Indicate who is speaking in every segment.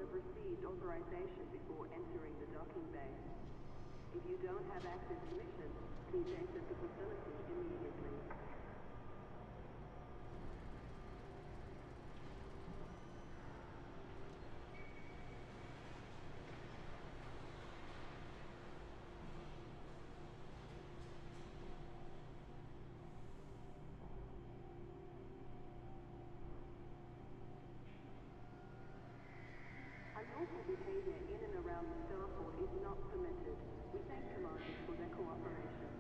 Speaker 1: have received authorization before entering the docking bay. If you don't have active permission, please exit the facility immediately. Unlawful behavior in and around the starport is not permitted. We thank commanders for their cooperation.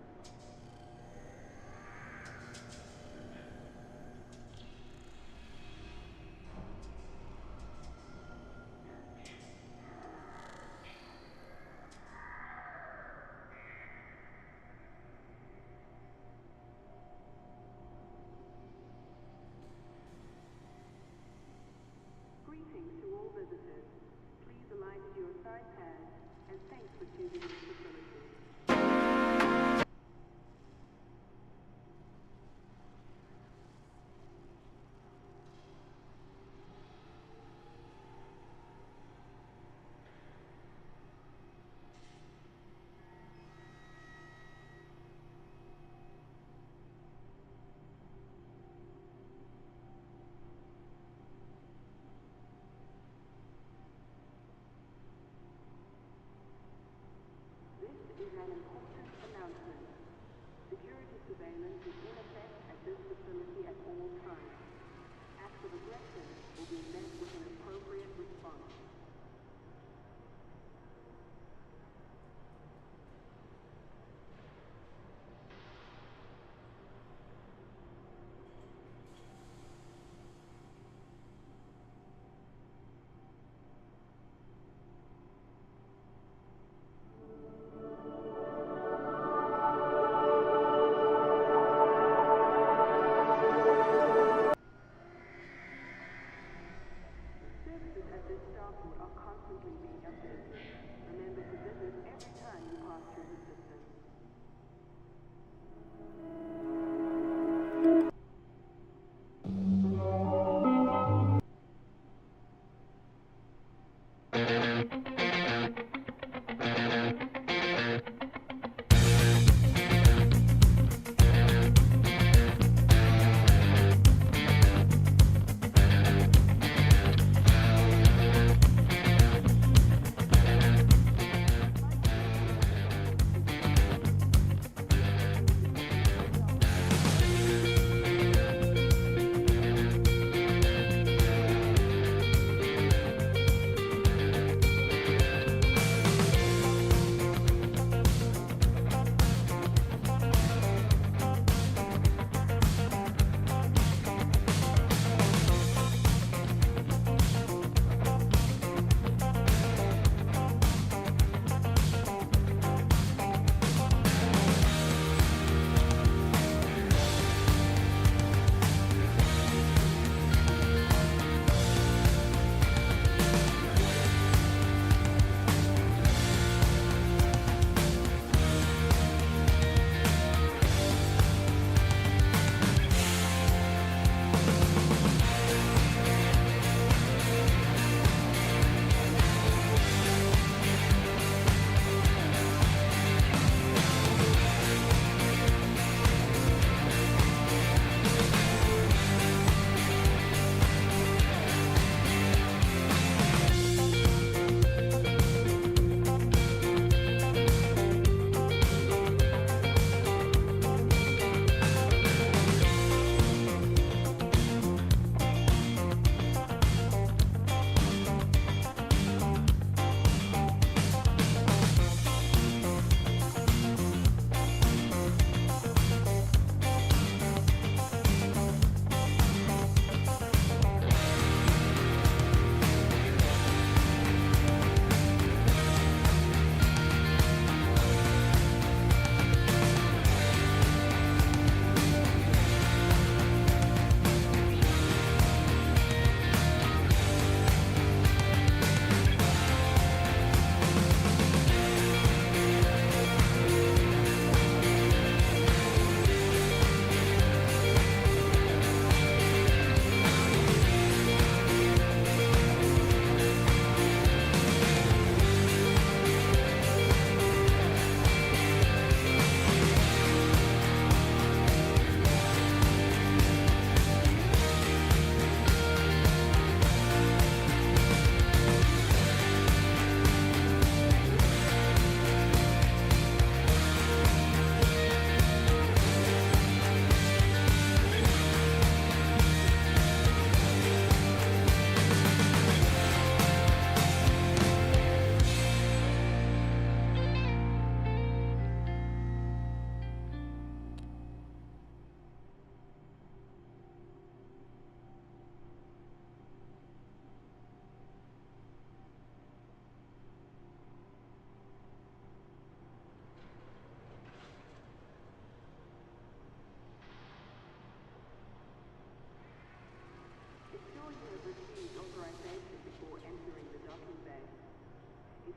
Speaker 1: Greetings to all visitors. Please align to your side pads, and thanks for choosing this facility. This is an important announcement. Security surveillance is in effect at this facility at all times. Acts of aggression will be met with an appropriate response. Services at this stop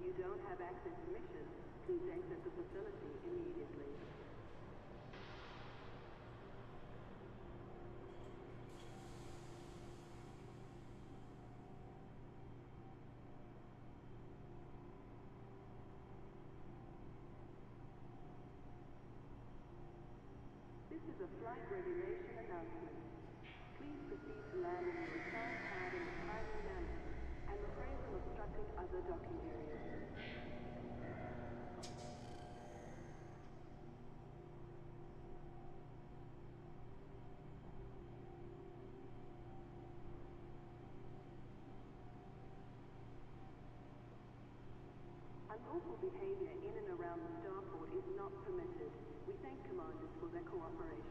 Speaker 1: you don't have access permission, please exit the facility immediately. This is a flight regulation announcement. Please proceed to land in your assigned pad in a timely manner and refrain from obstructing other docking areas. Unlawful behavior in and around the starport is not permitted. We thank commanders for their cooperation.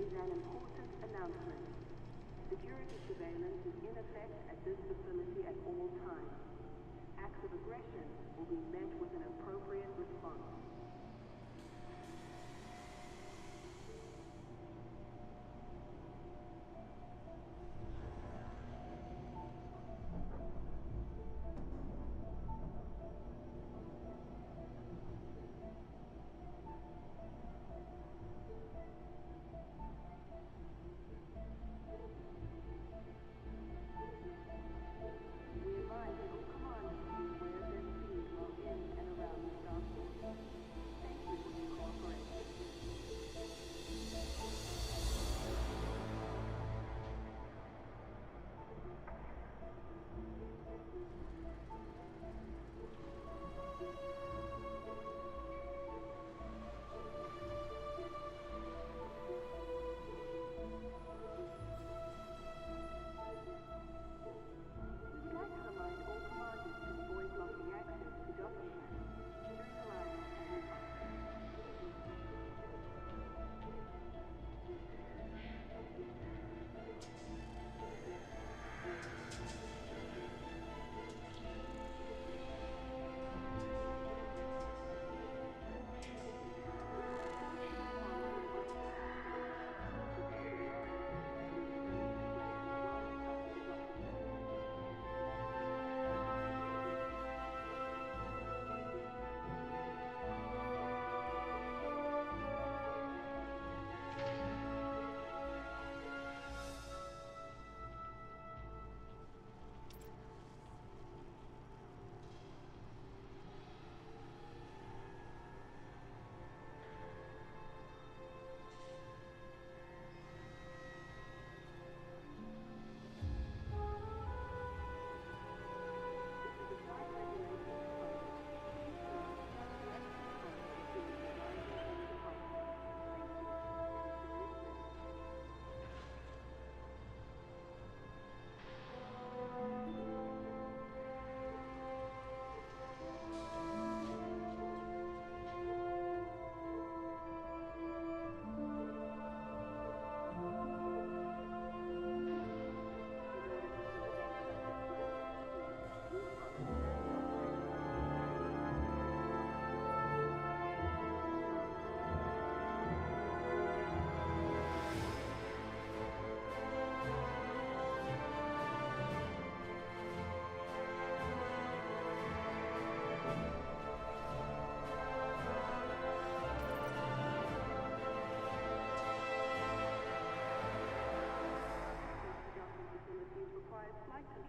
Speaker 1: Is an important announcement. Security surveillance is in effect at this facility at all times. Acts of aggression will be met with an appropriate response.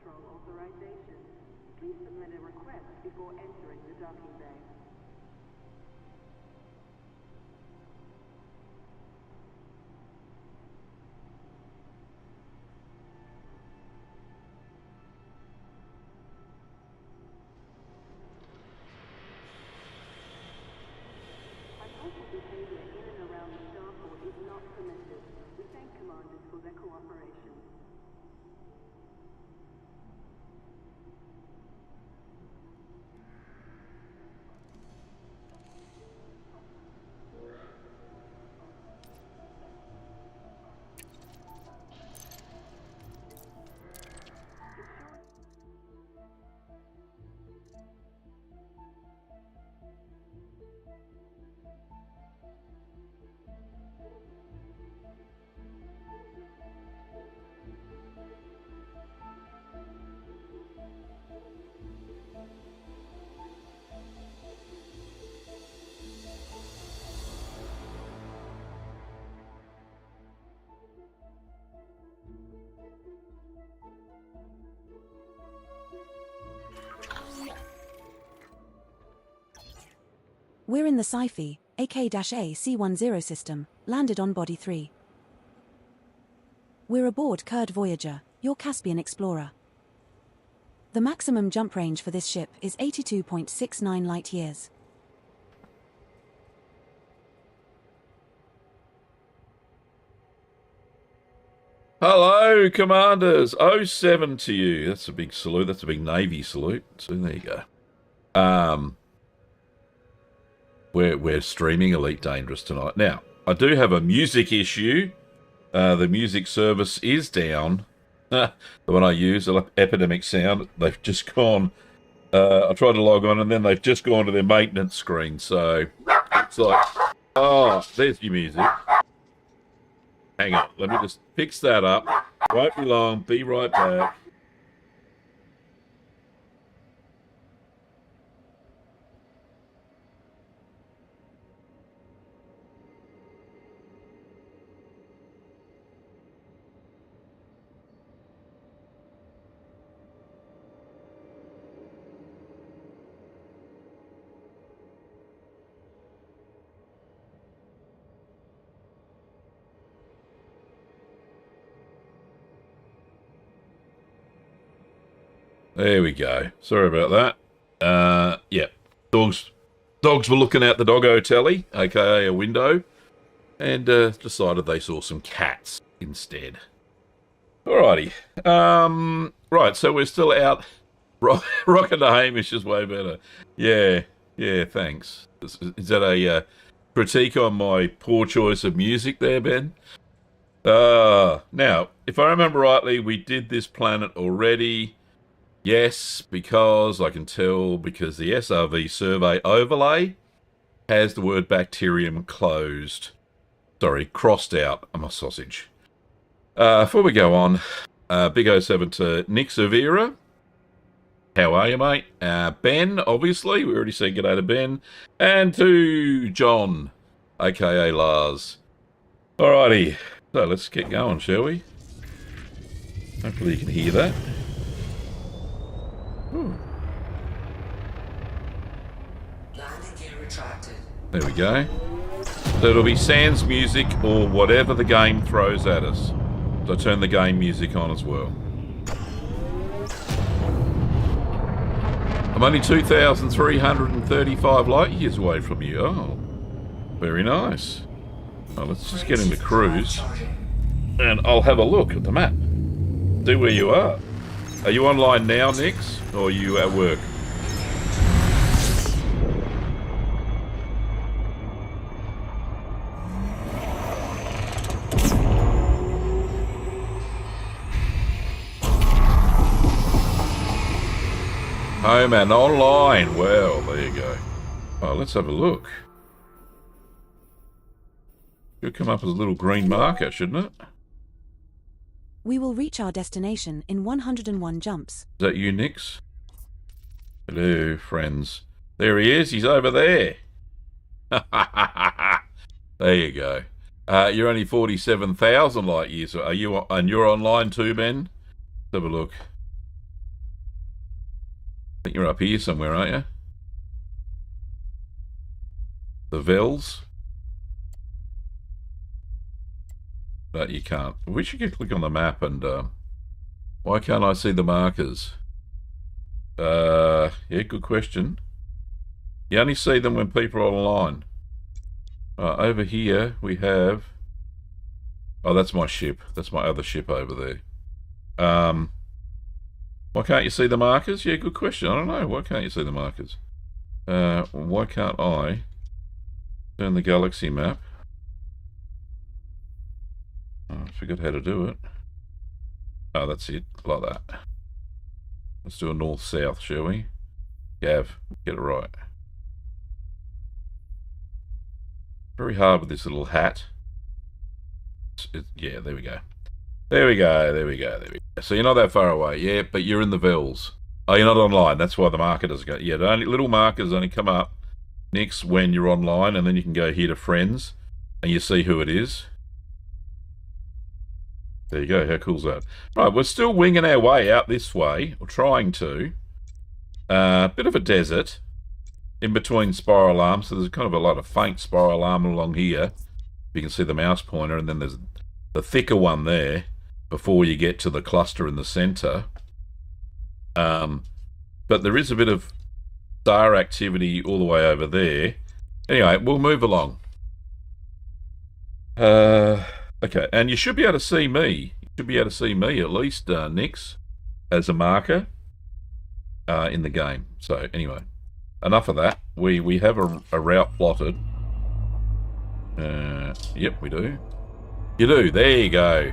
Speaker 1: Authorization. Please submit a request before entering the docking bay. operation.
Speaker 2: We're in the Sci-Fi, AK-A C-10 system, landed on Body 3. We're aboard Kurd Voyager, your Caspian explorer. The maximum jump range for this ship is 82.69 light-years.
Speaker 3: Hello, Commanders. 07 to you. That's a big salute. That's a big Navy salute. So there you go. We're streaming Elite Dangerous tonight. Now, I do have a music issue. The music service is down. The one I use, Epidemic Sound, they've just gone. I tried to log on and then they've just gone to their maintenance screen. So it's like, oh, there's your music. Hang on, let me just fix that up. Won't be long. Be right back. There we go. Sorry about that. Yeah. Dogs were looking out the doggo telly, aka a window, and decided they saw some cats instead. Alrighty. Right, so we're still out. Rocking to Hamish is way better. Yeah, thanks. Is that a critique on my poor choice of music there, Ben? Now, if I remember rightly, we did this planet already. Yes, because I can tell because the SRV survey overlay has the word bacterium crossed out. I'm a sausage. Before we go on, big 07 to Nick Severa. How are you, mate? Ben, obviously. We already said g'day to Ben. And to John, aka Lars. Alrighty. So let's get going, shall we? Hopefully you can hear that. There we go. So it'll be sans music or whatever the game throws at us. So turn the game music on as well. I'm only 2,335 light years away from you. Oh, very nice. Well, let's just get into cruise. And I'll have a look at the map. See where you are. Are you online now, Nix? Or are you at work? Home and online. Well, there you go. Oh, let's have a look. Should come up as a little green marker, shouldn't it?
Speaker 2: We will reach our destination in 101 jumps.
Speaker 3: Is that you, Nix? Hello, friends. There he is. He's over there. There you go. You're only 47,000 light years. Are you? And you're online too, Ben? Let's have a look. I think you're up here somewhere, aren't you? The Vels. But you can't. I wish you could click on the map and why can't I see the markers? Yeah, good question. You only see them when people are online. Over here we have Oh, that's my ship. That's my other ship over there. Why can't you see the markers? Yeah, good question. I don't know. Why can't you see the markers? Why can't I turn the galaxy map? Oh, I forgot how to do it. Oh, that's it. Like that. Let's do a north-south, shall we? Gav, get it right. Very hard with this little hat. Yeah, there we go. There we go, there we go, there we go. So you're not that far away, yeah, but you're in the Vels. Oh, you're not online, that's why the marker doesn't go. Yeah, the only little markers only come up next when you're online, and then you can go here to friends, and you see who it is. There you go, how cool's that? Right, we're still winging our way out this way, or trying to. Bit of a desert in between spiral arms, so there's kind of a lot of faint spiral arm along here. You can see the mouse pointer, and then there's the thicker one there before you get to the cluster in the center. But there is a bit of star activity all the way over there. Anyway, we'll move along. Okay, and you should be able to see me. You should be able to see me at least, Nix, as a marker in the game. So anyway, enough of that. We have a route plotted. Yep, we do. You do. There you go.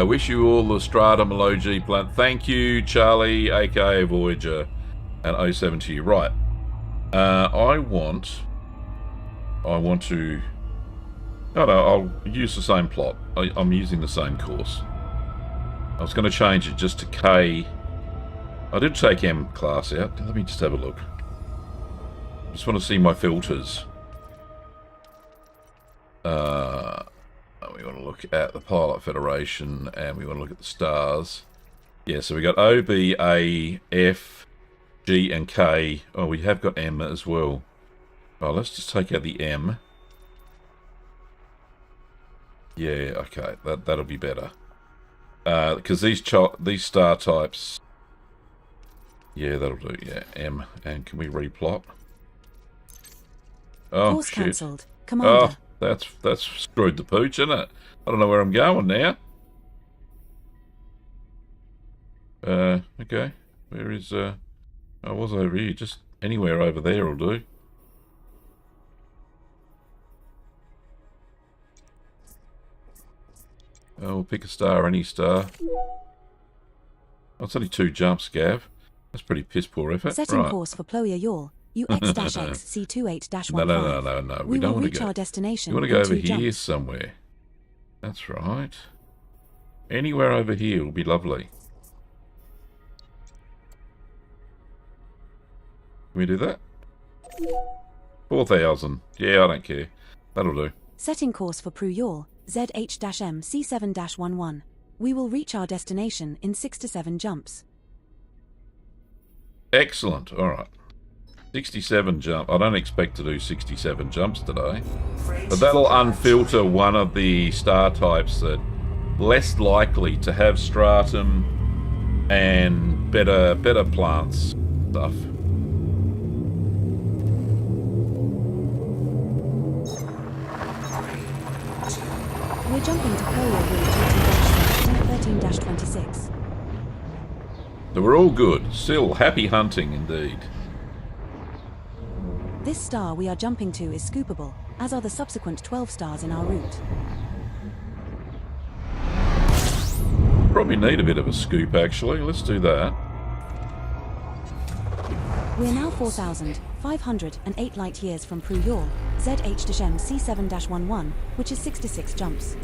Speaker 3: Wish you all the stratum emoji plant. Thank you, Charlie, aka Voyager, and 07 to you. Right. I want to. No, I'll use the same plot. I'm using the same course. I was going to change it just to K. I did take M class out. Let me just have a look. Just want to see my filters. We want to look at the Pilot Federation, and we want to look at the stars. Yeah, so we got O, B, A, F, G, and K. Oh, we have got M as well. Oh, let's just take out the M. Yeah, okay, that'll be better. Because these star types. Yeah, that'll do. Yeah, M. And can we replot? Oh,
Speaker 2: course
Speaker 3: shit.
Speaker 2: cancelled. Commander.
Speaker 3: Oh, that's screwed the pooch, isn't it? I don't know where I'm going now. Okay. Where is, I was over here. Just anywhere over there will do. Oh, we'll pick a star, any star. Oh, it's only 2 jumps, Gav. That's pretty piss poor effort.
Speaker 2: Setting
Speaker 3: right.
Speaker 2: course for Ploya Yawl. UX-X C28-15.
Speaker 3: No. We don't want to
Speaker 2: reach
Speaker 3: go.
Speaker 2: our destination.
Speaker 3: We want to go over
Speaker 2: in 2
Speaker 3: here
Speaker 2: jumps.
Speaker 3: somewhere. That's right. Anywhere over here will be lovely. Can we do that? 4,000. Yeah, I don't care. That'll do.
Speaker 2: Setting course for Pru Yawl. ZH-M C7-11. We will reach our destination in 6 to 7 jumps.
Speaker 3: Excellent. All right. 67 jump. I don't expect to do 67 jumps today. But that'll unfilter one of the star types that less likely to have stratum and better plants stuff.
Speaker 2: We're jumping to Ploya Yawl 13-13-26.
Speaker 3: So we're all good. Still happy hunting indeed.
Speaker 2: This star we are jumping to is scoopable, as are the subsequent 12 stars in our route.
Speaker 3: Probably need a bit of a scoop actually. Let's do that.
Speaker 2: We're now 4,508 light years from Pru Yawl, ZH-M C7-11, which is 6 to 6 jumps.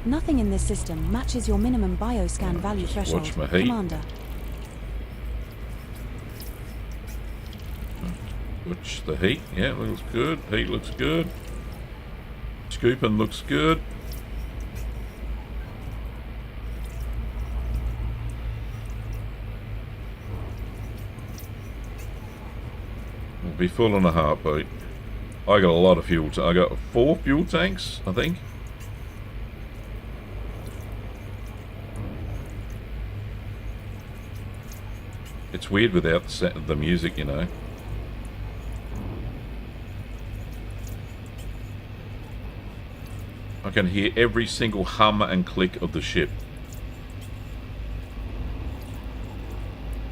Speaker 2: Nothing in this system matches your minimum bioscan value threshold,
Speaker 3: watch my heat.
Speaker 2: Commander.
Speaker 3: Watch the heat. Yeah, looks good. Heat looks good. Scooping looks good. We'll be full in a heartbeat. I got a lot of fuel. I got 4 fuel tanks, I think. It's weird without the music, you know. I can hear every single hum and click of the ship.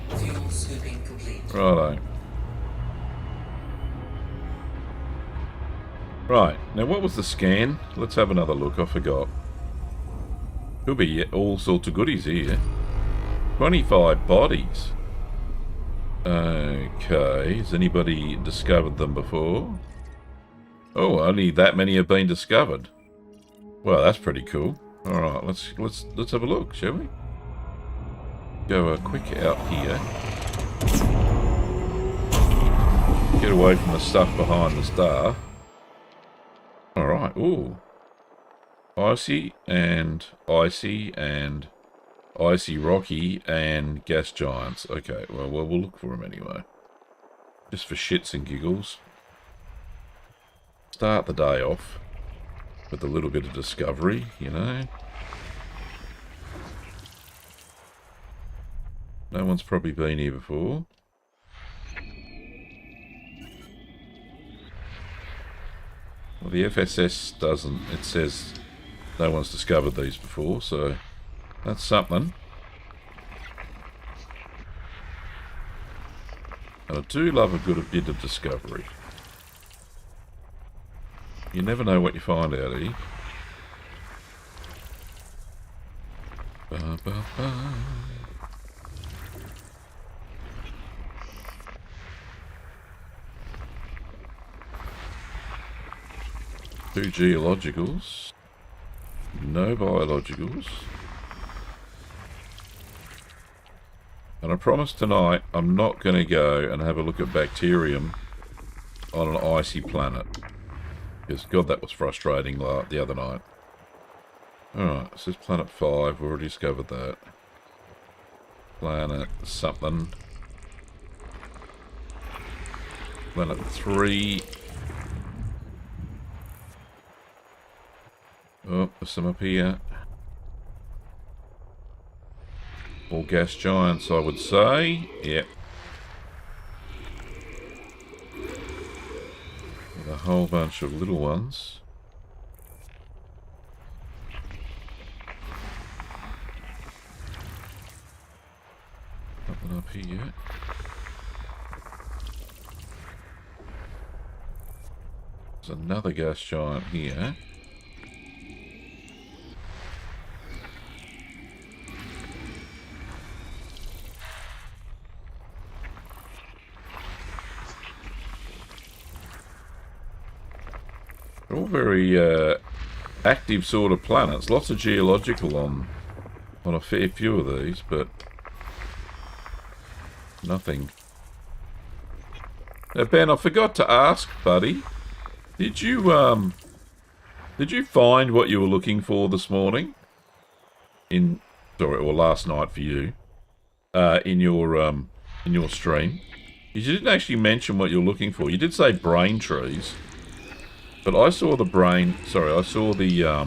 Speaker 4: Fuel scooping complete.
Speaker 3: Righto. Right, now what was the scan? Let's have another look, I forgot. Could be all sorts of goodies here. 25 bodies. Okay, has anybody discovered them before? Oh, only that many have been discovered. Well, that's pretty cool. Alright, let's have a look, shall we? Go quick out here. Get away from the stuff behind the star. Alright, ooh. Icy and icy and icy rocky and gas giants. Okay, well we'll look for them anyway. Just for shits and giggles. Start the day off with a little bit of discovery, you know. No one's probably been here before. Well, the FSS doesn't. It says no one's discovered these before, so that's something. And I do love a good bit of discovery. You never know what you find out here. Ba, ba, ba. Two geologicals. No biologicals. And I promise tonight I'm not going to go and have a look at bacterium on an icy planet. Because, God, that was frustrating the other night. Alright, this is planet 5. We've already discovered that. Planet something. Planet 3. Oh, there's some up here. All gas giants, I would say. Yep. With a whole bunch of little ones. Nothing up here. There's another gas giant here. All very active sort of planets. Lots of geological on a fair few of these, but nothing. Now, Ben, I forgot to ask, buddy. Did you find what you were looking for this morning? Or last night for you? In your stream. You didn't actually mention what you're looking for. You did say brain trees. But I saw the brain... Sorry, I saw the... how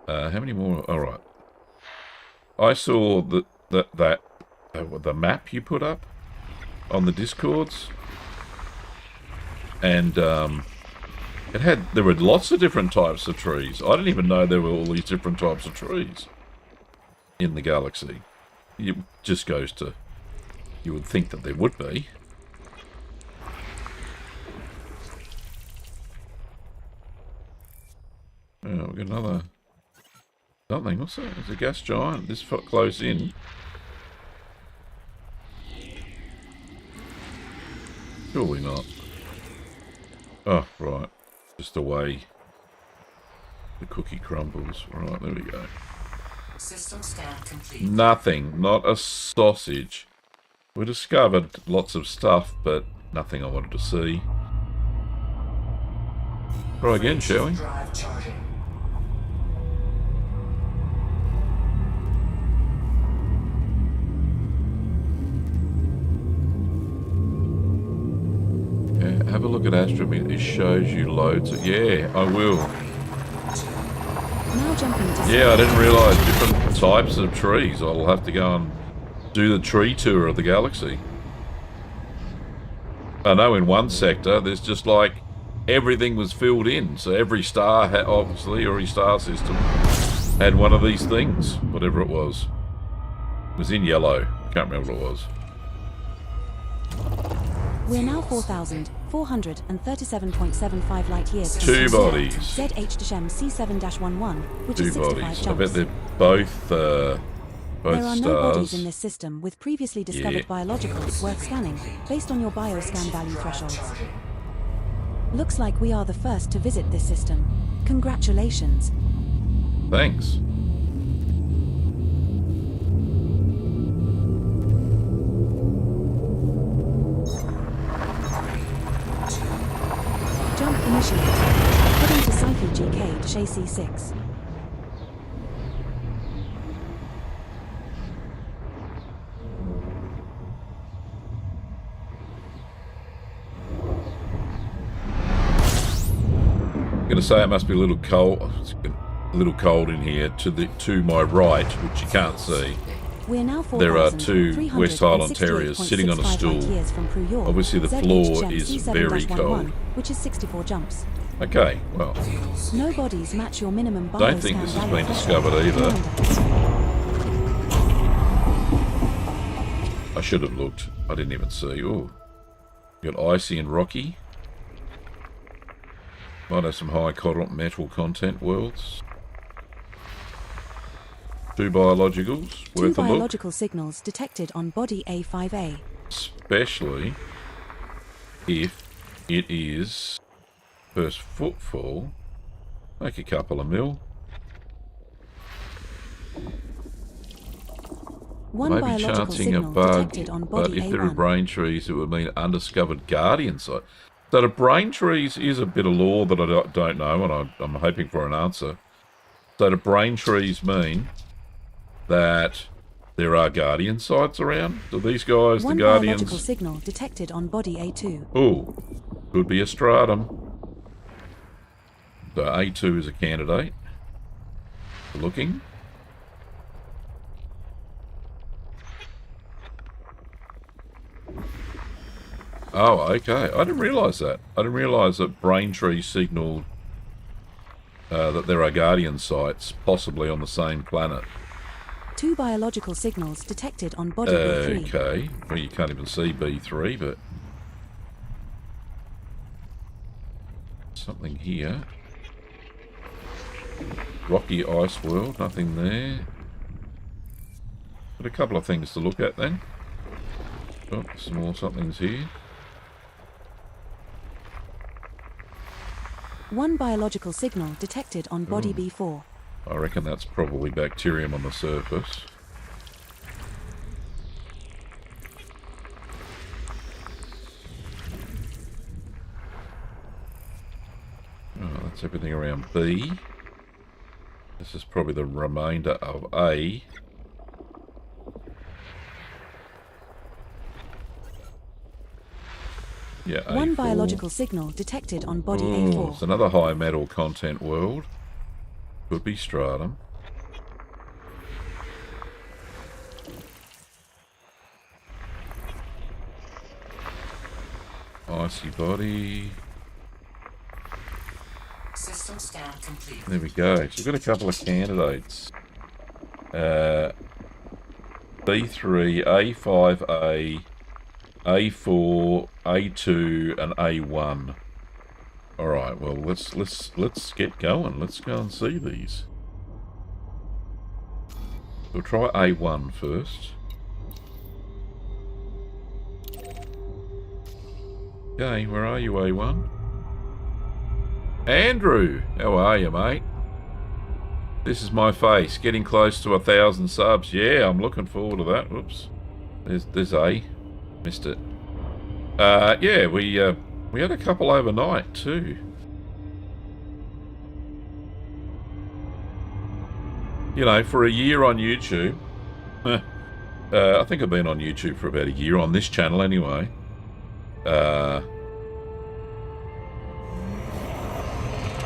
Speaker 3: many more... Alright. I saw the map you put up on the Discords. And there were lots of different types of trees. I didn't even know there were all these different types of trees in the galaxy. It just goes to... You would think that there would be. Oh, we've got another something. What's that? It's a gas giant this close in. Surely not. Oh, right. Just the way the cookie crumbles. Right, there we go.
Speaker 4: System scan complete.
Speaker 3: Nothing. Not a sausage. We discovered lots of stuff, but nothing I wanted to see. Try again, shall we?
Speaker 4: Drive charging.
Speaker 3: Yeah, have a look at Astrometer. It shows you loads of... Yeah, I will.
Speaker 2: Now jumping to...
Speaker 3: Yeah, I didn't realise different types of trees. I'll have to go and do the tree tour of the galaxy. I know in one sector there's just like everything was filled in. So every star had, obviously, or every star system had one of these things, whatever it was. It was in yellow. Can't remember what it was.
Speaker 2: We're now 4,437.75 light years.
Speaker 3: Two bodies.
Speaker 2: ZH Deshem C7-11, which
Speaker 3: Two
Speaker 2: is 65
Speaker 3: bodies.
Speaker 2: jumps.
Speaker 3: I bet they're both
Speaker 2: There are
Speaker 3: stars.
Speaker 2: no bodies in this system with previously discovered biologicals worth scanning, based on your bioscan value thresholds. Looks like we are the first to visit this system. Congratulations.
Speaker 3: Thanks.
Speaker 2: Jump initiated. Heading to Saifu GK to Chassis 6.
Speaker 3: I'm going to say it must be a little cold. It's a little cold in here to my right, which you can't see.
Speaker 2: We're now
Speaker 3: There are two West Highland Terriers sitting on a stool. Obviously the floor is very cold.
Speaker 2: Which is 64 jumps.
Speaker 3: Okay, well,
Speaker 2: No bodies match your minimum bioscan
Speaker 3: don't think this has
Speaker 2: value
Speaker 3: been
Speaker 2: threshold.
Speaker 3: discovered either.
Speaker 2: Reminder.
Speaker 3: I should have looked. I didn't even see. Ooh. You got icy and rocky. Might have some high metal content worlds. Two biologicals,
Speaker 2: Two
Speaker 3: worth a look.
Speaker 2: biological signals detected on body A5A.
Speaker 3: Especially if it is first footfall. Make a couple of mil.
Speaker 2: One
Speaker 3: Maybe
Speaker 2: biological
Speaker 3: chancing a
Speaker 2: signal
Speaker 3: bug,
Speaker 2: detected on
Speaker 3: but
Speaker 2: body
Speaker 3: if there are
Speaker 2: A1.
Speaker 3: brain trees, it would mean undiscovered guardian site. So the brain trees is a bit of lore that I don't know, and I'm hoping for an answer. So the brain trees mean that there are guardian sites around? Do these guys,
Speaker 2: One
Speaker 3: the
Speaker 2: biological
Speaker 3: guardians...
Speaker 2: signal detected on body A2.
Speaker 3: Oh, could be a stratum. So A2 is a candidate. Looking. Oh, okay. I didn't realise that. I didn't realise that Braintree signalled that there are guardian sites, possibly on the same planet.
Speaker 2: Two biological signals detected on body B3.
Speaker 3: Okay. Well, you can't even see B3, but... something here. Rocky Ice World, nothing there. Got a couple of things to look at then. Oh, some more somethings here.
Speaker 2: One biological signal detected on body B4.
Speaker 3: I reckon that's probably bacterium on the surface. Oh, that's everything around B. This is probably the remainder of A. Yeah, A4.
Speaker 2: One biological signal detected on body
Speaker 3: Oh,
Speaker 2: A4.
Speaker 3: it's another high metal content world. Could be stratum. Icy body.
Speaker 4: System scan complete.
Speaker 3: There we go. So we've got a couple of candidates. B3, A5A, A4, A2, and A1. All right. Well, let's get going. Let's go and see these. We'll try A1 first. Okay, where are you, A1? Andrew, how are you, mate? This is my face, getting close to 1,000 subs. Yeah, I'm looking forward to that. Whoops. There's A. Missed it. Yeah, we had a couple overnight too. You know, for a year on YouTube. I think I've been on YouTube for about a year, on this channel anyway.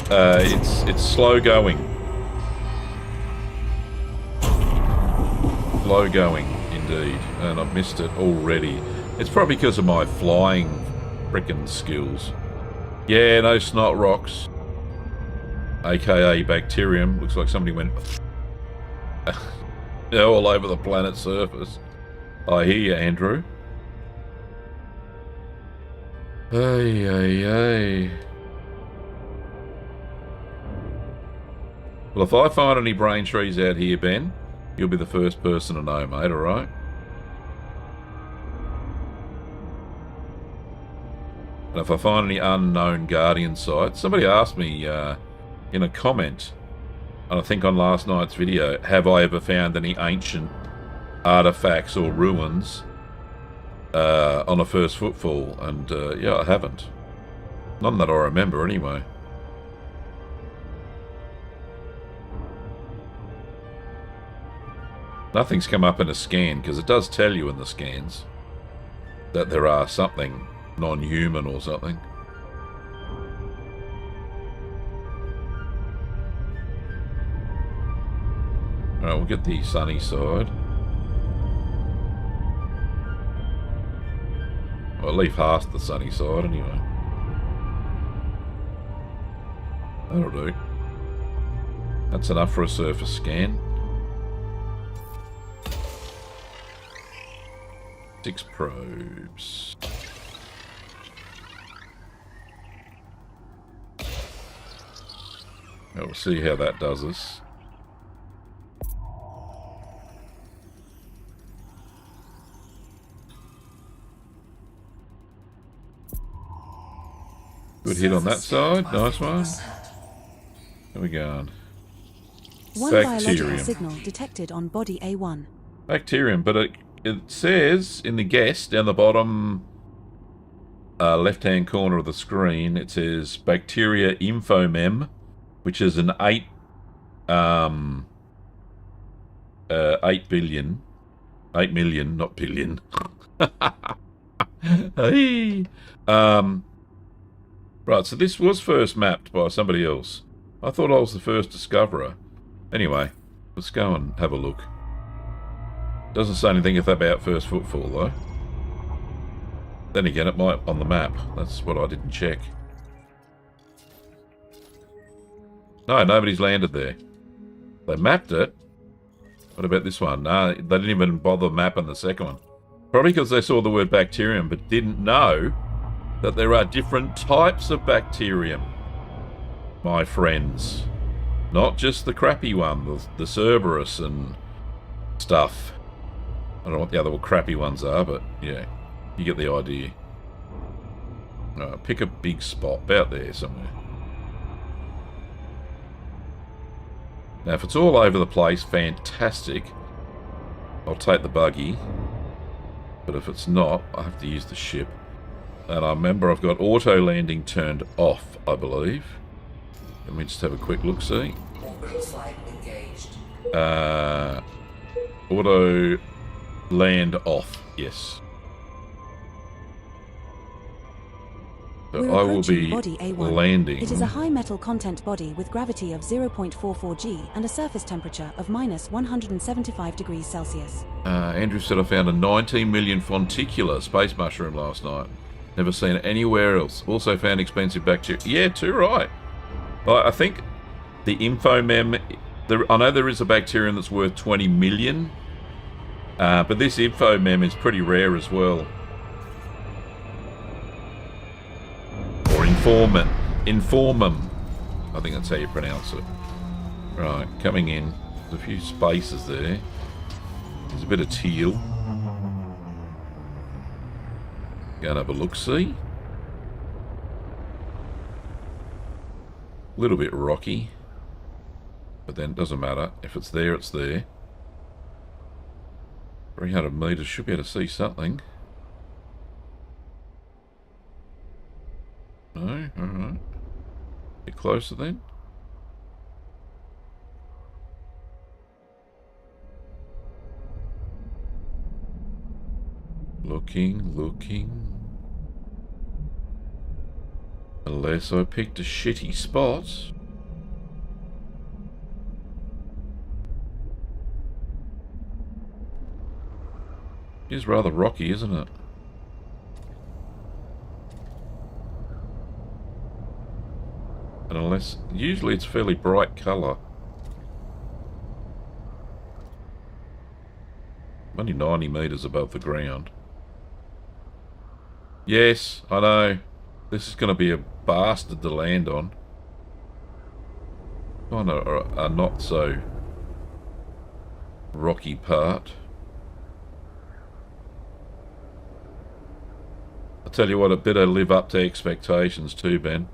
Speaker 3: It's slow going. Slow going, indeed. And I've missed it already. It's probably because of my flying frickin' skills. Yeah, no snot rocks. AKA bacterium. Looks like somebody went all over the planet's surface. I hear you, Andrew. Hey, hey, hey. Well, if I find any brain trees out here, Ben, you'll be the first person to know, mate, alright? And if I find any unknown Guardian sites, somebody asked me in a comment, and I think on last night's video, have I ever found any ancient artifacts or ruins on a first footfall? And yeah, I haven't. None that I remember, anyway. Nothing's come up in a scan, because it does tell you in the scans that there are something non-human or something. Alright, we'll get the sunny side. Well, leave half the sunny side anyway. That'll do. That's enough for a surface scan. 6 probes. We'll see how that does us. Good hit on that side. Nice one. There we go.
Speaker 2: One biological signal detected on body A1.
Speaker 3: Bacterium, but it says in the guess down the bottom left-hand corner of the screen, it says bacteria infomem, which is an 8 million, not billion. Hey. Right, so this was first mapped by somebody else. I thought I was the first discoverer. Anyway, let's go and have a look. Doesn't say anything about first footfall, though. Then again, it might on the map. That's what I didn't check. No, nobody's landed there. They mapped it. What about this one? No, they didn't even bother mapping the second one. Probably because they saw the word bacterium, but didn't know that there are different types of bacterium, my friends. Not just the crappy one, the Cerberus and stuff. I don't know what the other crappy ones are, but yeah, you get the idea. Pick a big spot, about there somewhere. Now, if it's all over the place, fantastic. I'll take the buggy. But if it's not, I have to use the ship. And I remember I've got auto landing turned off, I believe. Let me just have a quick look, see. Auto land off, yes. So I will be
Speaker 2: body A1.
Speaker 3: landing.
Speaker 2: It is a high metal content body with gravity of 0.44 g and a surface temperature of minus 175 degrees Celsius.
Speaker 3: Andrew said I found a 19 million fonticular space mushroom last night. Never seen it anywhere else. Also found expensive bacteria. Yeah, too right. I think the infomem... I know there is a bacterium that's worth 20 million. But this infomem is pretty rare as well. Or informant. Informam. I think that's how you pronounce it. Right, coming in. There's a few spaces there. There's a bit of teal. Go and have a look-see. A little bit rocky. But then it doesn't matter. If it's there, it's there. 300 metres, should be able to see something. No? Alright. Bit closer then. Looking. Unless I picked a shitty spot. It is rather rocky, isn't it? Unless, usually it's fairly bright colour. I'm only 90 metres above the ground. Yes, I know. This is going to be a bastard to land on. On a not so rocky part. I tell you what, it better live up to expectations too, Ben.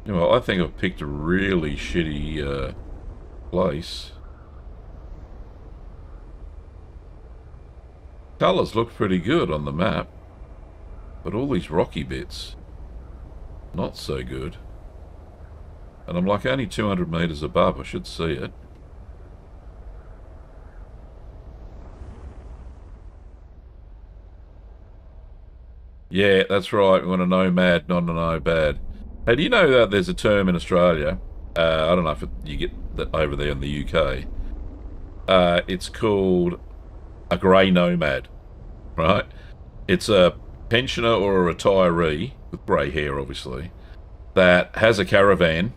Speaker 3: Well, I think I've picked a really shitty place. Colours look pretty good on the map, but all these rocky bits, not so good. And I'm like only 200 metres above, I should see it. Yeah, that's right, we want a nomad, not a no-bad. Hey, do you know that there's a term in Australia, I don't know if you get that over there in the UK, it's called a grey nomad, right? It's a pensioner or a retiree, with grey hair obviously, that has a caravan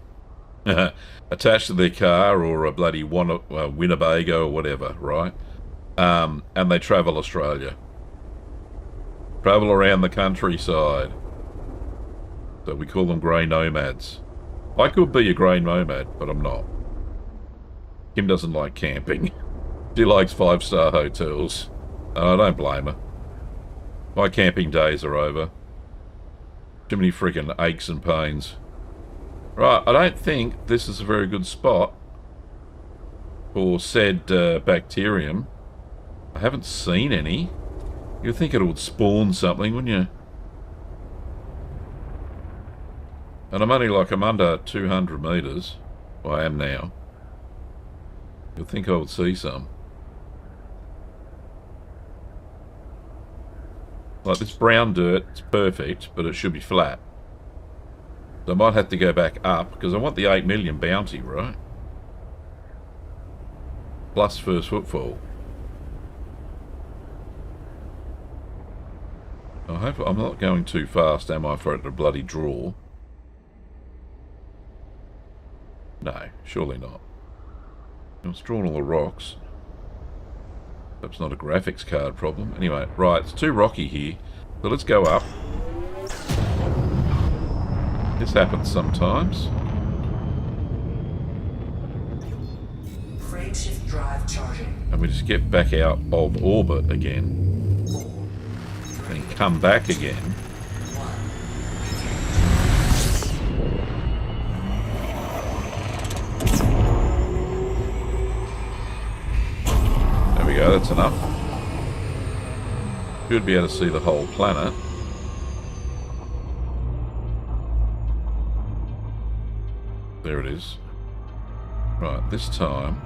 Speaker 3: attached to their car or a bloody Winnebago or whatever, right? And they travel Australia. Travel around the countryside. So we call them grey nomads. I could be a grey nomad, but I'm not. Kim doesn't like camping. She likes 5-star hotels. And I don't blame her. My camping days are over. Too many freaking aches and pains. Right, I don't think this is a very good spot for said bacterium. I haven't seen any. You'd think it would spawn something, wouldn't you? And I'm under 200 metres. Well, I am now. You'd think I would see some. Like this brown dirt, it's perfect, but it should be flat. So I might have to go back up, because I want the 8 million bounty, right? Plus first footfall. I hope I'm not going too fast, am I, for it to bloody draw? No, surely not. It's drawn all the rocks. That's not a graphics card problem. Anyway, right, it's too rocky here. So let's go up. This happens sometimes.
Speaker 4: Frame shift drive charging.
Speaker 3: And we just get back out of orbit again. And come back again. There we go, that's enough. Should be able to see the whole planet. There it is. Right, this time.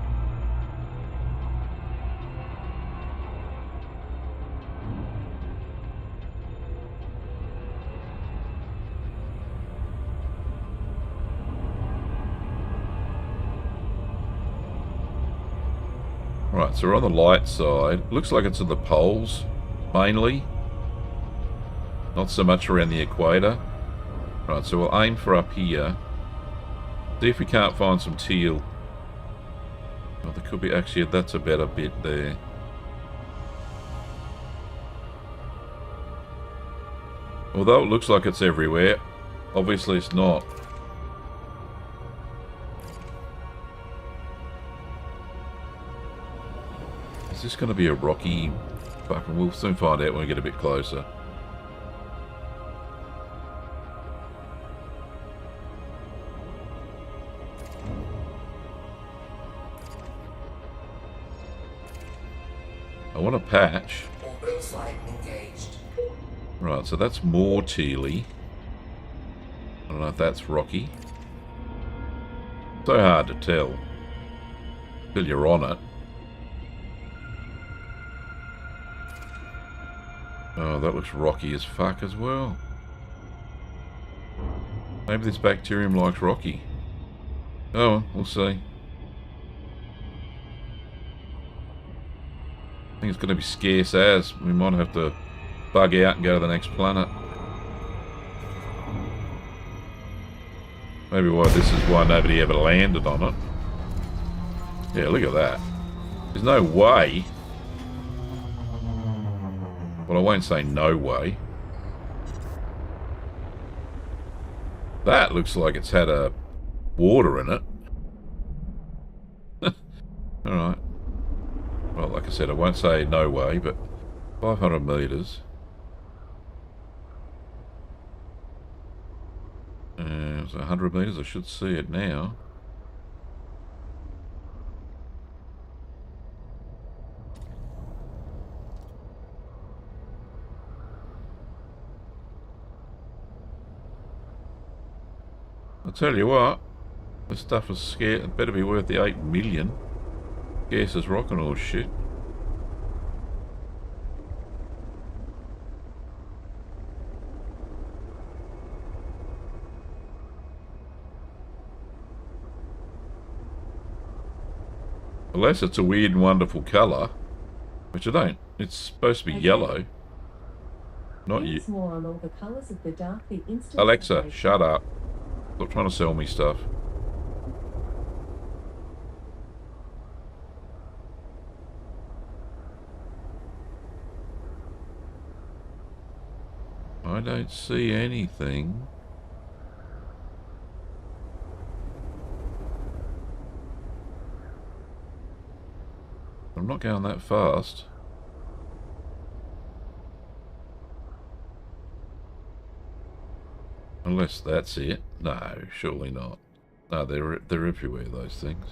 Speaker 3: Right, so we're on the light side. Looks like it's at the poles, mainly. Not so much around the equator. Right, so we'll aim for up here. See if we can't find some teal. Oh, there could be, actually, that's a better bit there. Although it looks like it's everywhere, obviously it's not. Is this going to be a rocky... Fucking, we'll soon find out when we get a bit closer. I want a patch.
Speaker 4: Orbital flight engaged.
Speaker 3: Right, so that's more tealy. I don't know if that's rocky. So hard to tell. Till you're on it. Oh, that looks rocky as fuck as well. Maybe this bacterium likes rocky. Oh, we'll see. I think it's going to be scarce as. We might have to bug out and go to the next planet. Maybe why this is why nobody ever landed on it. Yeah, look at that. There's no way. Well, I won't say no way. That looks like it's had a water in it. Alright. Well, like I said, I won't say no way, but 500 metres. It's 100 metres. I should see it now. I'll tell you what, this stuff is scarce. It better be worth the 8 million. Scarce as rock and all shit. Unless it's a weird and wonderful colour, which I don't. It's supposed to be yellow. Not you. Alexa, shut up. Stop trying to sell me stuff. I don't see anything. I'm not going that fast. Unless that's it. No, surely not. No, they're everywhere, those things.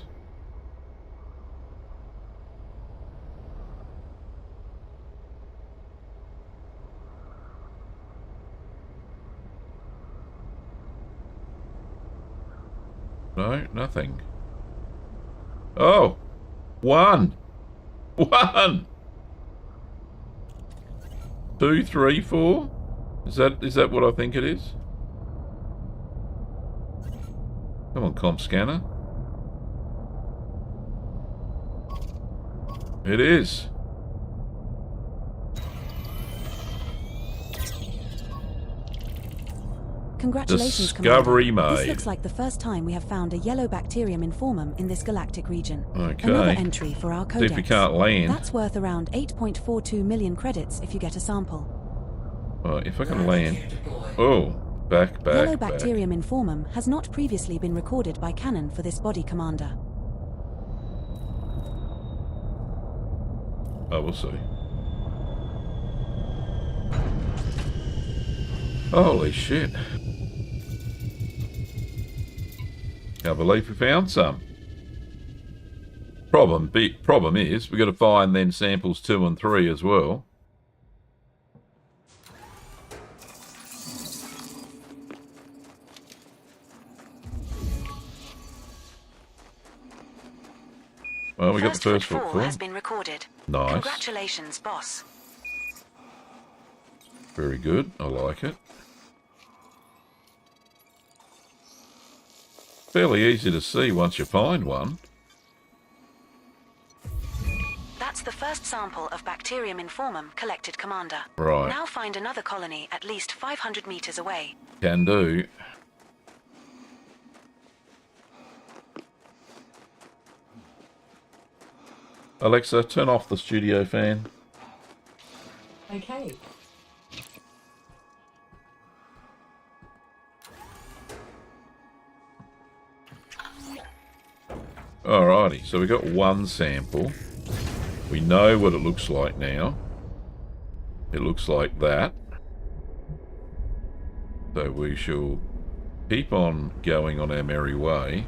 Speaker 3: No, nothing. Oh! One! 2, 3, 4? Is that what I think it is? Come on, comp scanner. It is.
Speaker 2: Congratulations,
Speaker 3: Discovery
Speaker 2: Commander.
Speaker 3: made.
Speaker 2: This looks like the first time we have found a yellow bacterium informum in this galactic region.
Speaker 3: Okay.
Speaker 2: Another entry for our
Speaker 3: See
Speaker 2: codex.
Speaker 3: if we can't land.
Speaker 2: That's worth around 8.42 million credits if you get a sample.
Speaker 3: Well, if I can land. Oh, back.
Speaker 2: Yellow bacterium informum has not previously been recorded by Canon for this body, Commander.
Speaker 3: Oh, we'll see. Holy shit. Can't believe we found some. Problem is, we've got to find then samples 2 and 3 as well. Well, we got the first footfall.
Speaker 2: Has been recorded.
Speaker 3: Nice.
Speaker 2: Congratulations, boss.
Speaker 3: Very good. I like it. Fairly easy to see once you find one.
Speaker 2: That's the first sample of Bacterium informum collected, Commander.
Speaker 3: Right.
Speaker 2: Now find another colony at least 500 meters away.
Speaker 3: Can do. Alexa, turn off the studio fan.
Speaker 5: Okay.
Speaker 3: Alrighty, so we got one sample. We know what it looks like now. It looks like that. So we shall keep on going on our merry way.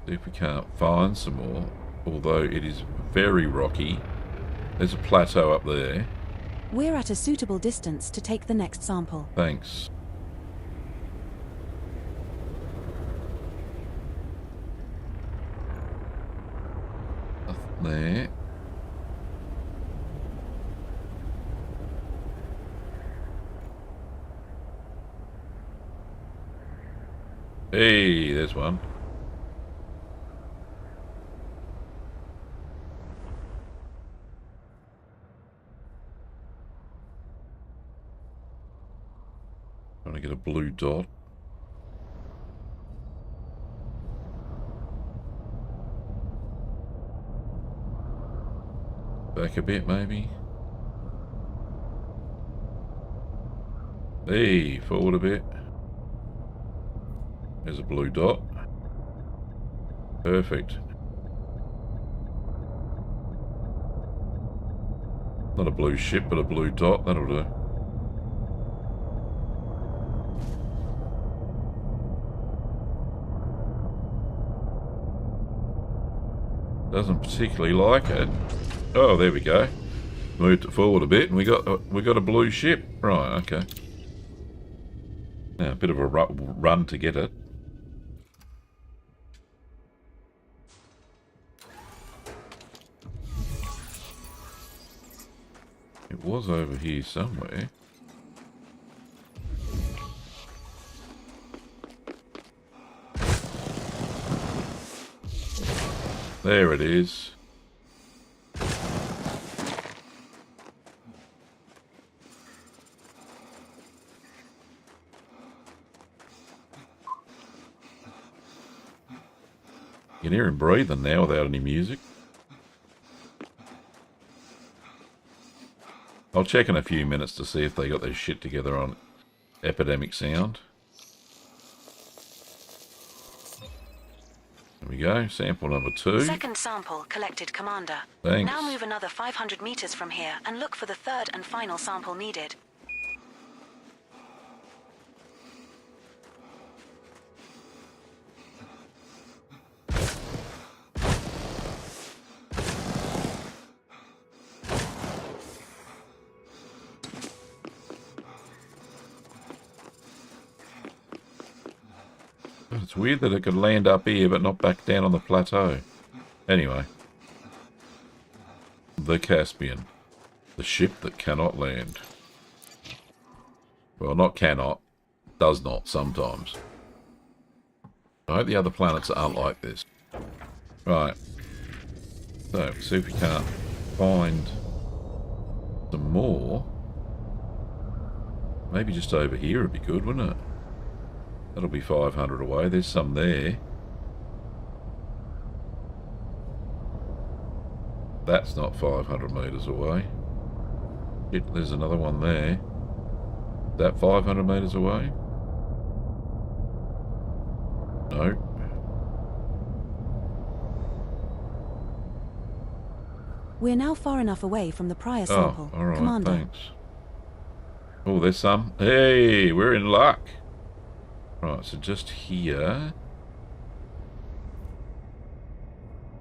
Speaker 3: See if we can't find some more. Although it is very rocky. There's a plateau up there.
Speaker 2: We're at a suitable distance to take the next sample.
Speaker 3: Thanks. Nothing there. Hey, there's one. Trying to get a blue dot. Back a bit, maybe. Hey, forward a bit. There's a blue dot. Perfect. Not a blue ship, but a blue dot. That'll do. Doesn't particularly like it. Oh, there we go. Moved it forward a bit, and we got a blue ship. Right, okay. Now a bit of a run to get it. It was over here somewhere. There it is. You can hear him breathing now without any music. I'll check in a few minutes to see if they got their shit together on epidemic sound. There we go, sample number 2.
Speaker 2: Second sample collected, Commander.
Speaker 3: Thanks.
Speaker 2: Now move another 500 meters from here and look for the third and final sample needed.
Speaker 3: It's weird that it could land up here but not back down on the plateau. Anyway. The Caspian. The ship that cannot land. Well, not cannot. Does not sometimes. I hope the other planets aren't like this. Right. So, see if we can't find some more. Maybe just over here would be good, wouldn't it? That'll be 500 away. There's some there. That's not 500 metres away. Shit, there's another one there. Is that 500 metres away? No.
Speaker 2: We're now far enough away from the prior sample,
Speaker 3: all right,
Speaker 2: Commander.
Speaker 3: thanks. Oh, there's some. Hey, we're in luck. Right, so just here.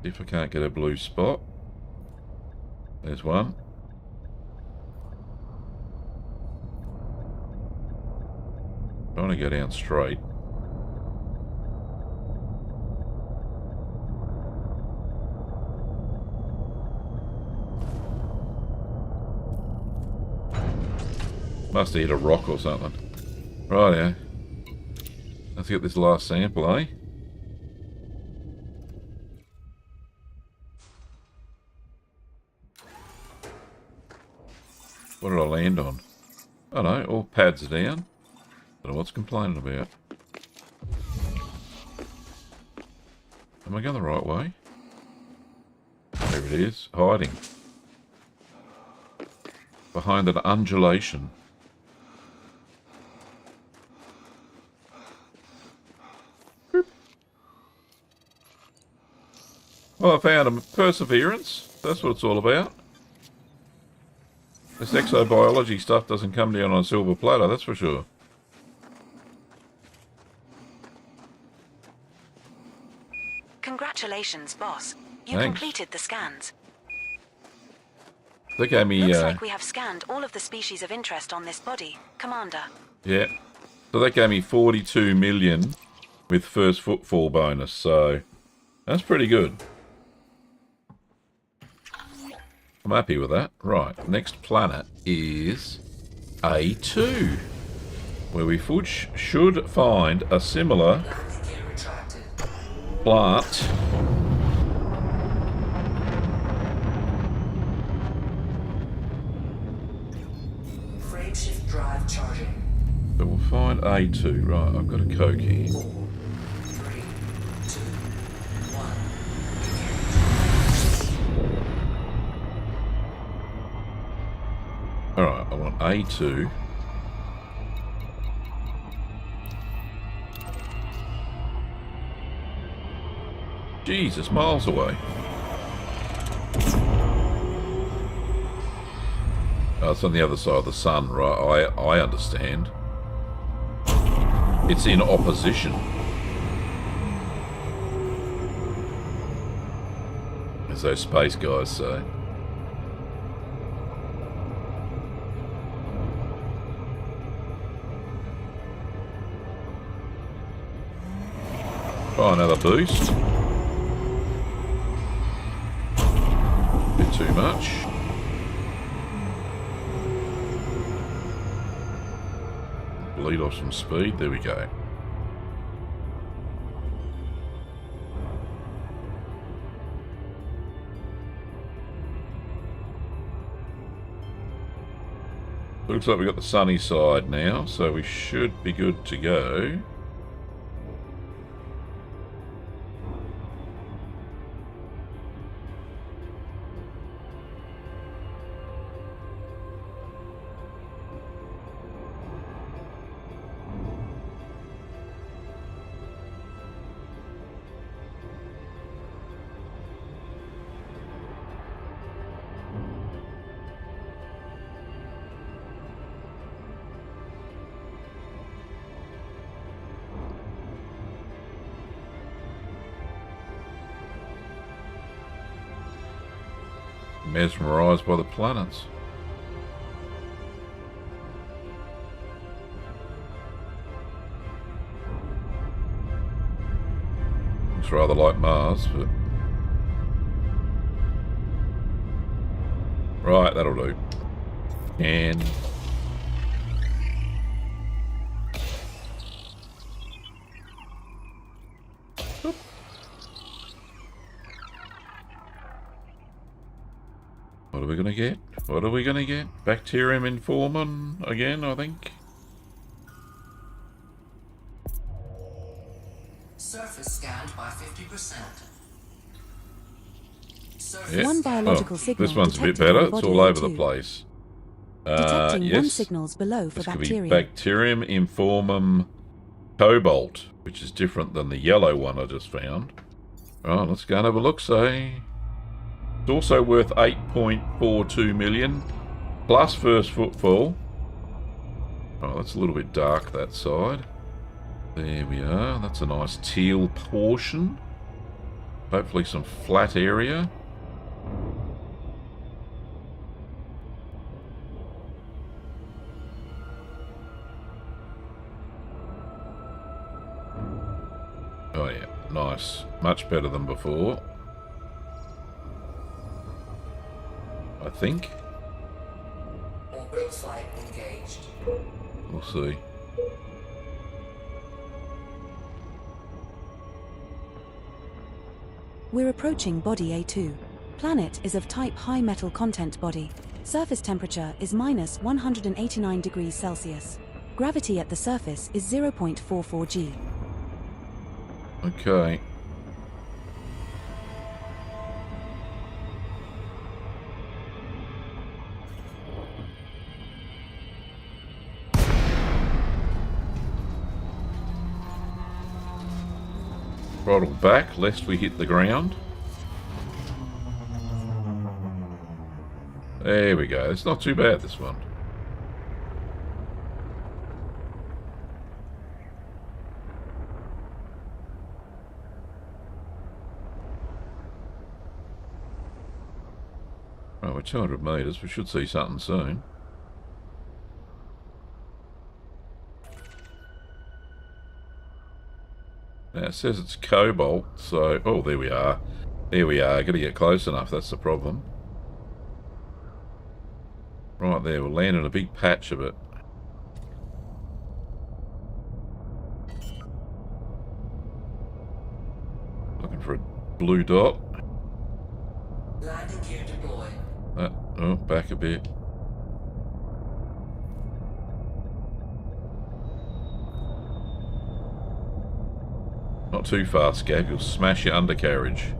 Speaker 3: See if I can't get a blue spot. There's one. Trying to go down straight. Must have hit a rock or something. Right, yeah. Let's get this last sample, eh? What did I land on? I don't know, all pads are down. Don't know what's complaining about. Am I going the right way? There it is, hiding. Behind an undulation. Well, I found a Perseverance. That's what it's all about. This exobiology stuff doesn't come down on a silver platter, that's for sure.
Speaker 2: Congratulations, boss. You
Speaker 3: Thanks.
Speaker 2: completed the scans.
Speaker 3: They gave me,
Speaker 2: Looks like we have scanned all of the species of interest on this body, Commander.
Speaker 3: yeah. So that gave me 42 million with first footfall bonus, so that's pretty good. I'm happy with that. Right, next planet is A2, where we should find a similar plant.
Speaker 4: Frameshift drive charging.
Speaker 3: So we'll find A2. Right, I've got a Coke here.
Speaker 4: 4, 3, 2, 1.
Speaker 3: Alright, I want A2. Jesus, miles away. Oh, it's on the other side of the sun, right? I understand. It's in opposition. As those space guys say. Try another boost. Bit too much. Bleed off some speed. There we go. Looks like we've got the sunny side now, so we should be good to go. Mesmerised by the planets. Looks rather like Mars, but... Right, that'll do. And... Oop. What are we going to get? What are we going to get? Bacterium informum again, I think.
Speaker 4: Surface scanned by 50%.
Speaker 3: Yeah.
Speaker 2: One biological
Speaker 3: Oh,
Speaker 2: signal
Speaker 3: this one's a bit
Speaker 2: detected
Speaker 3: better.
Speaker 2: in
Speaker 3: It's
Speaker 2: body
Speaker 3: all over
Speaker 2: A2.
Speaker 3: the place.
Speaker 2: Detecting
Speaker 3: yes.
Speaker 2: 1 signals below for
Speaker 3: This could be
Speaker 2: bacterium.
Speaker 3: Bacterium informum cobalt, which is different than the yellow one I just found. Right, let's go and have a look, say. It's also worth 8.42 million, plus first footfall. Oh, that's a little bit dark, that side. There we are. That's a nice teal portion. Hopefully some flat area. Oh yeah, nice. Much better than before. I think.
Speaker 4: Orbital flight engaged.
Speaker 3: We'll see.
Speaker 2: We're approaching body A2. Planet is of type high metal content body. Surface temperature is minus 189 degrees Celsius. Gravity at the surface is 0.44 g.
Speaker 3: Okay. Throttle back lest we hit the ground. There we go. It's not too bad, this one. Right, we're 200 metres. We should see something soon. Now it says it's cobalt, so... Oh, there we are. There we are. Got to get close enough. That's the problem. Right there. We'll land in a big patch of it. Looking for a blue dot.
Speaker 4: Landing gear deployed.
Speaker 3: Oh, back a bit. Not too fast, Gav. You'll smash your undercarriage.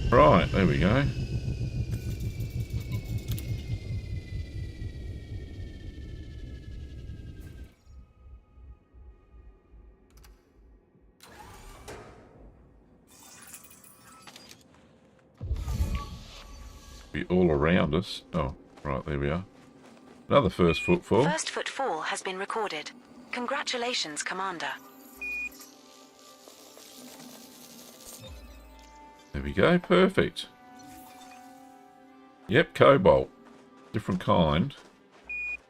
Speaker 3: Right, there we go. Be all around us. Oh, right, there we are. Another first footfall.
Speaker 2: First footfall has been recorded. Congratulations, Commander.
Speaker 3: There we go, perfect. Yep, cobalt. Different kind.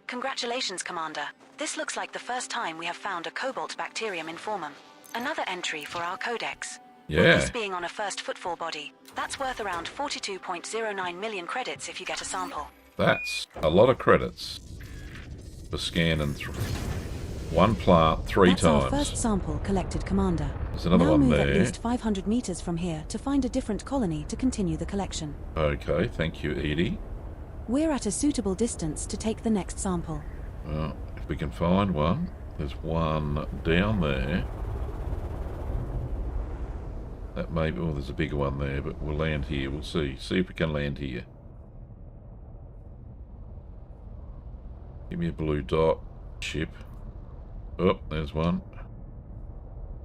Speaker 2: Congratulations, Commander. This looks like the first time we have found a cobalt bacterium in formum. Another entry for our codex.
Speaker 3: Yeah.
Speaker 2: With this being on a first footfall body, that's worth around 42.09 million credits if you get a sample.
Speaker 3: That's a lot of credits for scanning one plant three
Speaker 2: That's
Speaker 3: times.
Speaker 2: Our first sample collected, Commander.
Speaker 3: There's another
Speaker 2: now
Speaker 3: one
Speaker 2: move
Speaker 3: there.
Speaker 2: at least 500 meters from here to find a different colony to continue the collection.
Speaker 3: Okay, thank you, Edie.
Speaker 2: We're at a suitable distance to take the next sample.
Speaker 3: Well, if we can find one. There's one down there. That may be, oh, there's a bigger one there, but we'll land here. We'll see. See if we can land here. Give me a blue dot ship. Oh, there's one.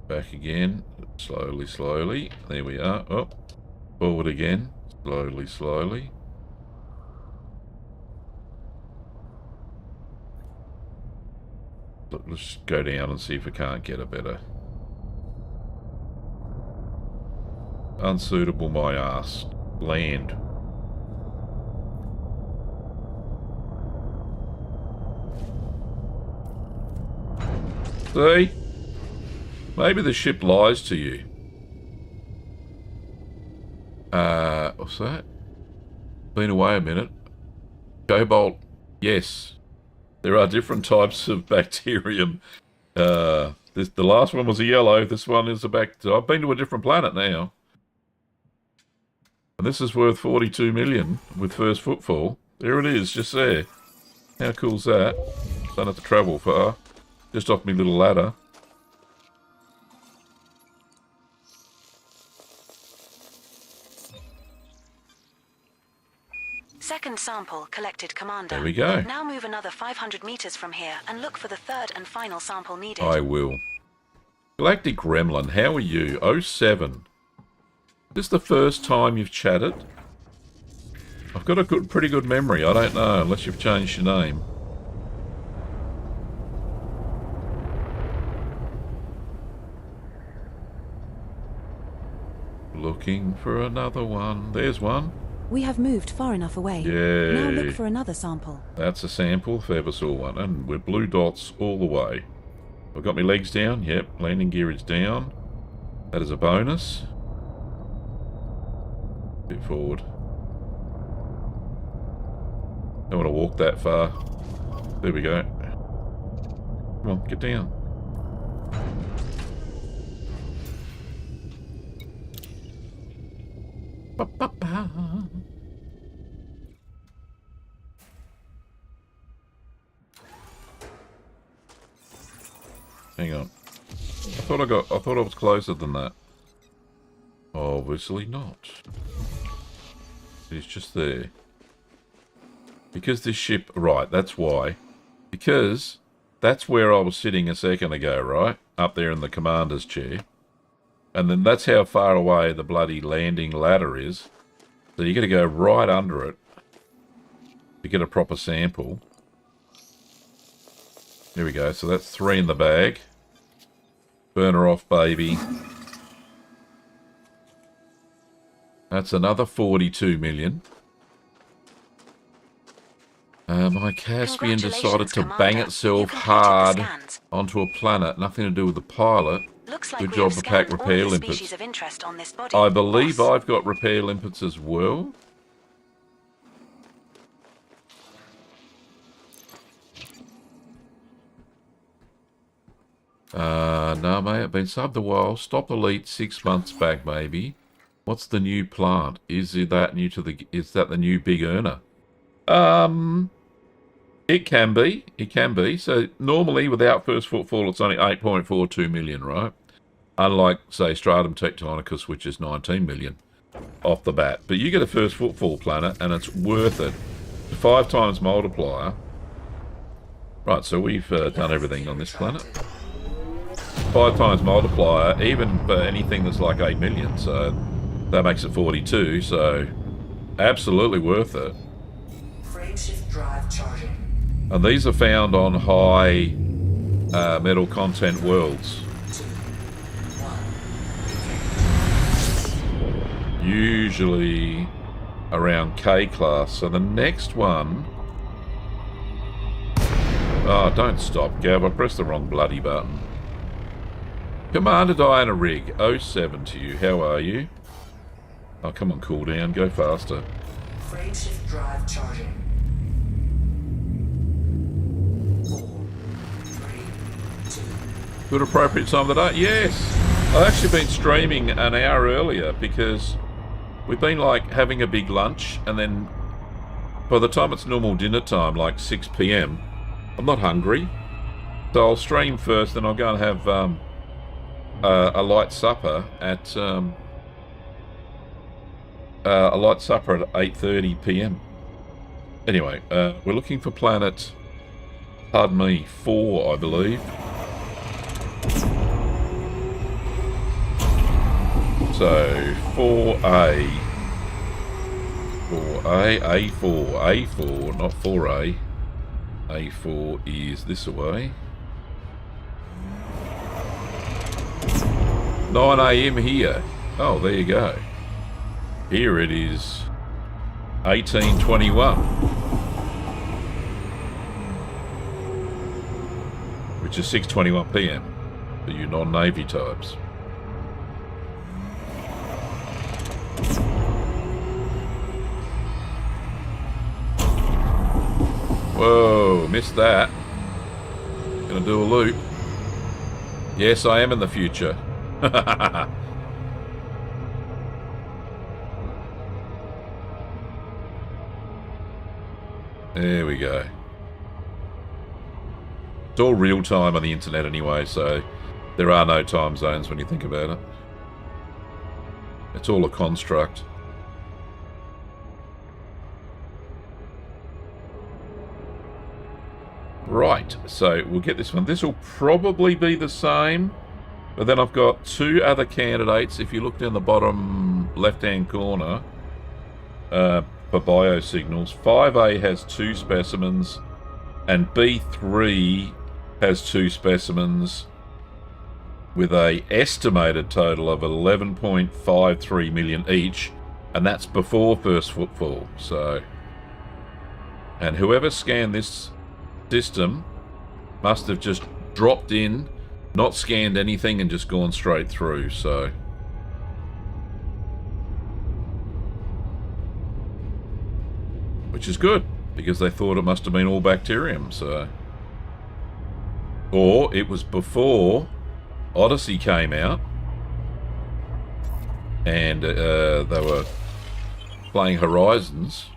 Speaker 3: Back again. Slowly, slowly. There we are. Oh, forward again. Slowly, slowly. Look, let's go down and see if we can't get a better. Unsuitable, my ass. Land. See? Maybe the ship lies to you. What's that? Been away a minute. Cobalt, yes. There are different types of bacterium. The last one was a yellow. This one is a I've been to a different planet now. And this is worth 42 million with first footfall. There it is, just there. How cool's that? Don't have to travel far. Just off me little ladder.
Speaker 2: Second sample collected, Commander.
Speaker 3: There we go.
Speaker 2: Now move another 500 meters from here and look for the third and final sample needed.
Speaker 3: I will. Galactic Gremlin, how are you? 07. Is this the first time you've chatted? I've got a pretty good memory. I don't know, unless you've changed your name. Looking for another one. There's one.
Speaker 2: We have moved far enough away.
Speaker 3: Yay.
Speaker 2: Now look for another sample.
Speaker 3: That's a sample if I ever saw one. And we're blue dots all the way. I've got my legs down. Yep, landing gear is down. That is a bonus. Bit forward. Don't want to walk that far. There we go. Come on, get down. Ba-ba-ba. Hang on. I thought I was closer than that. Obviously not. It's just there. Because this ship... Right, that's why. Because that's where I was sitting a second ago, right? Up there in the commander's chair. And then that's how far away the bloody landing ladder is. So you got to go right under it to get a proper sample. There we go. So that's 3 in the bag. Burner off, baby. That's another 42 million. My Caspian decided to bang itself hard onto a planet. Nothing to do with the pilot. Good job to pack repair limpets. I believe I've got repair limpets as well. No, mate, I've been subbed a while. Stopped Elite 6 months back, maybe. What's the new plant? Is that the new big earner? It can be. It can be. So normally, without first footfall, it's only 8.42 million, right? Unlike, say, Stratum Tectonicus, which is 19 million off the bat. But you get a first footfall planet, and it's worth it. 5 times multiplier. Right, so we've done everything on this planet. 5 times multiplier, even for anything that's like 8 million. So that makes it 42. So absolutely worth it.
Speaker 4: Frameshift drive charging.
Speaker 3: And these are found on high metal content worlds.
Speaker 4: 2, 1.
Speaker 3: Usually around K class. So the next one... Oh, don't stop, Gav. I pressed the wrong bloody button. Commander Diana Rig, 07 to you. How are you? Oh, come on, cool down. Go faster.
Speaker 4: Frameshift drive charging. 4, 3, 2.
Speaker 3: Good appropriate time of the day? Yes! I've actually been streaming an hour earlier because we've been like having a big lunch, and then by the time it's normal dinner time, like 6 PM, I'm not hungry. So I'll stream first, then I'll go and have a light supper at a light supper at 8:30 PM. Anyway, we're looking for planet, pardon me, 4, I believe. So 4A, A4, not 4A. A4 is this away. 9 AM here. Oh, there you go. Here it is 18:21, which is 6:21 PM for you non-Navy types. Whoa, missed that. Gonna do a loop. Yes, I am in the future. There we go. It's all real time on the internet anyway, so there are no time zones when you think about it. It's all a construct. Right, so we'll get this one. This will probably be the same, but then I've got 2 other candidates. If you look down the bottom left-hand corner for biosignals, 5A has 2 specimens, and B3 has 2 specimens with a estimated total of 11.53 million each, and that's before first footfall. So, and whoever scanned this system must have just dropped in, not scanned anything, and just gone straight through. So which is good, because they thought it must have been all bacterium. So, or it was before Odyssey came out and they were playing Horizons.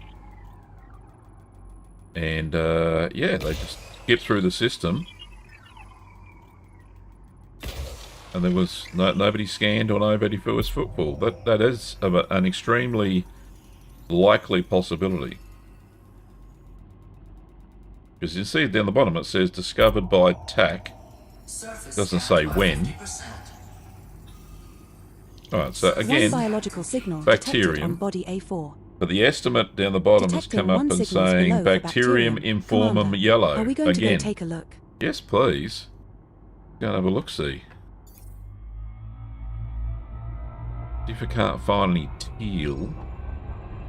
Speaker 3: And, yeah, they just skipped through the system. And there was nobody scanned or nobody first footfall. That is an extremely likely possibility. Because you see down the bottom it says discovered by TAC. Doesn't say when. Alright, so again,
Speaker 2: one biological signal
Speaker 3: bacterium.
Speaker 2: On body A4.
Speaker 3: But the estimate down the bottom has come up and saying bacterium informum
Speaker 2: Commander,
Speaker 3: yellow.
Speaker 2: Are we going
Speaker 3: again.
Speaker 2: to go take a look?
Speaker 3: Yes, please. Go and have a look-see. See if I can't find any teal,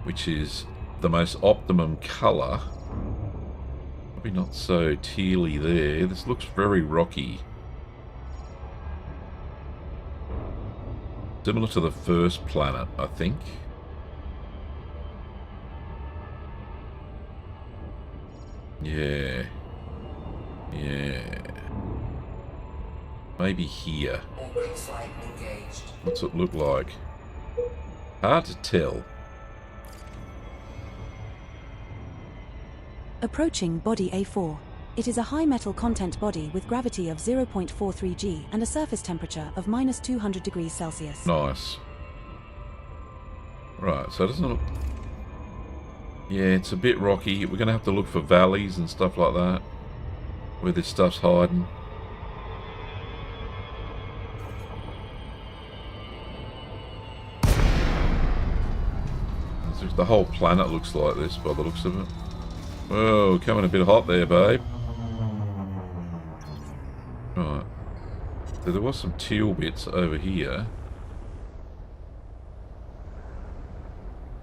Speaker 3: which is the most optimum colour. Probably not so tealy there. This looks very rocky. Similar to the first planet, I think. Yeah. Yeah. Maybe here. What's it look like? Hard to tell.
Speaker 2: Approaching body A4. It is a high metal content body with gravity of 0.43 g and a surface temperature of minus 200 degrees Celsius.
Speaker 3: Nice. Right, so it doesn't look... Yeah, it's a bit rocky. We're going to have to look for valleys and stuff like that, where this stuff's hiding. The whole planet looks like this by the looks of it. Whoa, coming a bit hot there, babe. Right. So there was some teal bits over here.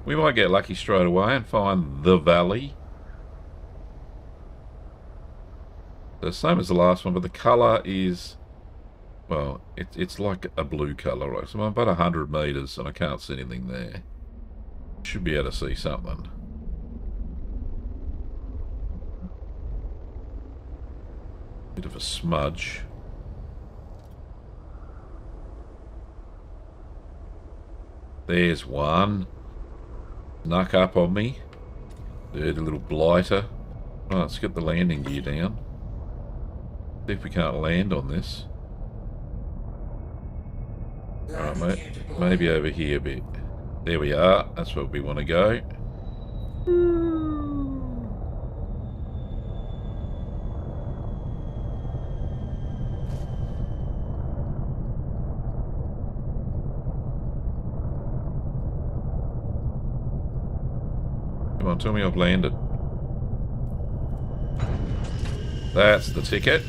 Speaker 3: We might get lucky straight away and find the valley. The same as the last one, but the colour is... Well, it's like a blue colour, right? So I'm about 100 metres and I can't see anything there. Should be able to see something. Bit of a smudge. There's one. Snuck up on me. Dirty little blighter. Right, let's get the landing gear down. See if we can't land on this. Alright, mate. Maybe over here a bit. There we are. That's where we want to go. Come on, tell me I've landed. That's the ticket.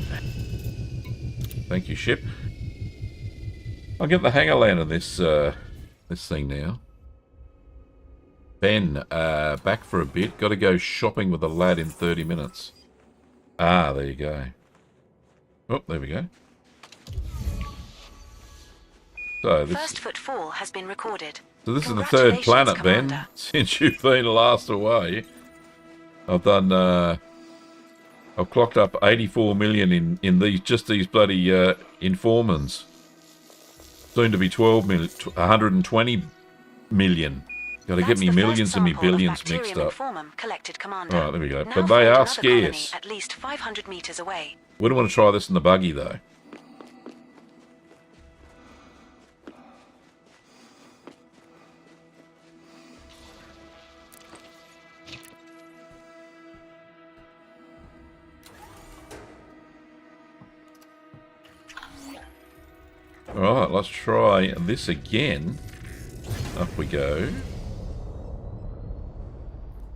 Speaker 3: Thank you, ship. I'll get the hang of landing this thing now. Ben, back for a bit. Got to go shopping with a lad in 30 minutes. Ah, there you go. Oh, there we go. So this,
Speaker 2: First footfall has been recorded.
Speaker 3: So this is the third planet,
Speaker 2: Commander.
Speaker 3: Ben, since you've been last away. I've done, I've clocked up 84 million in these bloody informants. Soon to be 12 million, 120 million. Got to get me millions and me billions mixed up. Right, there we go. But they are scarce.
Speaker 2: At least 500 meters away.
Speaker 3: Wouldn't want to try this in the buggy though. Alright, let's try this again. Up we go.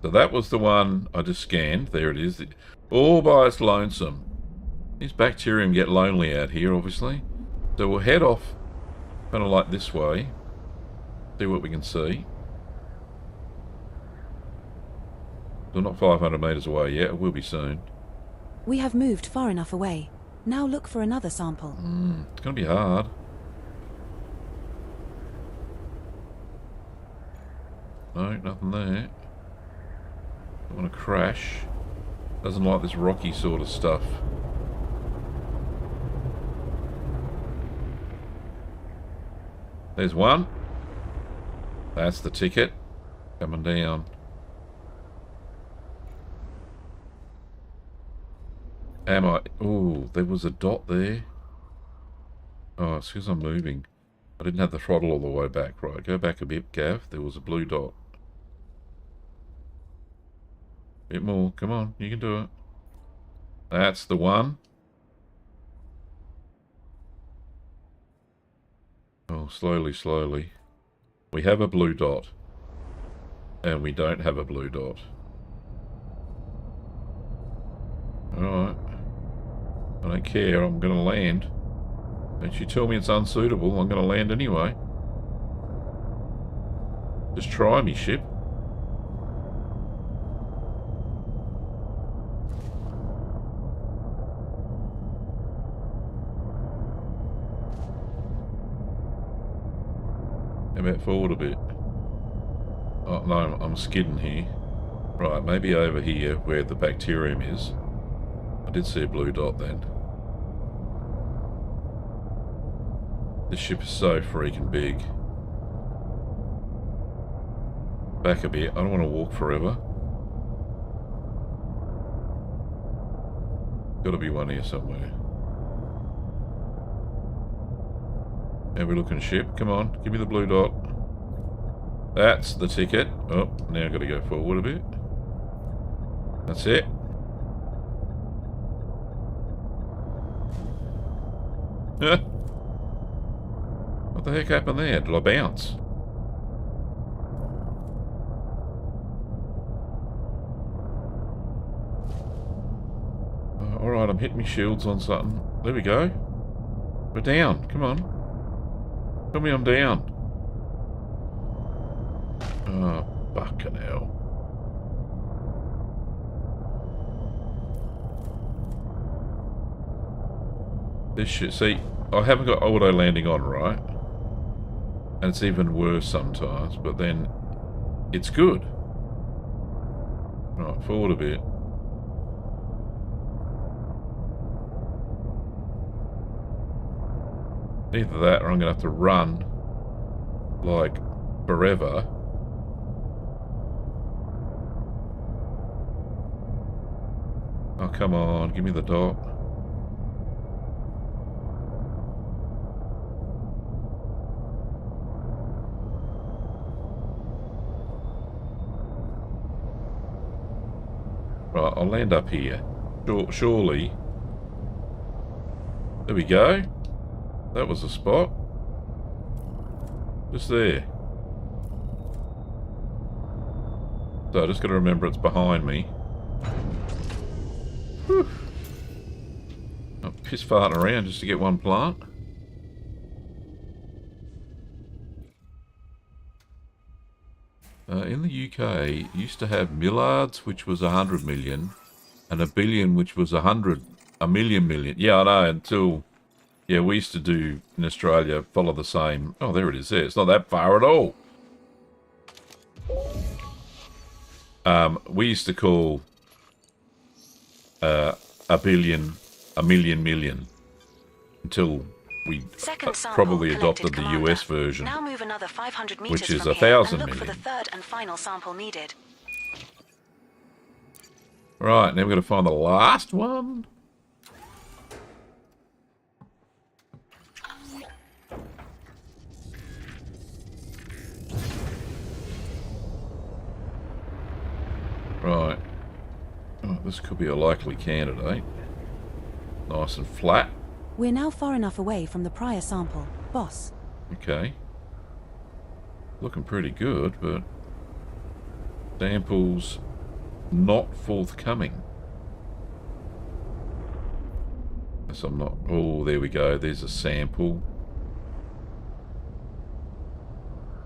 Speaker 3: So that was the one I just scanned. There it is. All by its lonesome. These bacterium get lonely out here, obviously. So we'll head off kind of like this way. See what we can see. We're not 500 metres away yet. It will be soon.
Speaker 2: We have moved far enough away. Now look for another sample.
Speaker 3: It's going to be hard. No, nothing there. Don't want to crash. Doesn't like this rocky sort of stuff. There's one. That's the ticket. Coming down. Am I... Ooh, there was a dot there. Oh, it's because I'm moving. I didn't have the throttle all the way back. Right, go back a bit, Gav. There was a blue dot. Bit more. Come on, you can do it. That's the one. Oh, slowly, slowly. We have a blue dot. And we don't have a blue dot. Alright. I don't care, I'm going to land. Don't you tell me it's unsuitable, I'm going to land anyway. Just try me, ship. How about forward a bit? Oh no, I'm skidding here. Right, maybe over here where the bacterium is. I did see a blue dot then. This ship is so freaking big. Back a bit. I don't want to walk forever. Got to be one here somewhere. How we looking, ship? Come on, give me the blue dot. That's the ticket. Oh, now I've got to go forward a bit. That's it. What the heck happened there? Did I bounce? Alright, I'm hitting my shields on something. There we go. We're down. Come on. Tell me I'm down. Oh, fucking hell. This shit. See, I haven't got auto landing on, right? And it's even worse sometimes, but then it's good. Right, forward a bit. Either that or I'm going to have to run like forever. Oh, come on. Give me the dot. Right, I'll land up here. Surely. There we go. That was a spot. Just there. So I just got to remember it's behind me. Whew. I'm piss farting around just to get one plant. In the UK, used to have milliards, which was 100 million, and a billion, which was a million million. Yeah, I know, until... Yeah, we used to do, in Australia, follow the same... Oh, there it is there. It's not that far at all. We used to call a billion a million, until we probably adopted the US version,
Speaker 2: now move another 500 meters
Speaker 3: which is
Speaker 2: from
Speaker 3: 1,000
Speaker 2: here and look
Speaker 3: million.
Speaker 2: for the third and final sample needed.
Speaker 3: Right, now we've got to find the last one. Right. Oh, this could be a likely candidate. Nice and flat.
Speaker 2: We're now far enough away from the prior sample, boss.
Speaker 3: Okay. Looking pretty good, but samples not forthcoming. Guess I'm not... Oh, there we go. There's a sample.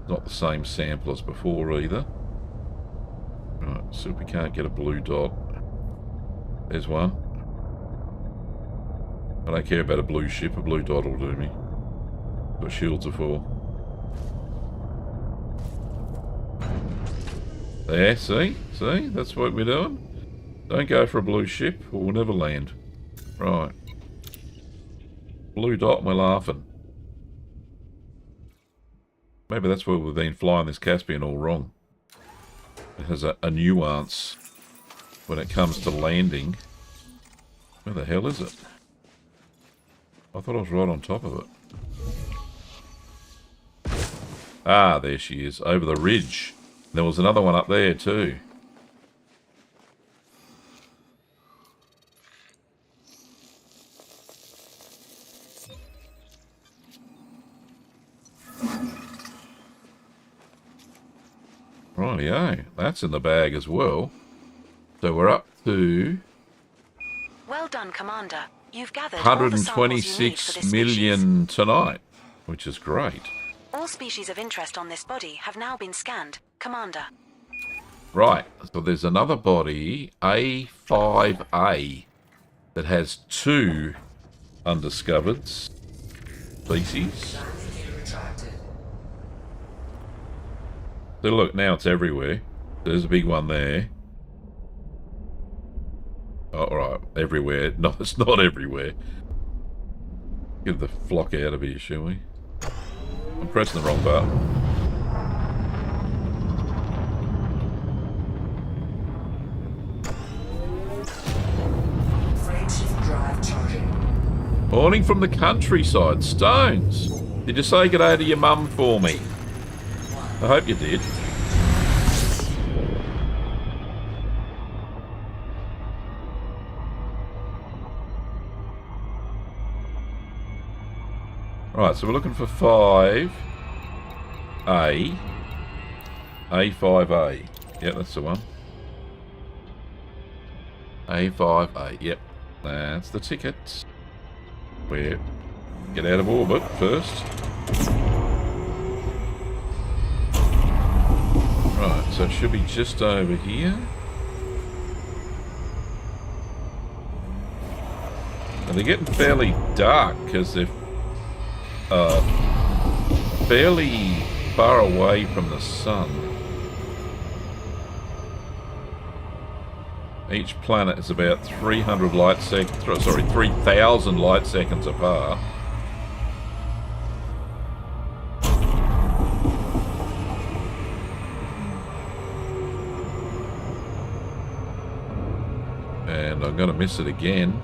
Speaker 3: Not the same sample as before either. Right, so we can't get a blue dot. There's one. I don't care about a blue ship. A blue dot will do me. That's what shields are for. There, see? See? That's what we're doing. Don't go for a blue ship or we'll never land. Right. Blue dot and we're laughing. Maybe that's where we've been flying this Caspian all wrong. It has a nuance when it comes to landing. Where the hell is it? I thought I was right on top of it. Ah, there she is, over the ridge. There was another one up there too. Rightio, that's in the bag as well. So we're up to...
Speaker 2: Well done, Commander. You've gathered all the samples you need for
Speaker 3: 126
Speaker 2: this
Speaker 3: million tonight, which is great.
Speaker 2: All species of interest on this body have now been scanned, Commander.
Speaker 3: Right, so there's another body, A5A, that has 2 undiscovered species. So look, now it's everywhere. There's a big one there. Oh, right, everywhere. No, it's not everywhere. Get the flock out of here, shall we? I'm pressing the wrong button.
Speaker 4: Frameshift
Speaker 3: Morning from the countryside. Stones. Did you say good day to your mum for me? I hope you did. Right, so we're looking for 5A. A5A. Yep, that's the one. A5A. Yep, that's the ticket. We're get out of orbit first. Right, so it should be just over here. And they're getting fairly dark because they're fairly far away from the sun. Each planet is about 300 light seconds, sorry, 3,000 light seconds apart. And I'm going to miss it again.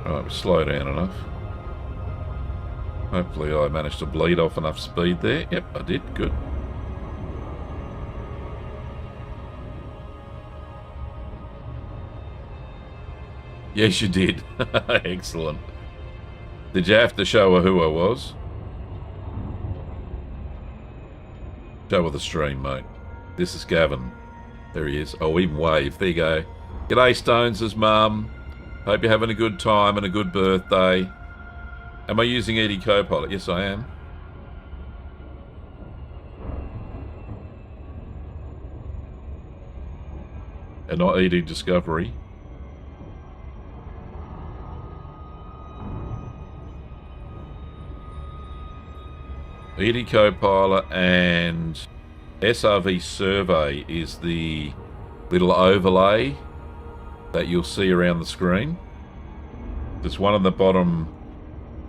Speaker 3: Alright, we slow down enough. Hopefully I managed to bleed off enough speed there. Yep, I did. Good. Yes, you did. Excellent. Did you have to show her who I was? Show her the stream, mate. This is Gavin. There he is. Oh, even wave. There you go. G'day, Stones' mum. Hope you're having a good time and a good birthday. Am I using ED Copilot? Yes, I am. And not ED Discovery. ED Copilot and SRV Survey is the little overlay that you'll see around the screen. There's one on the bottom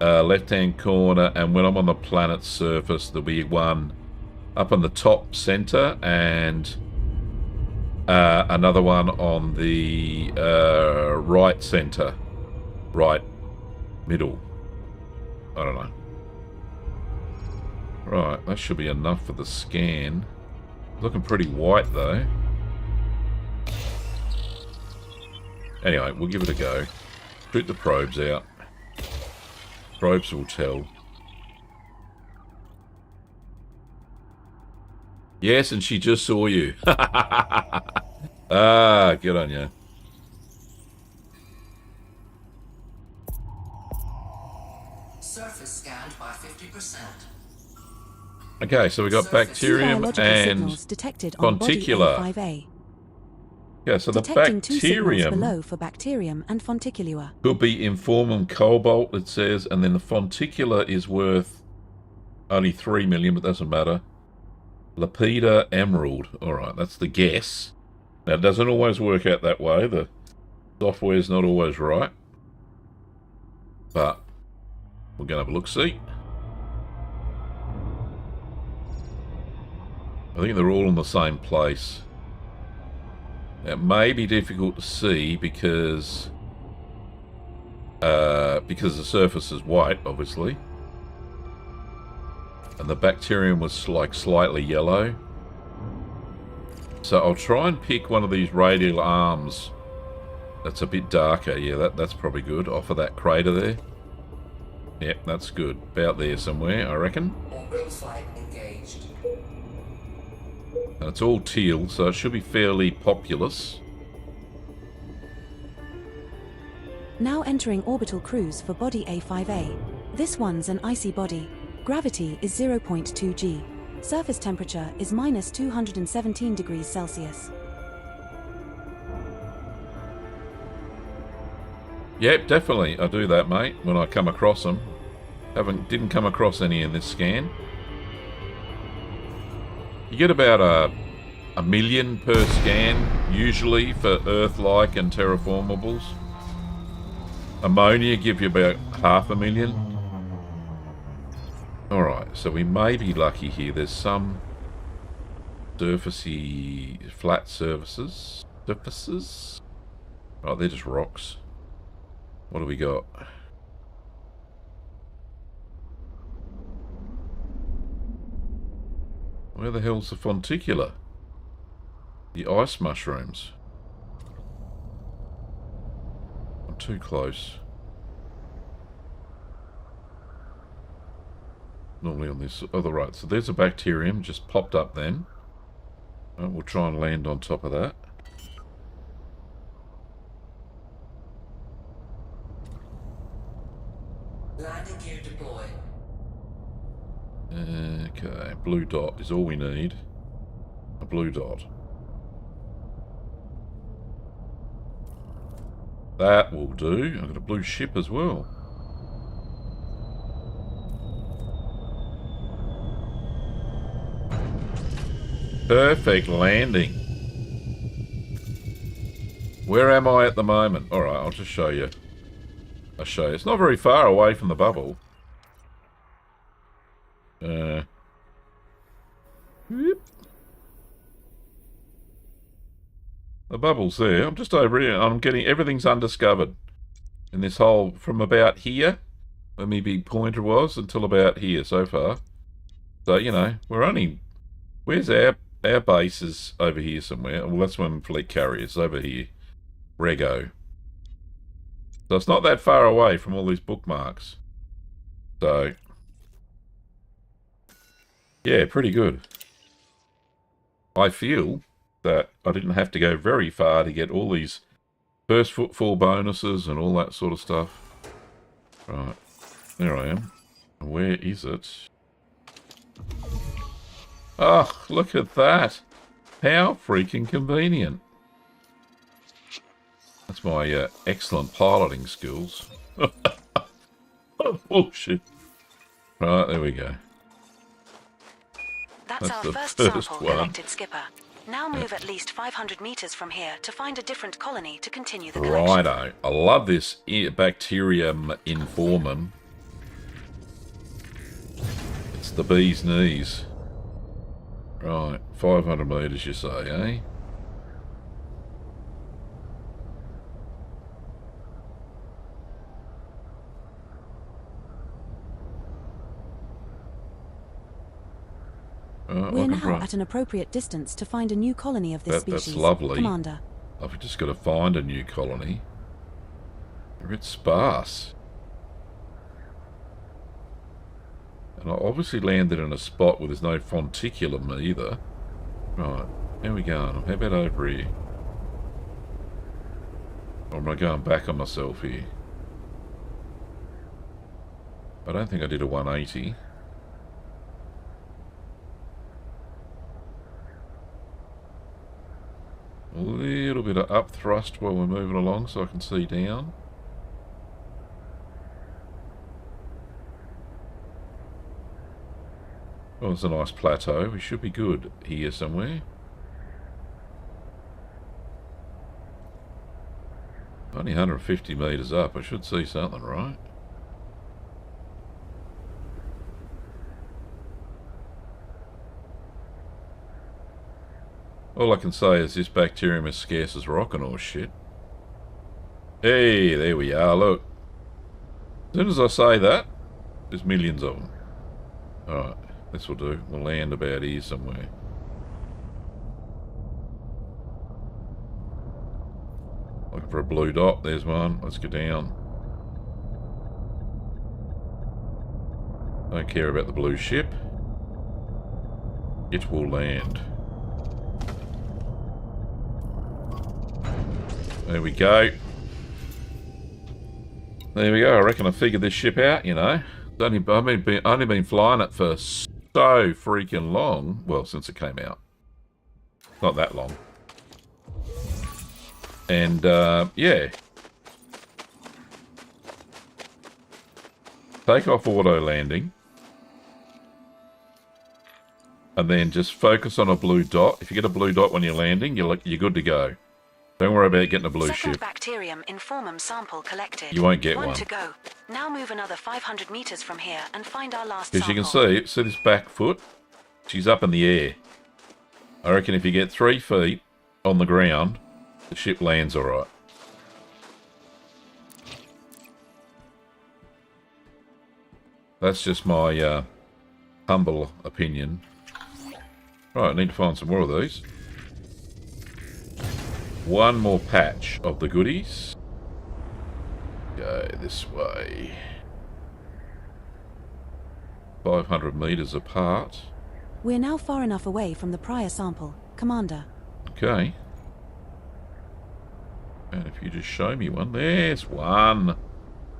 Speaker 3: left-hand corner, and when I'm on the planet's surface, there'll be one up on the top center and another one on the right center, right middle. I don't know. Right, that should be enough for the scan. Looking pretty white though. Anyway, we'll give it a go. Shoot the probes out. Probes will tell. Yes, and she just saw you. Ah, good on you.
Speaker 4: Surface scanned by 50%.
Speaker 3: Okay, so we got bacterium and fonticular. Yeah, so the bacterium
Speaker 2: below for bacterium and fonticulua.
Speaker 3: Could be informum cobalt, it says, and then the fonticular is worth only 3 million, but doesn't matter. Lapida emerald. Alright, that's the guess. Now, it doesn't always work out that way. The software's not always right. But we're going to have a look-see. I think they're all in the same place. It may be difficult to see because the surface is white, obviously, and the bacterium was like slightly yellow. So I'll try and pick one of these radial arms that's a bit darker. Yeah, that's probably good. Off of that crater there. Yep, that's good. About there somewhere, I reckon.
Speaker 4: Orbital flight engaged.
Speaker 3: And it's all teal, so it should be fairly populous.
Speaker 2: Now entering orbital cruise for body A5A. This one's an icy body. Gravity is 0.2 g. Surface temperature is minus 217 degrees Celsius.
Speaker 3: Yep, definitely. I do that, mate, when I come across them. Didn't come across any in this scan. You get about a million per scan, usually, for Earth-like and terraformables. Ammonia give you about 500,000. Alright, so we may be lucky here. There's some surfacey, flat surfaces. Oh, they're just rocks. What do we got? Where the hell's the fonticula? The ice mushrooms. I'm too close. Normally on this other right. So there's a bacterium just popped up then. Right, we'll try and land on top of that.
Speaker 4: Landing gear deployed.
Speaker 3: Okay, blue dot is all we need. A blue dot. That will do. I've got a blue ship as well. Perfect landing. Where am I at the moment? Alright, I'll just show you. I'll show you. It's not very far away from the bubble. Whoop. The bubble's there. I'm just over here. I'm getting... Everything's undiscovered. In this hole from about here, where my big pointer was, until about here so far. So, you know, we're only... Where's our base is over here somewhere. Well, that's when fleet carriers over here. Rego. So it's not that far away from all these bookmarks. So, yeah, pretty good. I feel that I didn't have to go very far to get all these first footfall bonuses and all that sort of stuff. Right, there I am. Where is it? Oh, look at that. How freaking convenient. That's my excellent piloting skills. Oh, bullshit. Right, there we go.
Speaker 2: That's our first sample collected, Skipper. Now move at least 500 meters from here to find a different colony to continue the collection.
Speaker 3: Righto. I love this bacterium informum. It's the bee's knees. Right, 500 metres you say, eh?
Speaker 2: We're now at an appropriate distance to find a new colony of this species.
Speaker 3: That's lovely.
Speaker 2: Commander.
Speaker 3: I've just got to find a new colony. They're a bit sparse. And I obviously landed in a spot where there's no fonticulum either. Right, how are we going? How about over here? Or am I going back on myself here? I don't think I did a 180. A little bit of up thrust while we're moving along so I can see down. Oh, it's a nice plateau. We should be good here somewhere. Only 150 metres up. I should see something, right? All I can say is this bacterium is scarce as rockin' or shit. Hey, there we are, look. As soon as I say that, there's millions of them. Alright, this will do. We'll land about here somewhere. Looking for a blue dot. There's one. Let's go down. Don't care about the blue ship. It will land. There we go. There we go. I reckon I figured this ship out, you know. I've only been flying it for so freaking long. Well, since it came out. Not that long. And, yeah. Take off auto landing. And then just focus on a blue dot. If you get a blue dot when you're landing, you're good to go. Don't worry about getting a blue ship.
Speaker 2: Bacterium informum sample collected.
Speaker 3: You won't get one.
Speaker 2: One to go. Now move another 500 meters from here and find our last
Speaker 3: sample. As you can see this back foot? She's up in the air. I reckon if you get 3 feet on the ground, the ship lands alright. That's just my humble opinion. Right, I need to find some more of these. One more patch of the goodies. Go this way. 500 meters apart.
Speaker 2: We're now far enough away from the prior sample, Commander.
Speaker 3: Okay. And if you just show me one. There's one.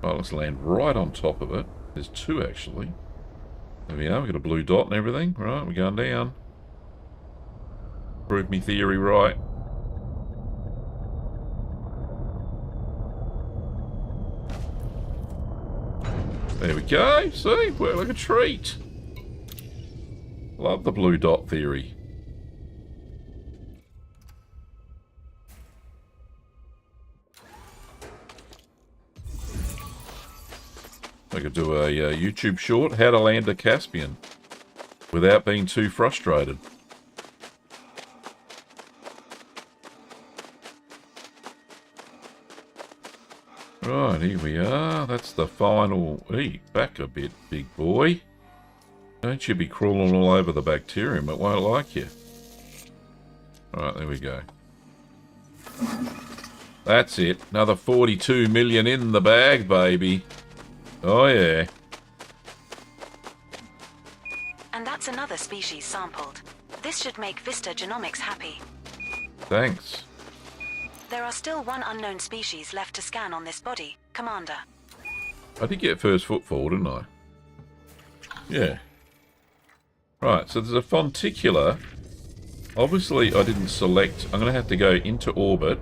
Speaker 3: Right, let's land right on top of it. There's two, actually. There we are. We've got a blue dot and everything. Right, we're going down. Prove me theory right. There we go. See? Worked like a treat. Love the blue dot theory. I could do a YouTube short, how to land a Caspian without being too frustrated. Right, here we are. That's the final... Hey, back a bit, big boy. Don't you be crawling all over the bacterium. It won't like you. Alright, there we go. That's it. Another 42 million in the bag, baby. Oh, yeah.
Speaker 2: And that's another species sampled. This should make Vista Genomics happy.
Speaker 3: Thanks.
Speaker 2: There are still one unknown species left to scan on this body, Commander.
Speaker 3: I did get first footfall, didn't I? Yeah. Right, so there's a fonticular. Obviously, I didn't select... I'm going to have to go into orbit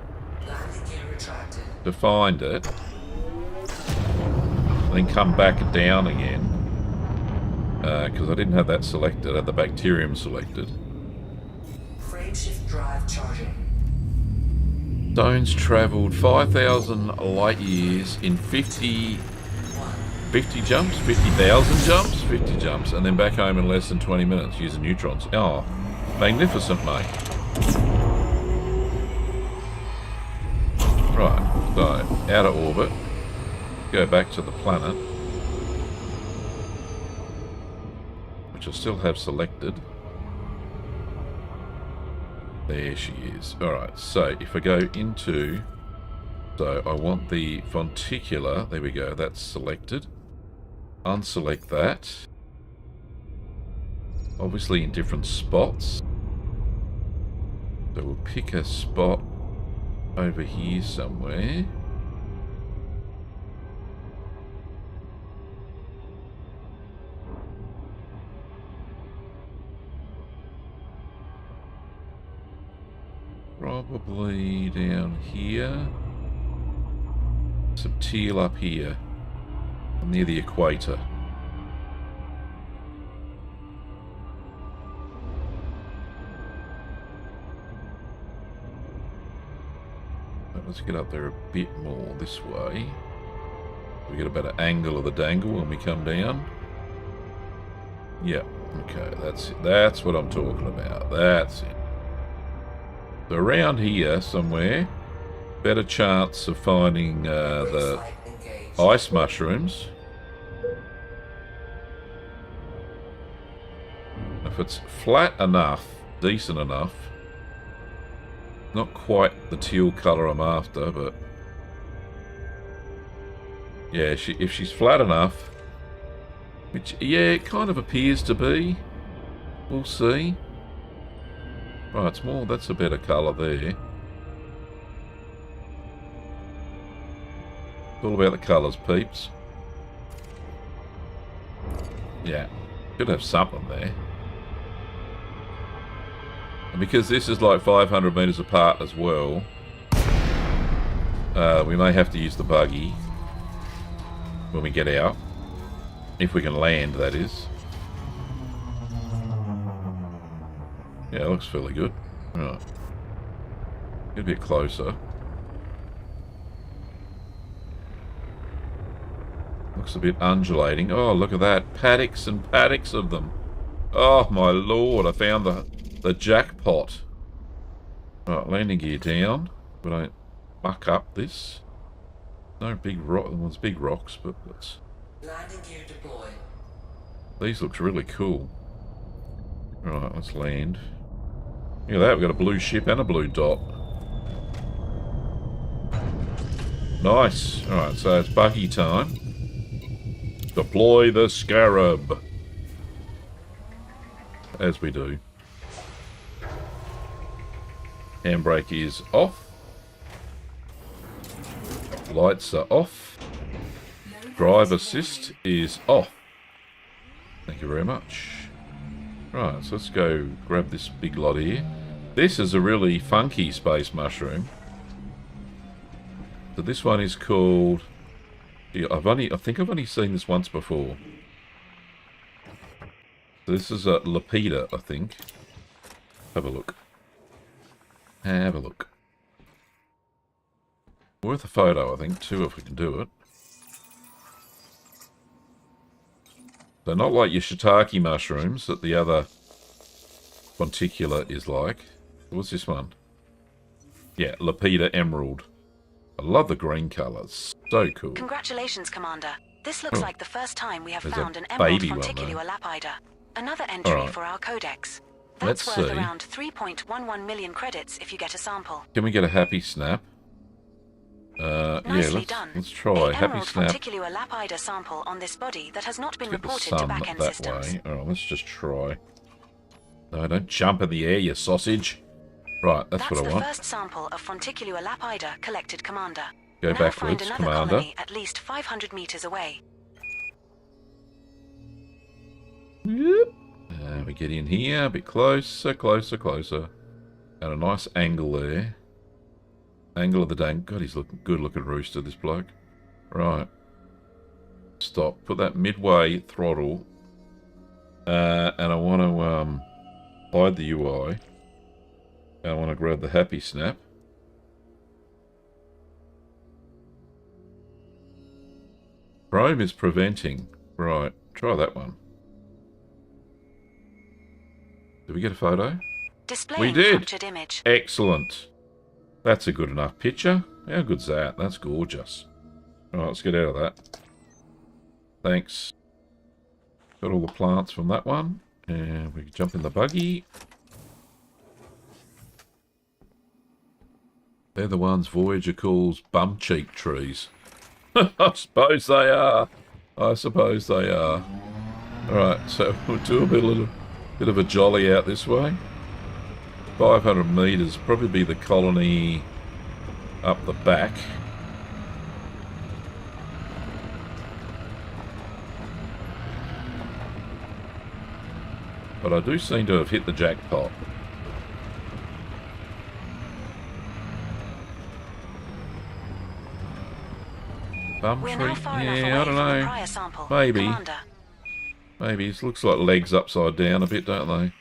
Speaker 3: to find it. Then come back down again. Because I didn't have that selected. I had the bacterium selected.
Speaker 4: Frameshift drive charging.
Speaker 3: Stones travelled 5,000 light years in 50 jumps, 50,000 jumps, 50 jumps, and then back home in less than 20 minutes using neutrons. Oh, magnificent, mate. Right, so out of orbit, go back to the planet, which I still have selected. There she is. Alright, so if I go into... So I want the fonticular. There we go, that's selected. Unselect that. Obviously in different spots. So we'll pick a spot over here somewhere. Probably down here. Some teal up here. Near the equator. Let's get up there a bit more this way. We get a better angle of the dangle when we come down. Yeah, okay, that's it. That's what I'm talking about. That's it. So around here somewhere, better chance of finding the ice mushrooms. If it's flat enough, decent enough, not quite the teal colour I'm after, but yeah, if she's flat enough, which, yeah, it kind of appears to be, we'll see. Right, it's more, that's a better colour there. It's all about the colours, peeps. Yeah, should have something there. And because this is like 500 metres apart as well, we may have to use the buggy when we get out. If we can land, that is. Yeah, it looks fairly good. Right. Get a bit closer. Looks a bit undulating. Oh, look at that. Paddocks and paddocks of them. Oh, my lord. I found the jackpot. Right, landing gear down. We don't muck up this. No big rock. There's big rocks, but let's...
Speaker 4: Landing gear deployed.
Speaker 3: These looks really cool. Right, let's land. Look at that, we've got a blue ship and a blue dot. Nice. Alright, so it's buggy time. Deploy the Scarab. As we do. Handbrake is off. Lights are off. Drive assist is off. Thank you very much. Right, so let's go grab this big lot here. This is a really funky space mushroom. So this one is called... I think I've only seen this once before. So this is a Lepida, I think. Have a look. Have a look. Worth a photo, I think, too, if we can do it. So not like your shiitake mushrooms that the other Fonticula is like. What's this one? Yeah, Lepida Emerald. I love the green colours. So cool.
Speaker 2: Congratulations, Commander. This looks like the first time we have
Speaker 3: There's
Speaker 2: found
Speaker 3: a
Speaker 2: an Emerald
Speaker 3: baby one
Speaker 2: Fonticulua
Speaker 3: there.
Speaker 2: lapida. Another entry for our codex. That's
Speaker 3: Let's
Speaker 2: worth
Speaker 3: see.
Speaker 2: around 3.11 million credits if you get a sample.
Speaker 3: Can we get a happy snap?
Speaker 2: Nicely
Speaker 3: yeah,
Speaker 2: done.
Speaker 3: let's try.
Speaker 2: A
Speaker 3: Happy
Speaker 2: Emerald
Speaker 3: snap.
Speaker 2: Fonticulua lapida sample on this body that has not been
Speaker 3: Get the
Speaker 2: reported to
Speaker 3: sun
Speaker 2: back-end
Speaker 3: that
Speaker 2: systems.
Speaker 3: way. Alright, let's just try. No, don't jump in the air, you sausage. Right, that's what I
Speaker 2: the
Speaker 3: want.
Speaker 2: first sample of Fonticulua lapida collected, Commander.
Speaker 3: Go
Speaker 2: now
Speaker 3: backwards,
Speaker 2: find another
Speaker 3: Commander.
Speaker 2: colony at least 500 meters away.
Speaker 3: Yep. We get in here, a bit closer, closer, closer. At a nice angle there. Angle of the dang. God, he's looking good looking rooster, this bloke. Right. Stop. Put that midway throttle. And I want to hide the UI. And I want to grab the happy snap. Chrome is preventing. Right. Try that one. Did we get a photo?
Speaker 2: Displaying
Speaker 3: We did.
Speaker 2: captured image.
Speaker 3: Excellent. That's a good enough picture. How good's that? That's gorgeous. Alright, let's get out of that. Thanks. Got all the plants from that one. And we can jump in the buggy. They're the ones Voyager calls bum cheek trees. I suppose they are. I suppose they are. Alright, so we'll do a little bit of a jolly out this way. 500 metres, probably be the colony up the back. But I do seem to have hit the jackpot. Bum
Speaker 2: We're
Speaker 3: tree?
Speaker 2: now far enough
Speaker 3: Yeah,
Speaker 2: away
Speaker 3: I don't
Speaker 2: from the
Speaker 3: know.
Speaker 2: prior sample.
Speaker 3: Maybe.
Speaker 2: Commander.
Speaker 3: Maybe. It looks like legs upside down a bit, don't they?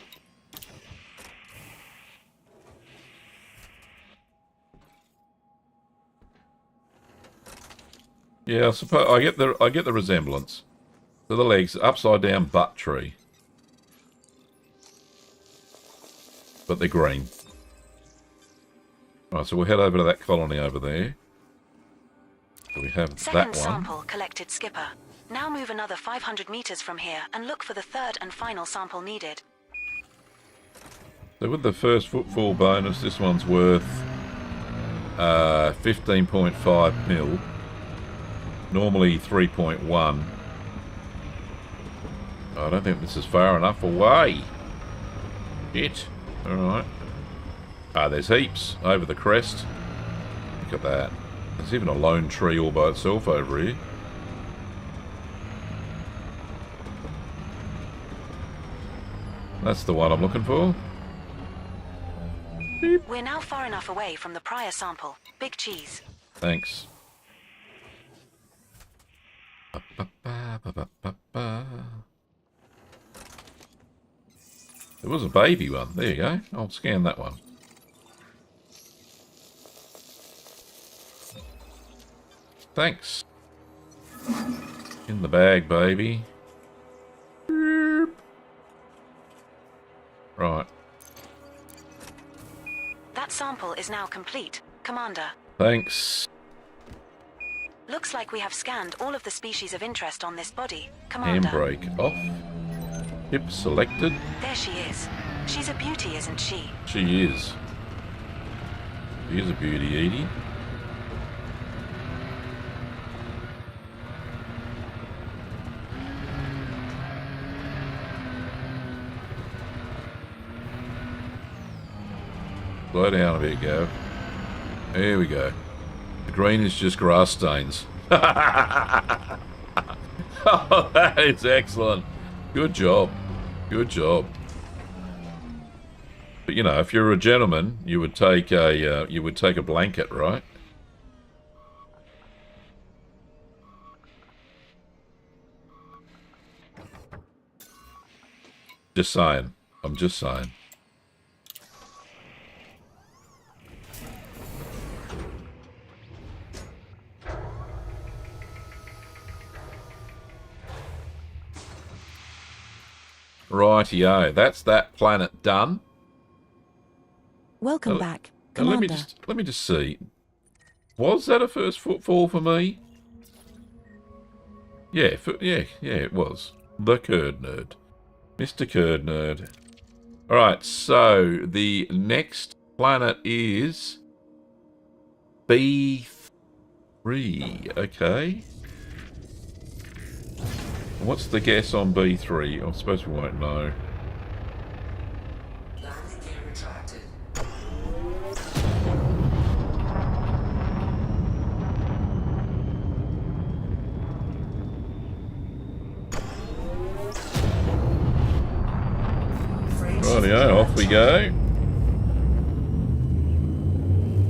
Speaker 3: Yeah, I suppose I get the resemblance. So the legs, upside down butt tree. But they're green. Alright, so we'll head over to that colony over there. So we have
Speaker 2: Second
Speaker 3: that one.
Speaker 2: sample collected, Skipper. Now move another 500 meters from here and look for the third and final sample needed.
Speaker 3: So with the first footfall bonus, this one's worth 15.5 mil. Normally 3.1. I don't think this is far enough away. Shit. Alright. Ah, there's heaps over the crest. Look at that. There's even a lone tree all by itself over here. That's the one I'm looking for. Beep.
Speaker 2: We're now far enough away from the prior sample. Big cheese.
Speaker 3: Thanks. Ba-ba-ba-ba-ba-ba. There was a baby one. There you go. I'll scan that one. Thanks. In the bag, baby. Right.
Speaker 2: That sample is now complete, Commander.
Speaker 3: Thanks.
Speaker 2: Looks like we have scanned all of the species of interest on this body, Commander.
Speaker 3: Handbrake off. Ship selected.
Speaker 2: There she is. She's a beauty, isn't she?
Speaker 3: She is. She is a beauty, Edie. Slow down a bit, Gav. There we go. The green is just grass stains. Oh, that is excellent. Good job. Good job. But you know, if you're a gentleman, you would take a blanket, right? Just saying. I'm just saying. Rightio, that's that planet done.
Speaker 2: Welcome back,
Speaker 3: Now
Speaker 2: Commander.
Speaker 3: let me just see. Was that a first footfall for me? Yeah, it was. The Curd Nerd. Mr. Curd Nerd. Alright, so the next planet is B3. Okay. What's the guess on B3? I suppose we won't know.
Speaker 4: Landing gear retracted.
Speaker 3: Rightio, off we go.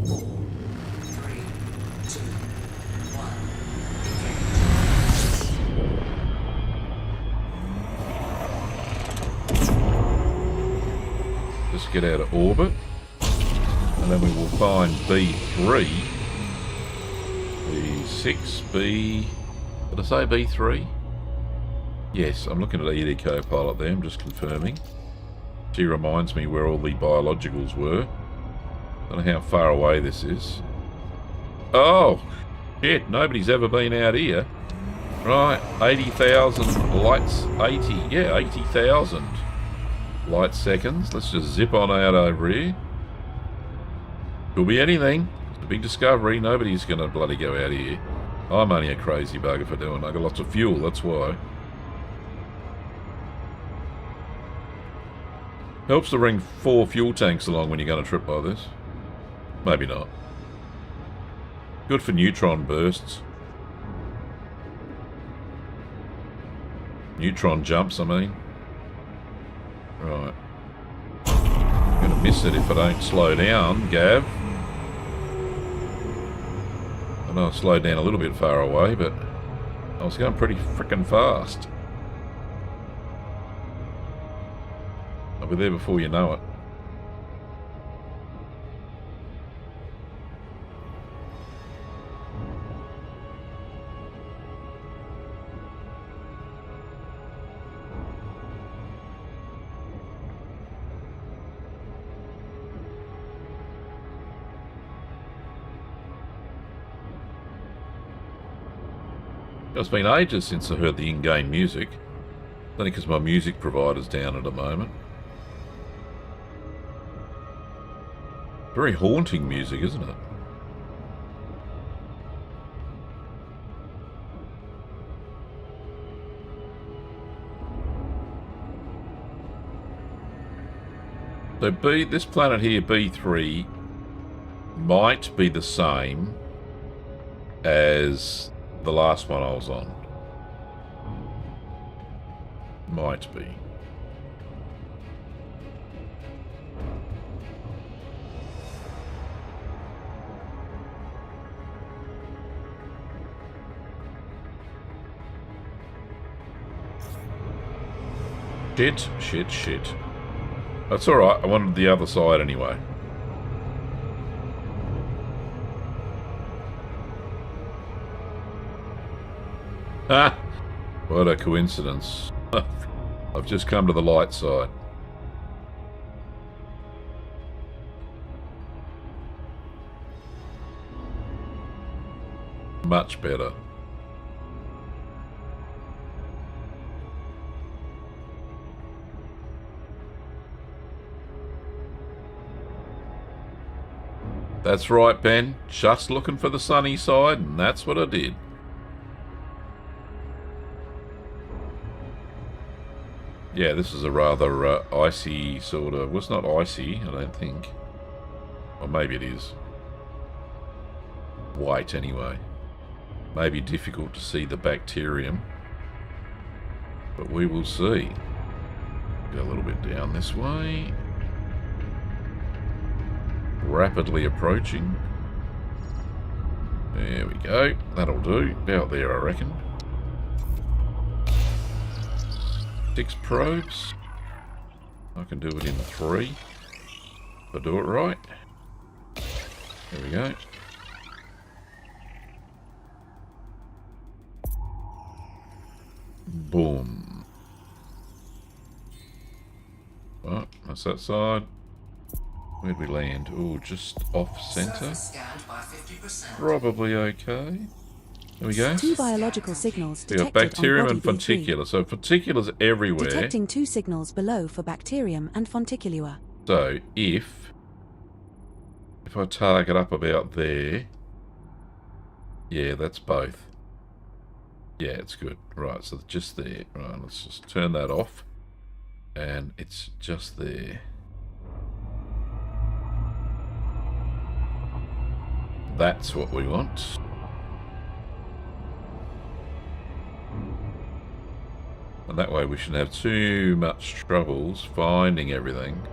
Speaker 4: 4, 3, 2, 1.
Speaker 3: Just get out of orbit. And then we will find B3. B6, B... Did I say B3? Yes, I'm looking at ED Copilot there, I'm just confirming. She reminds me where all the biologicals were. Don't know how far away this is. Oh! Shit, nobody's ever been out here. Right, 80,000 lights. 80, yeah, 80,000 light seconds. Let's just zip on out over here. Could be anything. It's a big discovery. Nobody's going to bloody go out here. I'm only a crazy bugger for doing it. I got lots of fuel, that's why. Helps to bring 4 fuel tanks along when you're going to trip like this. Maybe not. Good for neutron bursts. Neutron jumps, I mean. Right. I'm going to miss it if I don't slow down, Gav. I know I slowed down a little bit far away, but I was going pretty frickin' fast. I'll be there before you know it. It's been ages since I heard the in-game music. Only because my music provider's down at the moment. Very haunting music, isn't it? So this planet here, B3, might be the same as the last one I was on. Might be. Shit. That's alright, I wanted the other side anyway. Ah! What a coincidence. I've just come to the light side. Much better. That's right, Ben. Just looking for the sunny side, and that's what I did. Yeah, this is a rather icy sort of... Well, it's not icy, I don't think. Or maybe it is. White, anyway. Maybe difficult to see the bacterium. But we will see. Go a little bit down this way. Rapidly approaching. There we go. That'll do. About there, I reckon. 6 probes. I can do it in 3. If I do it right. There we go. Boom. Right, that's that side. Where'd we land? Oh, just off centre. Probably okay. There we go.
Speaker 2: 2 biological signals
Speaker 3: We
Speaker 2: detected
Speaker 3: got bacterium
Speaker 2: on
Speaker 3: and
Speaker 2: body B3.
Speaker 3: fonticular. So fonticular's everywhere.
Speaker 2: Detecting 2 signals below for bacterium and fonticulua.
Speaker 3: So if I target up about there, yeah, that's both. Yeah, it's good. Right, so just there. Right, let's just turn that off. And it's just there. That's what we want. And that way we shouldn't have too much troubles finding everything.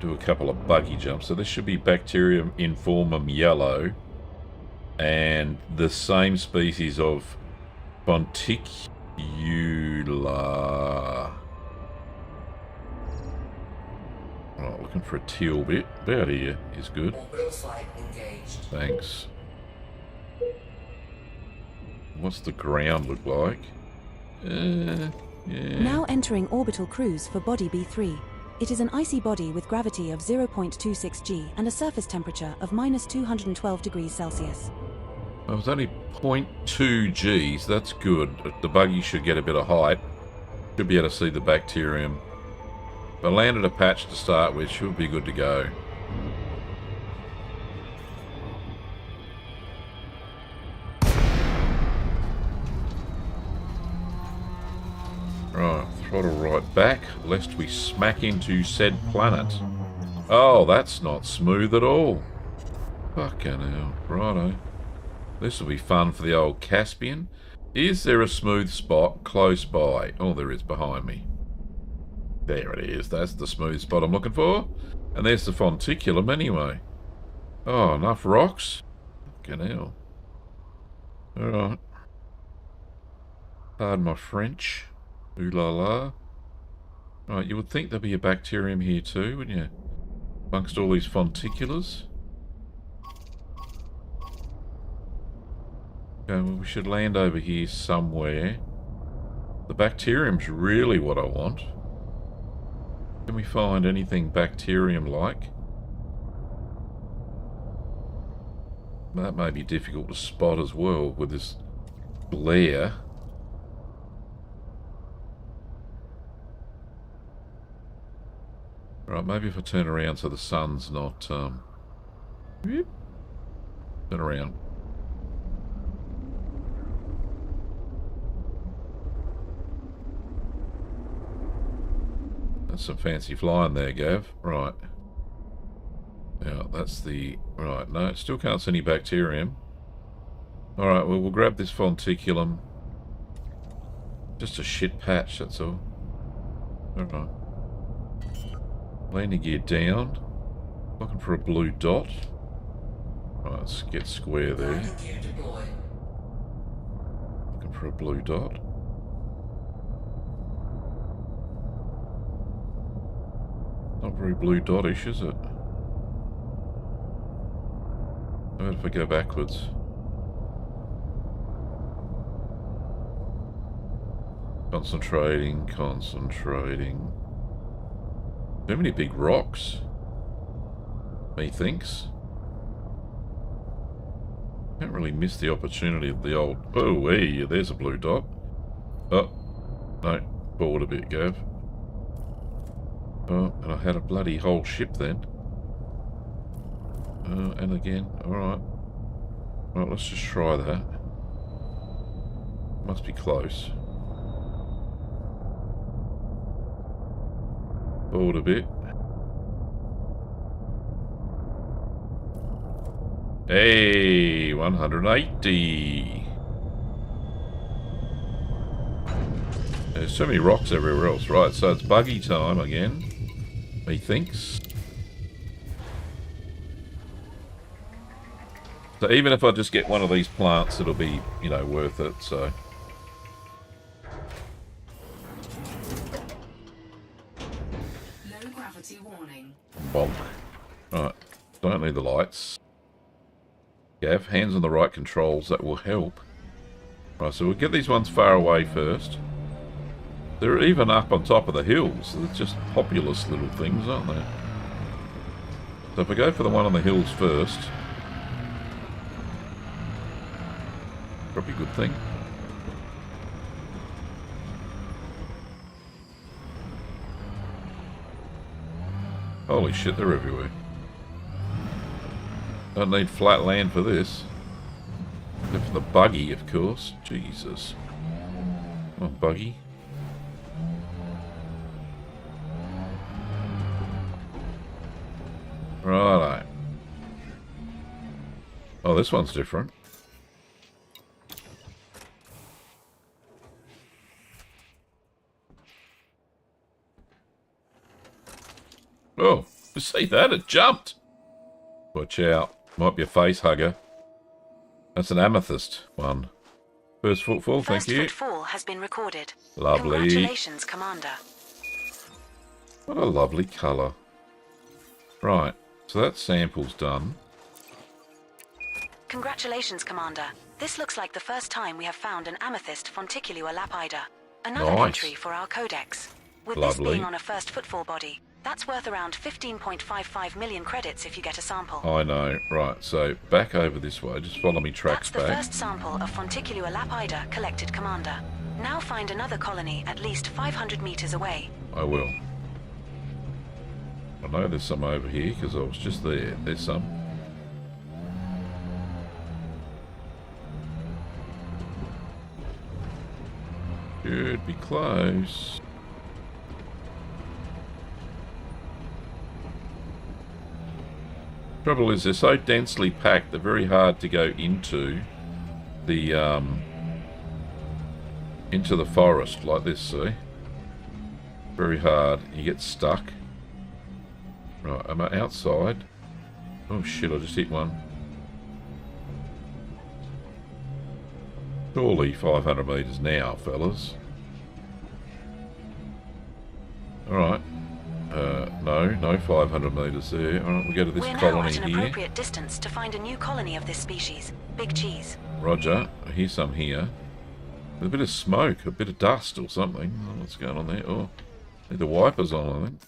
Speaker 3: Do a couple of buggy jumps. So this should be Bacterium informum yellow. And the same species of Fonticula. Right, looking for a teal bit. About here is good.
Speaker 4: Orbital flight engaged.
Speaker 3: Thanks. What's the ground look like? Yeah.
Speaker 2: Now entering orbital cruise for body B3. It is an icy body with gravity of 0.26 g and a surface temperature of -212 degrees Celsius.
Speaker 3: Oh, it's only 0.2 Gs. That's good. The buggy should get a bit of height. Should be able to see the bacterium. If I landed a patch to start with, should be good to go. Right, throttle right back, lest we smack into said planet. Oh, that's not smooth at all. Fucking hell. Righto. This will be fun for the old Caspian. Is there a smooth spot close by? Oh, there is behind me. There it is. That's the smooth spot I'm looking for. And there's the fonticulum anyway. Oh, enough rocks? Fucking hell. Alright. Pardon my French. Ooh la la. Right, you would think there'd be a bacterium here too, wouldn't you? Amongst all these fonticulars. Okay, well, we should land over here somewhere. The bacterium's really what I want. Can we find anything bacterium-like? That may be difficult to spot as well with this glare. Right, maybe if I turn around so the sun's not... Turn around. That's some fancy flying there, Gav. Right. Now, that's the... Right, no, still can't see any bacterium. Alright, well, we'll grab this fonticulum. Just a shit patch, that's all. Alright. Landing gear down. Looking for a blue dot. Right, let's get square there. Looking for a blue dot. Not very blue dottish, is it? How about if I go backwards? Concentrating, concentrating. Too many big rocks. Methinks. Can't really miss the opportunity of the old... Oh, hey, there's a blue dot. Oh, no, forward a bit, Gav. Oh, and I had a bloody whole ship then. And again. Alright. Right, let's just try that. Must be close. Forward a bit. Hey, 180. There's so many rocks everywhere else. Right, so it's buggy time again. Methinks. So even if I just get one of these plants, it'll be, you know, worth it, so.
Speaker 4: Low gravity warning.
Speaker 3: Bonk. Right, don't need the lights. Gav, hands on the right controls, that will help. Right, so we'll get these ones far away first. They're even up on top of the hills. They're just populous little things, aren't they? So if I go for the one on the hills first, probably a good thing. Holy shit, they're everywhere. Don't need flat land for this. Except for the buggy, of course. Jesus. Come on, buggy. Righto. Oh, this one's different. Oh, you see that? It jumped. Watch out. Might be a face hugger. That's an amethyst one. First footfall, thank you.
Speaker 2: First footfall has been recorded.
Speaker 3: Lovely.
Speaker 2: Congratulations, Commander.
Speaker 3: What a lovely colour. Right, so that sample's done.
Speaker 2: Congratulations, Commander. This looks like the first time we have found an amethyst fonticulua lapida. Another
Speaker 3: Nice.
Speaker 2: entry for our codex. With
Speaker 3: Lovely.
Speaker 2: this being on a first footfall body, that's worth around 15.55 million credits if you get a sample.
Speaker 3: I know. Right, so back over this way. Just follow me tracks
Speaker 2: That's the
Speaker 3: back.
Speaker 2: first sample of fonticulua lapida collected, Commander. Now find another colony at least 500 meters away.
Speaker 3: I will. I know there's some over here because I was just there. There's some. Should be close. Trouble is they're so densely packed they're very hard to go into the forest like this, see? Very hard. You get stuck. Right, am I outside? Oh shit, I just hit one. Surely 500 metres now, fellas. Alright. No 500 metres there. Alright, we go to this
Speaker 2: We're now
Speaker 3: colony
Speaker 2: at an
Speaker 3: here.
Speaker 2: appropriate distance to find a new colony of this species. Big cheese.
Speaker 3: Roger. I hear some here. There's a bit of smoke, a bit of dust or something. I don't know what's going on there. Oh, need the wipers on, I think.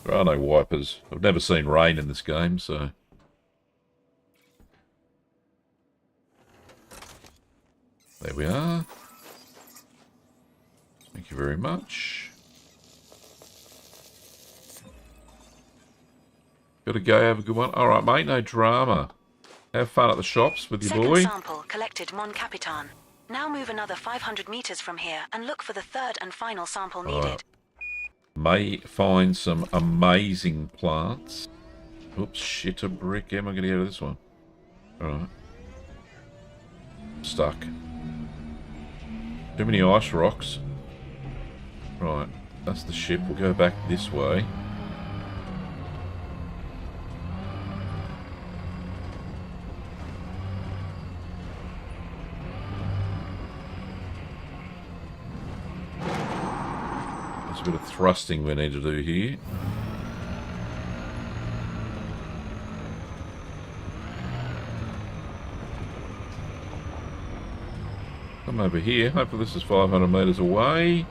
Speaker 3: There are no wipers. I've never seen rain in this game, so... There we are. Thank you very much. Gotta go, have a good one. Alright, mate, no drama. Have fun at the shops with your
Speaker 2: Second
Speaker 3: boy.
Speaker 2: sample collected, Mon Capitan. Now move another 500 meters from here and look for the third and final sample needed.
Speaker 3: May find some amazing plants. Oops, shit, a brick. How am I going to get out of this one? Alright. Stuck. Too many ice rocks. Right, that's the ship. We'll go back this way. There's a bit of thrusting we need to do here. Come over here. Hopefully this is 500 metres away.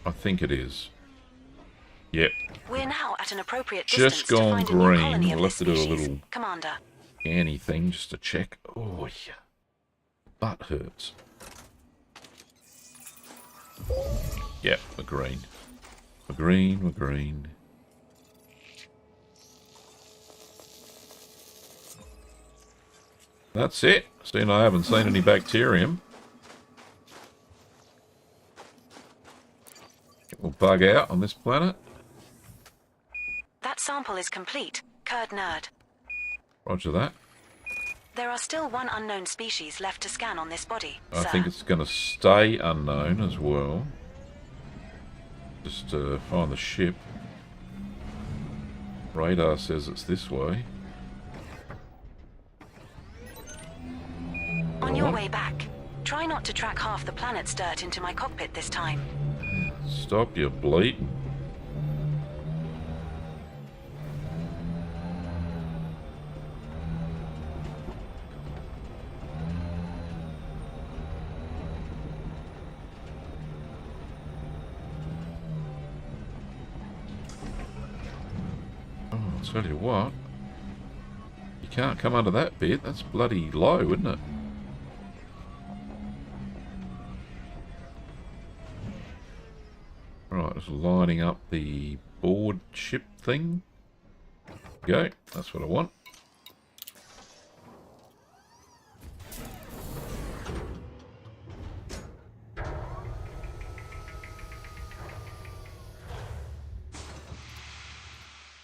Speaker 3: I think it is. Yep.
Speaker 2: We're now at an appropriate
Speaker 3: Just
Speaker 2: distance to
Speaker 3: gone
Speaker 2: find a new
Speaker 3: green.
Speaker 2: colony of
Speaker 3: We'll
Speaker 2: this
Speaker 3: have to do a
Speaker 2: species.
Speaker 3: little-
Speaker 2: Commander.
Speaker 3: Anything just to check. Oh, yeah. Butt hurts. Yep, we're green. We're green, we're green. That's it. Seeing I haven't seen any bacterium. We'll bug out on this planet.
Speaker 2: That sample is complete, Kurd Nerd.
Speaker 3: Roger that.
Speaker 2: There are still one unknown species left to scan on this body,
Speaker 3: I
Speaker 2: sir.
Speaker 3: think it's going to stay unknown as well. Just find the ship. Radar says it's this way.
Speaker 2: On your way back, try not to track half the planet's dirt into my cockpit this time.
Speaker 3: Stop your bleating. Oh, I'll tell you what. You can't come under that bit. That's bloody low, isn't it? Right, just lining up the board ship thing. Go, that's what I want.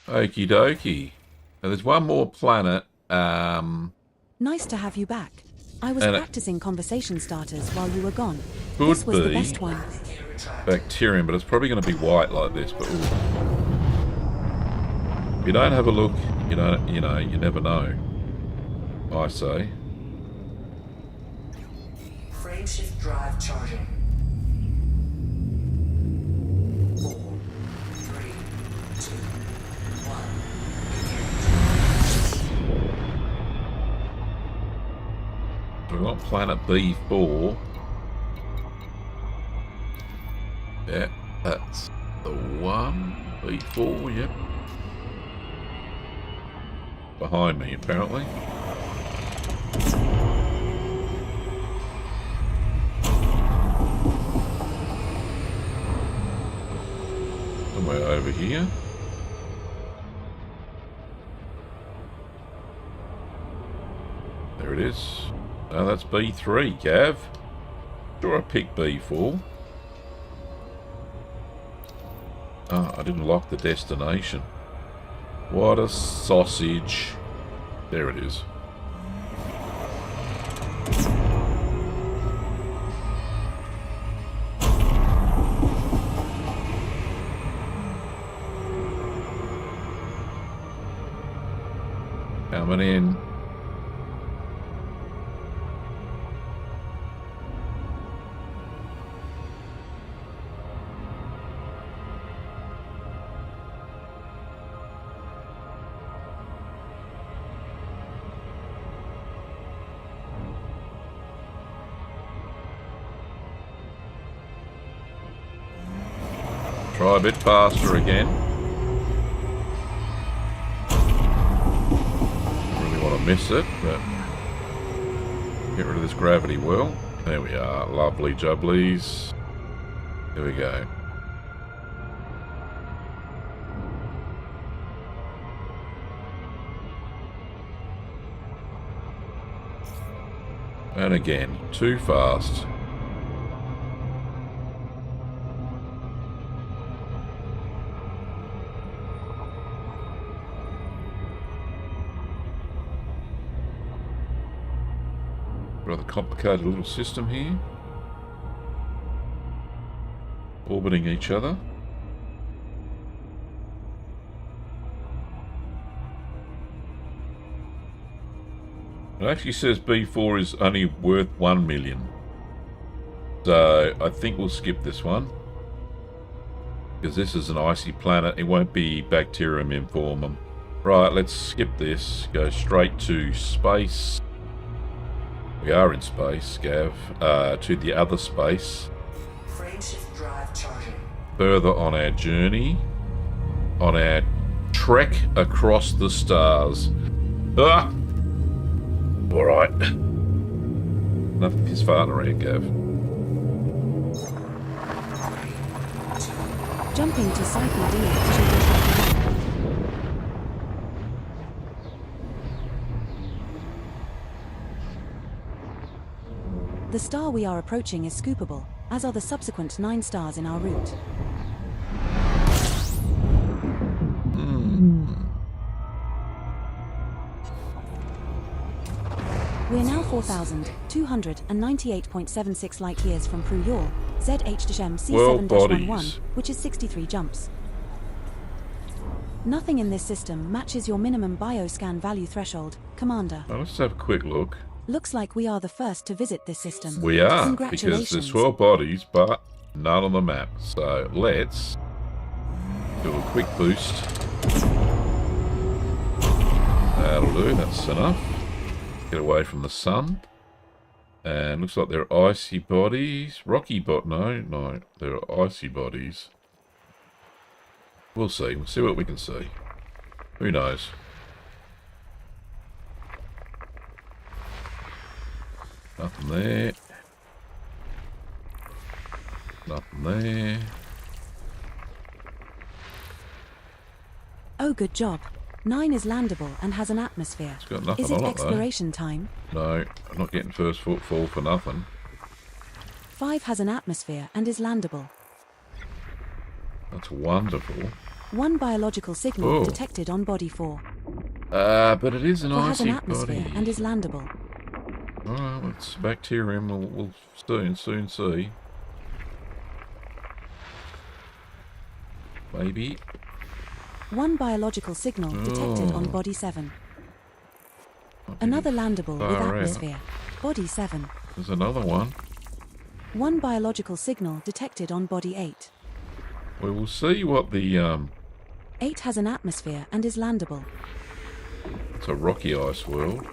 Speaker 3: Okie dokie. Now there's one more planet.
Speaker 2: Nice to have you back. I was
Speaker 3: And
Speaker 2: practicing conversation starters while you were gone.
Speaker 3: Could
Speaker 2: This was the
Speaker 3: be.
Speaker 2: best one.
Speaker 3: Bacterium, but it's probably going to be white like this. But ooh. If you don't have a look, you don't. You know, you never know. I say.
Speaker 4: Frameshift drive charging. 4, 3, 2, 1.
Speaker 3: We've got planet B4. Yeah, that's the one. B4, yep. Behind me, apparently. Somewhere over here. There it is. No, that's B3, Gav. Sure, I picked B4. Ah, I didn't lock the destination. What a sausage. There it is. Coming in. Try a bit faster again. Really want to miss it, but get rid of this gravity well. There we are. Lovely jubblies. Here we go. And again, too fast. Rather complicated little system here. Orbiting each other. It actually says B4 is only worth 1 million. So I think we'll skip this one. Because this is an icy planet. It won't be bacterium informum. Right, let's skip this. Go straight to space. We are in space, Gav. To the other space.
Speaker 4: Frameshift drive charging.
Speaker 3: Further on our journey. On our trek across the stars. Ah! Alright. Enough of his farting around, Gav.
Speaker 2: Jumping to cycle D8 should be happy. The star we are approaching is scoopable, as are the subsequent 9 stars in our route. We are now 4,298.76 light years from Prue-Yaw, ZH-M C7-11, which is 63 jumps. Nothing in this system matches your minimum bioscan value threshold, Commander.
Speaker 3: Well, let's have a quick look.
Speaker 2: Looks like we are the first to visit this system.
Speaker 3: We are, because
Speaker 2: Congratulations.
Speaker 3: there's 12 bodies, but none on the map. So let's do a quick boost. That'll do, that's enough. Get away from the sun. And looks like they're icy bodies. No, they're icy bodies. We'll see what we can see. Who knows? Nothing there. Nothing there.
Speaker 2: Oh, good job. 9 is landable and has an atmosphere.
Speaker 3: It's got nothing
Speaker 2: Is it
Speaker 3: on it,
Speaker 2: exploration time?
Speaker 3: No, I'm not getting first footfall for nothing.
Speaker 2: 5 has an atmosphere and is landable.
Speaker 3: That's wonderful.
Speaker 2: 1 biological signal detected on body 4.
Speaker 3: But it is an
Speaker 2: 4 has
Speaker 3: icy
Speaker 2: an atmosphere
Speaker 3: body.
Speaker 2: and is landable.
Speaker 3: Alright, it's bacterium. We'll soon see. Maybe.
Speaker 2: 1 biological signal detected on body 7. Another landable with atmosphere. Body 7.
Speaker 3: There's another one.
Speaker 2: 1 biological signal detected on body 8.
Speaker 3: We will see what the
Speaker 2: 8 has an atmosphere and is landable.
Speaker 3: it's a rocky ice world.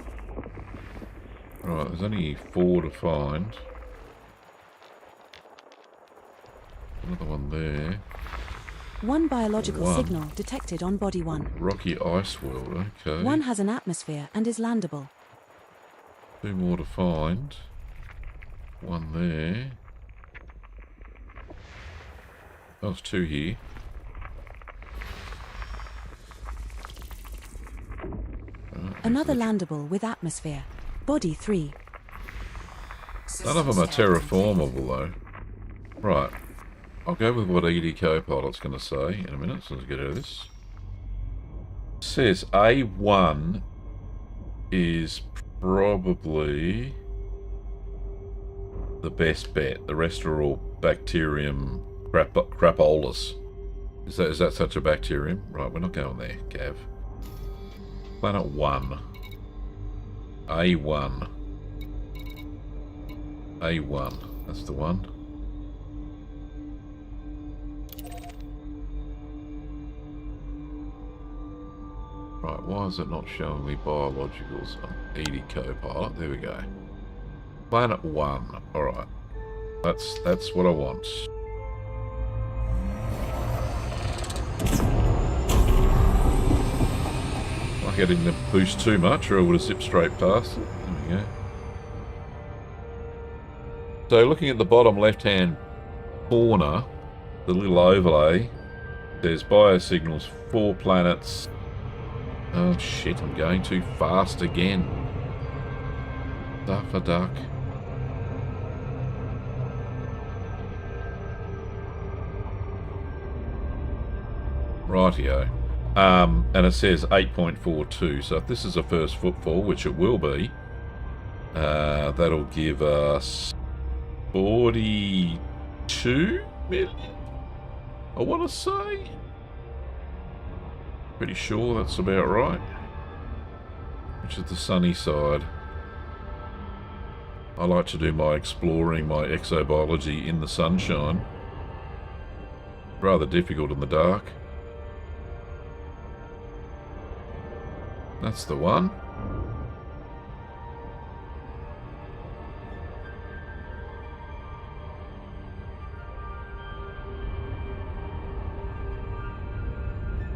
Speaker 3: Right, there's only 4 to find. Another one there.
Speaker 2: 1 biological
Speaker 3: 1.
Speaker 2: signal detected on body 1.
Speaker 3: Rocky ice world, okay.
Speaker 2: 1 has an atmosphere and is landable.
Speaker 3: 2 more to find. 1 there. Oh, there's 2 here.
Speaker 2: Another landable with atmosphere. Body 3.
Speaker 3: None of them are terraformable though. Right. I'll go with what ED Copilot's going to say in a minute, so let's get out of this. It says A1 is probably the best bet. The rest are all bacterium crapolas. Is that such a bacterium? Right, we're not going there, Gav. Planet 1. A1. A1. That's the one. Right, why is it not showing me biologicals on ED Copilot? There we go. Planet 1. Alright. That's what I want. Not getting the boost too much or I would have zipped straight past it. There we go. So looking at the bottom left hand corner, the little overlay, there's biosignals, 4 planets. Oh shit, I'm going too fast again. Duck for duck. Rightio. And it says 8.42, so if this is a first footfall, which it will be, that'll give us 42 million, I want to say. Pretty sure that's about right. Which is the sunny side. I like to do my exploring, my exobiology in the sunshine. Rather difficult in the dark. That's the one.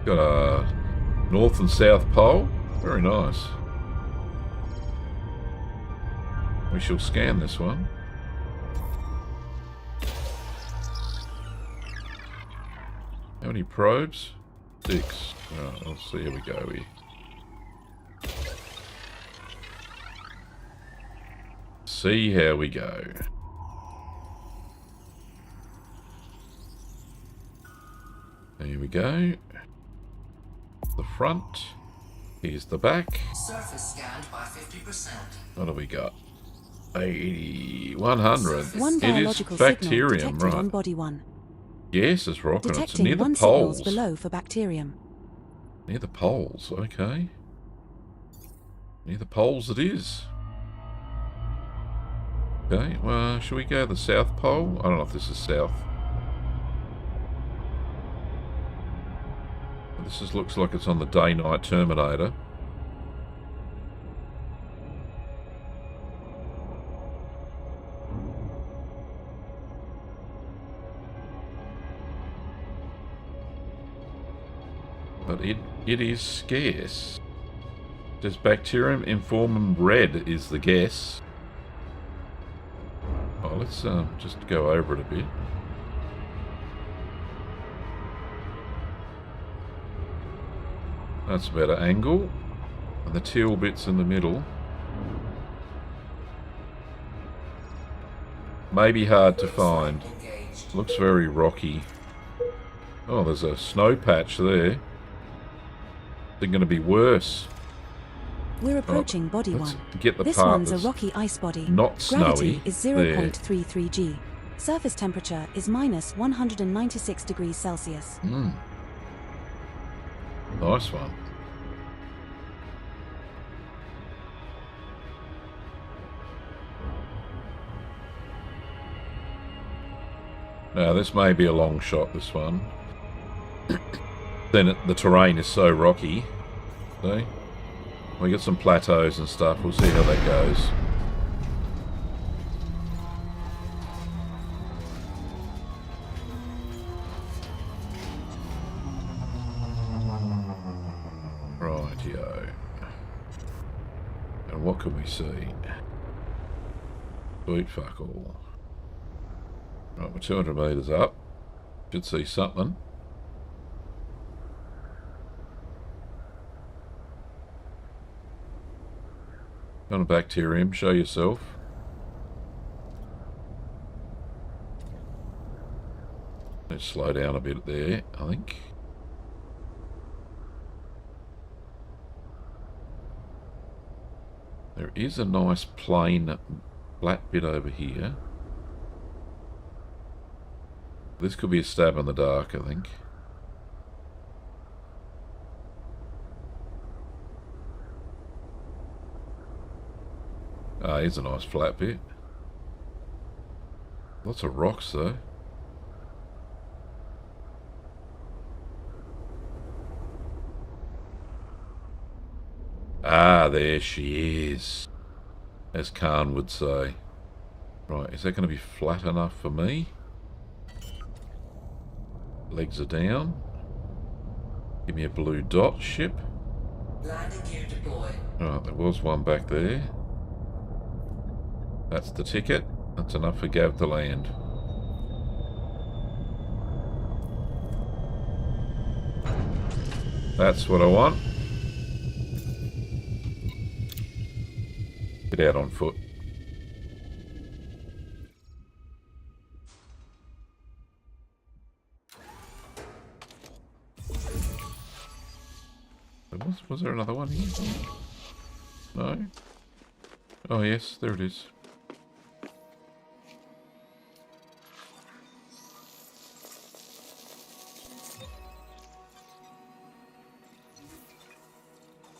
Speaker 3: Got a North and South Pole. Very nice. We shall scan this one. How many probes? 6. Alright, let's see how we go here. See how we go. Here we go. The front. Here's the back.
Speaker 4: Surface scanned by 50%.
Speaker 3: What do we got? 80, 100.
Speaker 2: One
Speaker 3: It is
Speaker 2: biological signal
Speaker 3: bacterium,
Speaker 2: detected
Speaker 3: right?
Speaker 2: on body 1.
Speaker 3: Yes, it's rocking. It's
Speaker 2: Detecting
Speaker 3: near the
Speaker 2: 1 signals
Speaker 3: poles.
Speaker 2: below for bacterium.
Speaker 3: Near the poles, okay. Near the poles it is. Okay, well, should we go to the South Pole? I don't know if this is south. This just looks like it's on the day-night terminator. But it is scarce. Does bacterium informum red is the guess. Oh, let's just go over it a bit. That's a better angle. And the teal bit's in the middle. Maybe hard to find. Looks very rocky. Oh, there's a snow patch there. They're going to be worse.
Speaker 2: We're approaching body
Speaker 3: Let's
Speaker 2: 1.
Speaker 3: get the
Speaker 2: This
Speaker 3: part
Speaker 2: one's a
Speaker 3: that's
Speaker 2: rocky ice body.
Speaker 3: not
Speaker 2: Gravity
Speaker 3: snowy.
Speaker 2: is
Speaker 3: There.
Speaker 2: 0.33 G. Surface temperature is minus 196 degrees Celsius.
Speaker 3: Nice one. Now, this may be a long shot, this one. Then the terrain is so rocky. See? We get some plateaus and stuff. We'll see how that goes. Rightio. And what can we see? Sweet fuck all. Right, we're 200 metres up. Should see something. On a bacterium, show yourself. Let's slow down a bit there, I think. There is a nice plain flat bit over here. This could be a stab in the dark, I think. Ah, here's a nice flat bit. Lots of rocks, though. Ah, there she is. As Khan would say. Right, is that going to be flat enough for me? Legs are down. Give me a blue dot ship.
Speaker 4: Landing gear deployed.
Speaker 3: Right, there was one back there. That's the ticket. That's enough for Gav to land. That's what I want. Get out on foot. Was there another one here? No? Oh yes, there it is.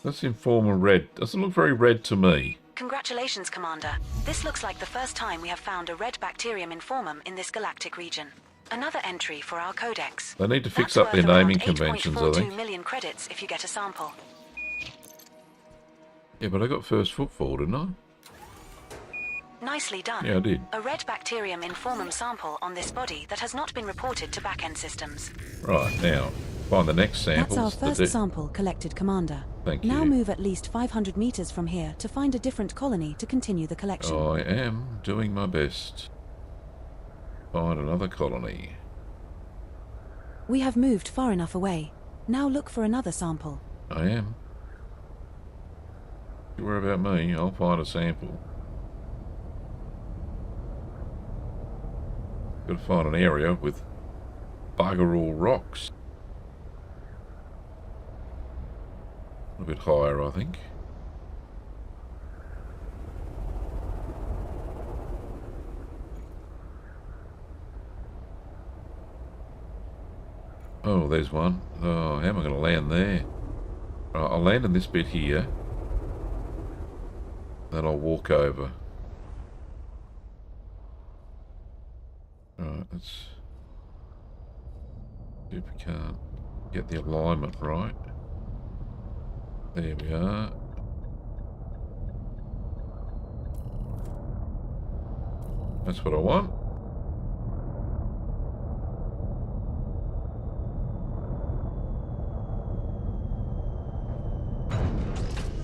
Speaker 3: That's informal red. Doesn't look very red to me.
Speaker 2: Congratulations, Commander. This looks like the first time we have found a red bacterium informum in this galactic region. Another entry for our codex.
Speaker 3: They need to fix
Speaker 2: That's
Speaker 3: up their
Speaker 2: worth around
Speaker 3: naming conventions, I
Speaker 2: 8.42
Speaker 3: think.
Speaker 2: million credits if you get a sample.
Speaker 3: Yeah, but I got first footfall, didn't I?
Speaker 2: Nicely done.
Speaker 3: Yeah, I did.
Speaker 2: A red bacterium informum sample on this body that has not been reported to back-end systems.
Speaker 3: Right, now, find the next samples.
Speaker 2: That's our first sample collected, Commander.
Speaker 3: Thank you.
Speaker 2: Now move at least 500 meters from here to find a different colony to continue the collection.
Speaker 3: I am doing my best. Find another colony.
Speaker 2: We have moved far enough away. Now look for another sample.
Speaker 3: I am. Don't worry about me. I'll find a sample. Got to find an area with bugger all rocks. A bit higher, I think. Oh, there's one. Oh, how am I going to land there? Right, I'll land in this bit here. Then I'll walk over. Alright, let's see if we can't get the alignment right. There we are. That's what I want.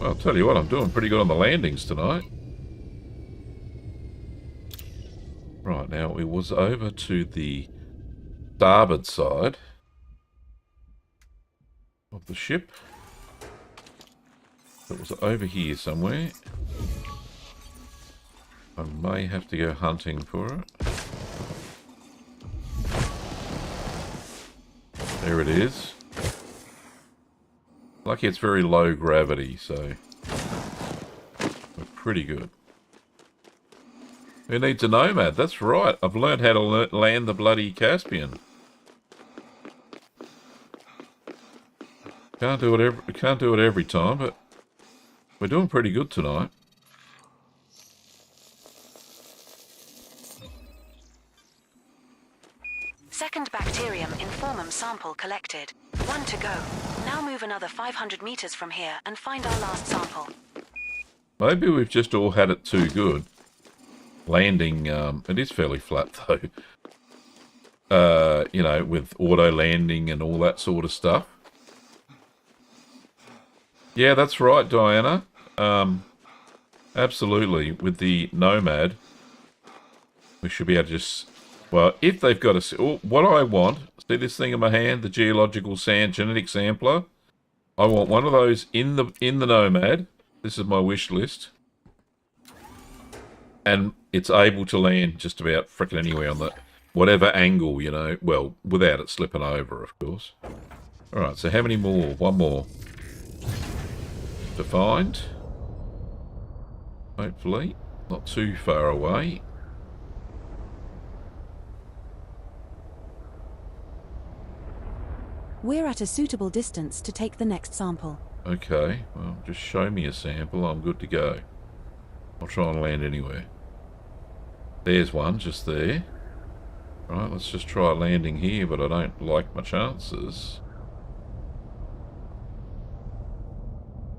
Speaker 3: Well, I'll tell you what, I'm doing pretty good on the landings tonight. Right, now it was over to the starboard side of the ship. It was over here somewhere. I may have to go hunting for it. There it is. Lucky it's very low gravity, so we're pretty good. Who needs a nomad? That's right. I've learned how to land the bloody Caspian. Can't do it every time, but we're doing pretty good tonight.
Speaker 2: Second bacterium informaum sample collected. 1 to go. Now move another 500 meters from here and find our last sample.
Speaker 3: Maybe we've just all had it too good. Landing, it is fairly flat though. You know, with auto landing and all that sort of stuff. Yeah, that's right, Diana. Absolutely. With the Nomad, we should be able to just... Well, if they've got a... Oh, what I want... See this thing in my hand? The geological genetic sampler? I want one of those in the Nomad. This is my wish list. And it's able to land just about frickin' anywhere on the... Whatever angle, you know. Well, without it slipping over, of course. Alright, so how many more? One more. To find. Hopefully. Not too far away.
Speaker 2: We're at a suitable distance to take the next sample.
Speaker 3: Okay, well, just show me a sample. I'm good to go. I'll try and land anywhere. There's one, just there. Right, let's just try landing here, but I don't like my chances.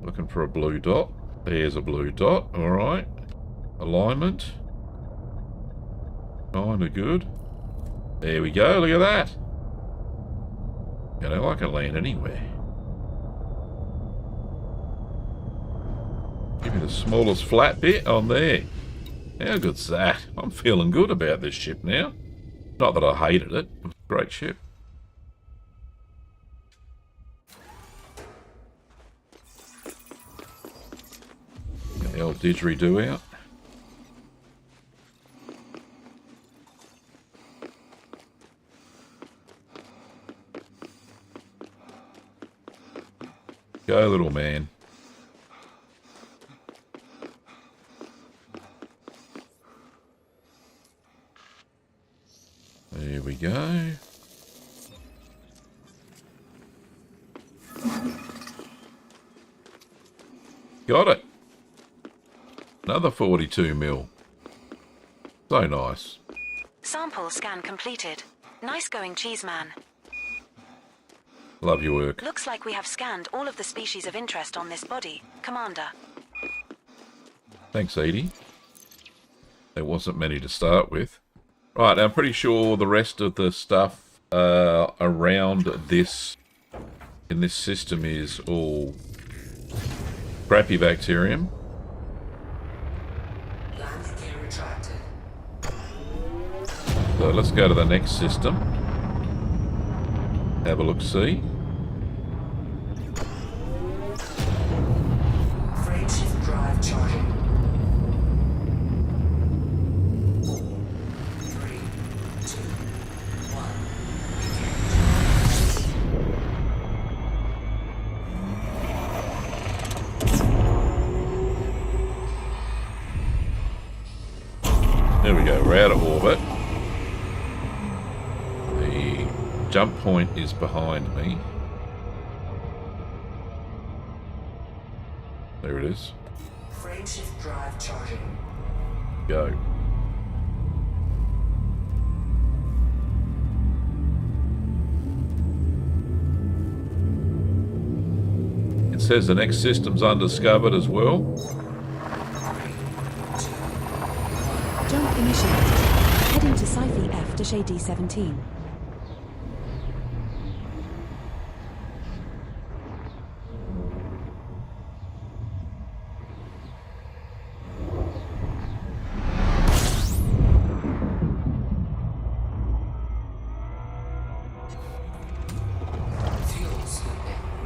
Speaker 3: Looking for a blue dot. There's a blue dot, alright. Alignment. Kinda good. There we go, look at that. You know, I can land anywhere. Give me the smallest flat bit on there. How good's that? I'm feeling good about this ship now. Not that I hated it. It was a great ship. Get the old didgeridoo out. Go, little man. There we go. Got it. Another 42 mil. So nice.
Speaker 2: Sample scan completed. Nice going, Cheeseman.
Speaker 3: Love your work.
Speaker 2: Looks like we have scanned all of the species of interest on this body, Commander.
Speaker 3: Thanks, Edie. There wasn't many to start with. Right, I'm pretty sure the rest of the stuff around this, in this system, is all crappy bacterium.
Speaker 4: Landing gear retracted.
Speaker 3: So let's go to the next system. Have a look-see.
Speaker 4: Frameshift drive charging. 4, 3, 2, 1.
Speaker 3: There we go, we're out of orbit. The jump point is behind me. There it is.
Speaker 4: Frameshift drive charging.
Speaker 3: Go. It says the next system's undiscovered as well.
Speaker 2: Jump initiated. Heading to Sci-Fi F-AD-17.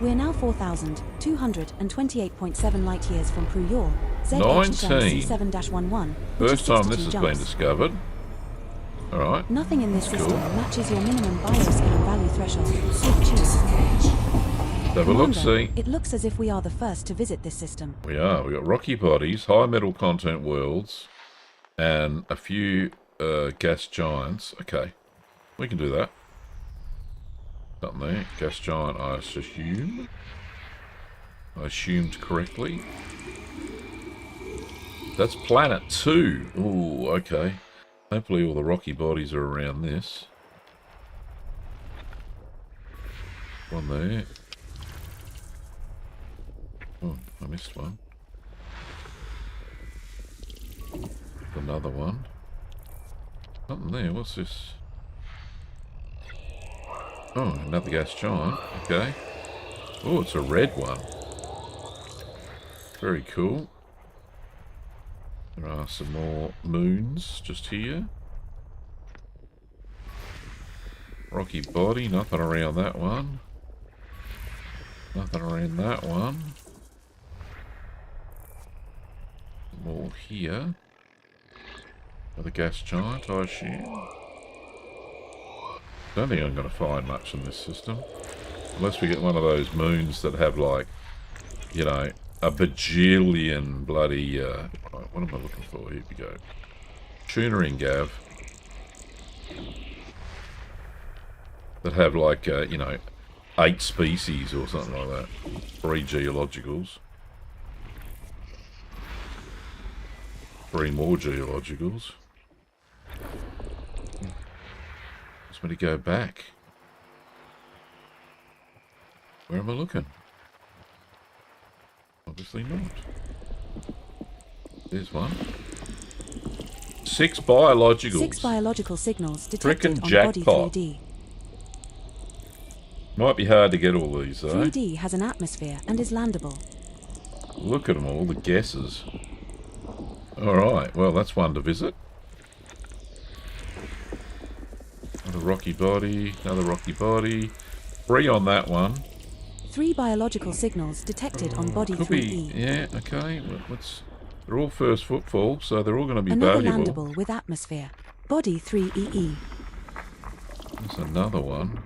Speaker 2: We're now 4,228.7 light years from Pruyol,
Speaker 3: 19.
Speaker 2: C7-11.
Speaker 3: First time this has been discovered. Alright.
Speaker 2: Nothing in this system
Speaker 3: Cool.
Speaker 2: matches your minimum bioscan value threshold. Safe choose.
Speaker 3: Have a look-see.
Speaker 2: It looks as if we are the first to visit this system.
Speaker 3: We are. We've got rocky bodies, high metal content worlds, and a few gas giants. Okay. We can do that. Something there. Gas giant, I assume. I assumed correctly. That's planet 2. Ooh, okay. Hopefully all the rocky bodies are around this. One there. Oh, I missed one. Another one. Something there. What's this? Oh, another gas giant. Okay. Oh, it's a red one. Very cool. There are some more moons just here. Rocky body. Nothing around that one. Nothing around that one. More here. Another gas giant, I assume. Don't think I'm going to find much in this system. Unless we get one of those moons that have, like, you know, a bajillion bloody... right, what am I looking for? Here we go. Tuner Gav. That have, like, you know, 8 species or something like that. 3 geologicals. 3 more geologicals. Wants me to go back. Where am I looking? Obviously not. There's one. 6 biologicals.
Speaker 2: 6 biological signals detected
Speaker 3: Frickin'
Speaker 2: on
Speaker 3: jackpot.
Speaker 2: Body 3D.
Speaker 3: Might be hard to get all these though.
Speaker 2: 3D has an atmosphere and is landable.
Speaker 3: Look at them all, the guesses. Alright, well that's one to visit. Another rocky body, another rocky body. 3 on that one.
Speaker 2: 3 biological signals detected on Body
Speaker 3: Could
Speaker 2: 3E.
Speaker 3: be, yeah, okay. They're all first footfall, so they're all going to be
Speaker 2: Another
Speaker 3: valuable.
Speaker 2: landable with atmosphere. Body 3EE.
Speaker 3: There's another one.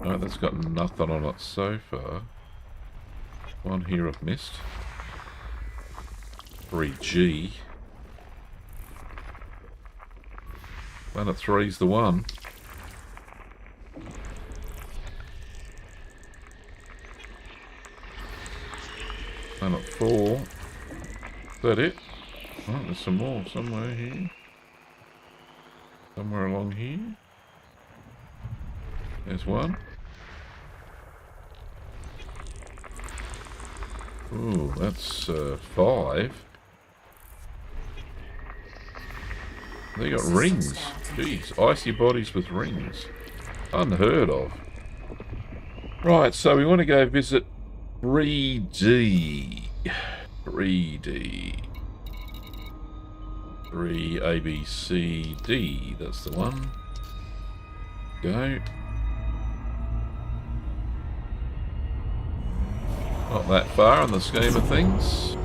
Speaker 3: No, that's got nothing on it so far. One here I've missed. 3G. Planet 3's the one. Planet 4. Is that it? Oh, there's some more somewhere here. Somewhere along here. There's one. Ooh, that's 5. They got rings. Jeez, icy bodies with rings. Unheard of. Right, so we want to go visit 3D. 3D. 3ABCD. That's the one. Go. Not that far in the scheme of things.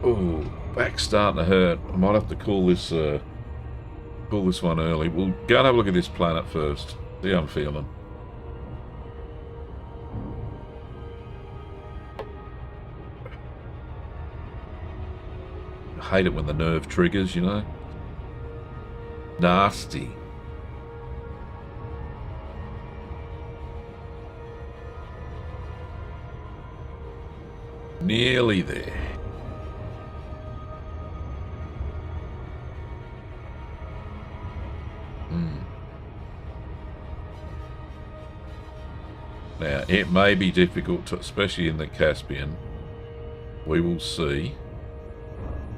Speaker 3: Oh, back's starting to hurt. I might have to call this one early. We'll go and have a look at this planet first. See how I'm feeling. I hate it when the nerve triggers, you know. Nasty. Nearly there. Now, it may be difficult, to, especially in the Caspian. We will see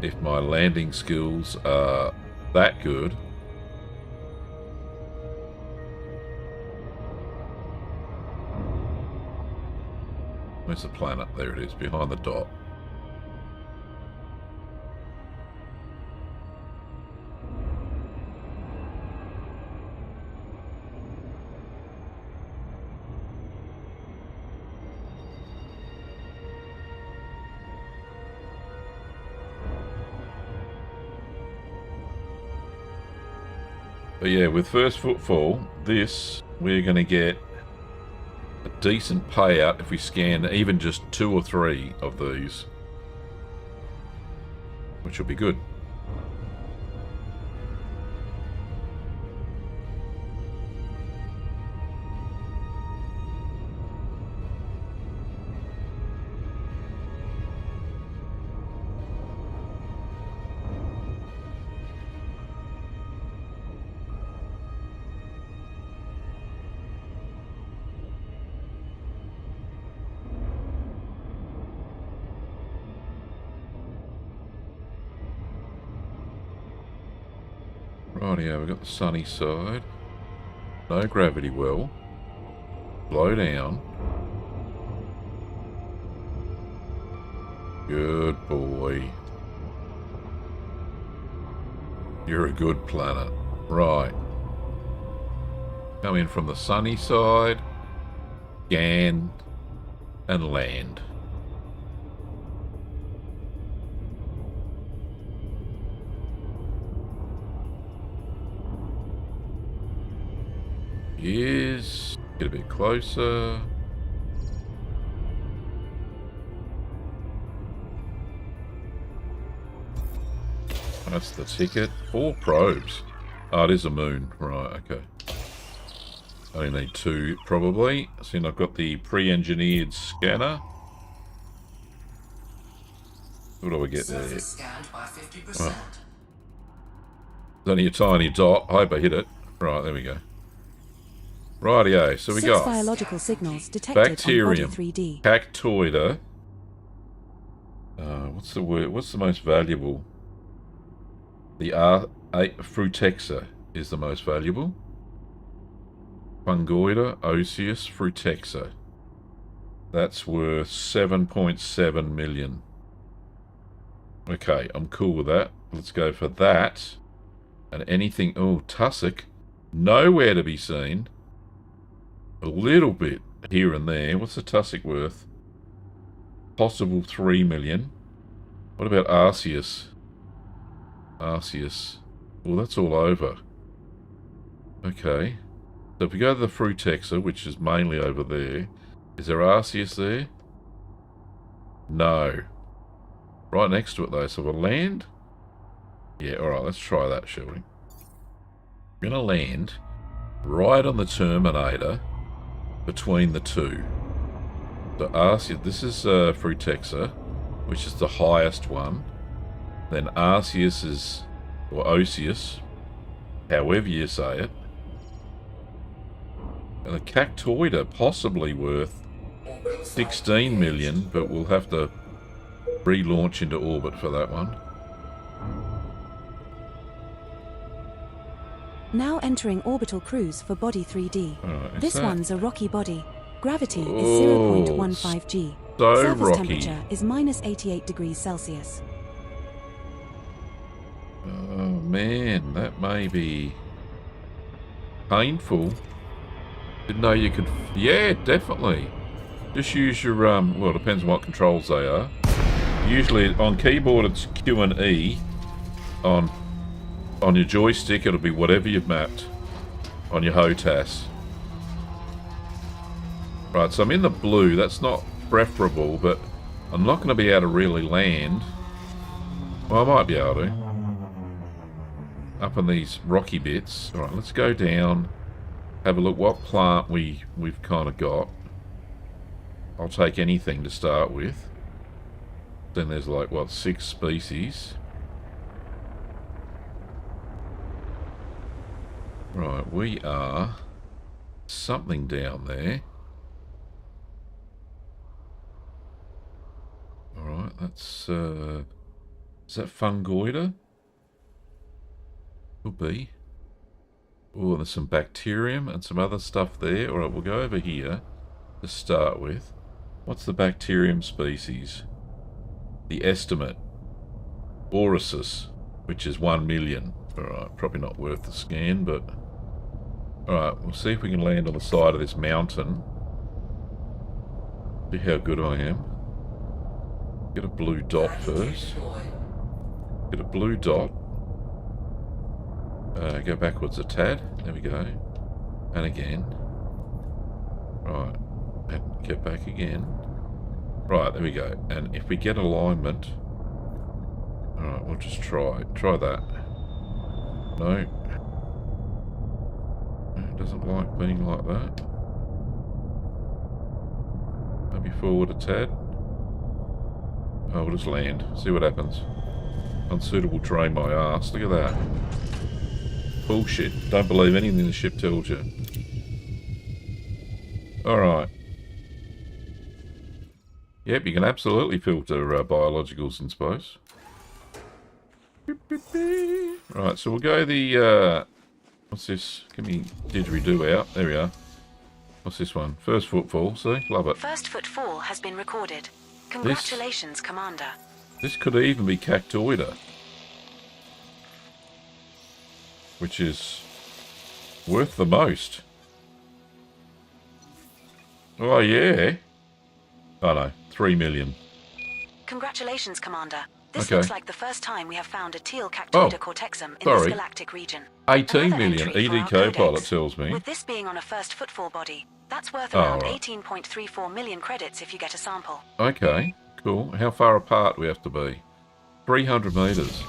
Speaker 3: if my landing skills are that good. Where's the planet? There it is, behind the dot. But yeah, with first footfall, we're going to get a decent payout if we scan even just 2 or 3 of these, which will be good. Rightio, we've got the sunny side. No gravity well. Slow down. Good boy. You're a good planet. Right. Come in from the sunny side. Scan. And land. Is get a bit closer. That's the ticket. 4 probes. Oh, it is a moon. Right, okay. I only need 2 probably. Seeing I've got the pre-engineered scanner. What do we get there?
Speaker 4: Scanned by 50%.
Speaker 3: Oh. It's only a tiny dot. I hope I hit it. Right, there we go. Rightio, so we
Speaker 2: 6
Speaker 3: got
Speaker 2: biological signals detected
Speaker 3: bacterium,
Speaker 2: on body 3D.
Speaker 3: cactoida. What's the word? What's the most valuable? The frutexa is the most valuable. Fungoida, osseous, frutexa. That's worth 7.7 million. Okay, I'm cool with that. Let's go for that. And anything... Oh, tussock. Nowhere to be seen. A little bit here and there. What's the tussock worth? Possible 3 million. What about Arceus? Arceus. Well, that's all over. Okay. So if we go to the frutexa, which is mainly over there, is there Arceus there? No. Right next to it though, so we'll land. Yeah, alright, let's try that, shall we? We're going to land right on the Terminator between the 2. So Arceus, this is frutexa, which is the highest one. Then Arceus is, or Osseous, however you say it. And the cactoida possibly worth 16 million, but we'll have to relaunch into orbit for that one.
Speaker 2: Now entering orbital cruise for body 3D.
Speaker 3: Right,
Speaker 2: This one's a rocky body. Gravity is
Speaker 3: Oh,
Speaker 2: 0.15 G.
Speaker 3: so
Speaker 2: Surface
Speaker 3: rocky.
Speaker 2: temperature is -88 degrees Celsius.
Speaker 3: Oh man, that may be painful. Didn't know you could... Yeah, definitely. Just use your, well, it depends on what controls they are. Usually on keyboard it's Q and E. On your joystick it'll be whatever you've mapped on your HOTAS. Right, so I'm in the blue. That's not preferable, but I'm not going to be able to really land. Well, I might be able to. Up in these rocky bits. Alright, let's go down. Have a look what plant we've kind of got. I'll take anything to start with. Then there's like, what, 6 species. Right, we are something down there. Alright, that's, is that fungoida? Could be. Oh, there's some bacterium and some other stuff there. Alright, we'll go over here to start with. What's the bacterium species? The estimate. Orisis, which is 1 million. Alright, probably not worth the scan, but... Alright, we'll see if we can land on the side of this mountain. See how good I am. Get a blue dot first. Get a blue dot. Go backwards a tad. There we go. And again. Right. And get back again. Right, there we go. And if we get alignment... Alright, we'll just try. Try that. No. It doesn't like being like that. Maybe forward a tad. Oh, we'll just land. See what happens. Unsuitable terrain, my ass. Look at that. Bullshit. Don't believe anything the ship tells you. Alright. Yep, you can absolutely filter biologicals in space. Right, so we'll go the... what's this? Give me didgeridoo out. There we are. What's this one? First footfall. See? Love it.
Speaker 2: First footfall has been recorded. Congratulations, Commander.
Speaker 3: This could even be Cactoida. Which is worth the most. Oh, yeah. Oh, no. 3 million.
Speaker 2: Congratulations, Commander. This
Speaker 3: Okay.
Speaker 2: looks like the first time we have found a teal Cactoida cortexum in
Speaker 3: sorry.
Speaker 2: this galactic region.
Speaker 3: 18
Speaker 2: Another
Speaker 3: million,
Speaker 2: entry for
Speaker 3: ED
Speaker 2: our
Speaker 3: Copilot
Speaker 2: codex.
Speaker 3: tells me.
Speaker 2: With this being on a first footfall body, that's worth
Speaker 3: Oh,
Speaker 2: around
Speaker 3: right.
Speaker 2: 18.34 million credits if you get a sample.
Speaker 3: Okay, cool. How far apart we have to be? 300 metres.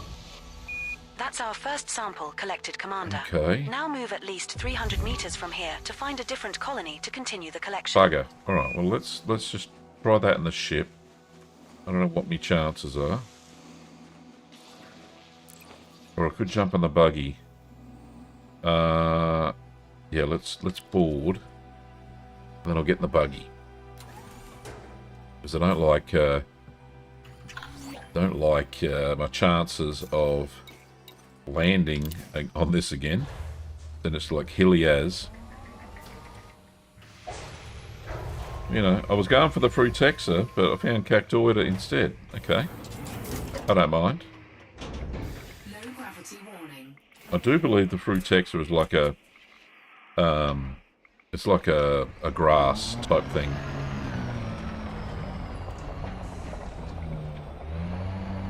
Speaker 2: That's our first sample collected, Commander.
Speaker 3: Okay.
Speaker 2: Now move at least 300 meters from here to find a different colony to continue the collection.
Speaker 3: Bugger. Alright, well let's just try that in the ship. I don't know what my chances are. Or I could jump in the buggy. Yeah, let's board. And then I'll get in the buggy. Because I don't like my chances of landing on this again. Then it's like hilly as. You know, I was going for the Frutexa, but I found Cactoida instead. Okay. I don't mind.
Speaker 4: Low gravity warning.
Speaker 3: I do believe the Frutexa is like a... it's like a grass type thing.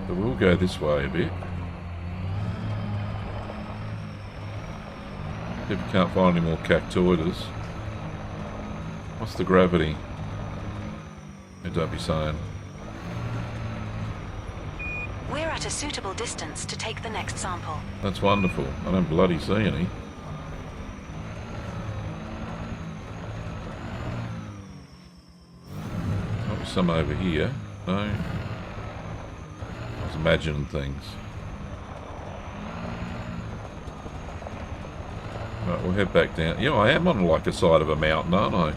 Speaker 3: So we'll go this way a bit. See if we can't find any more Cactoidas. What's the gravity? Oh, don't be saying.
Speaker 2: We're at a suitable distance to take the next sample.
Speaker 3: That's wonderful. I don't bloody see any. Might be some over here. No. I was imagining things. Right, we'll head back down. Yeah, I am on like a side of a mountain, aren't I?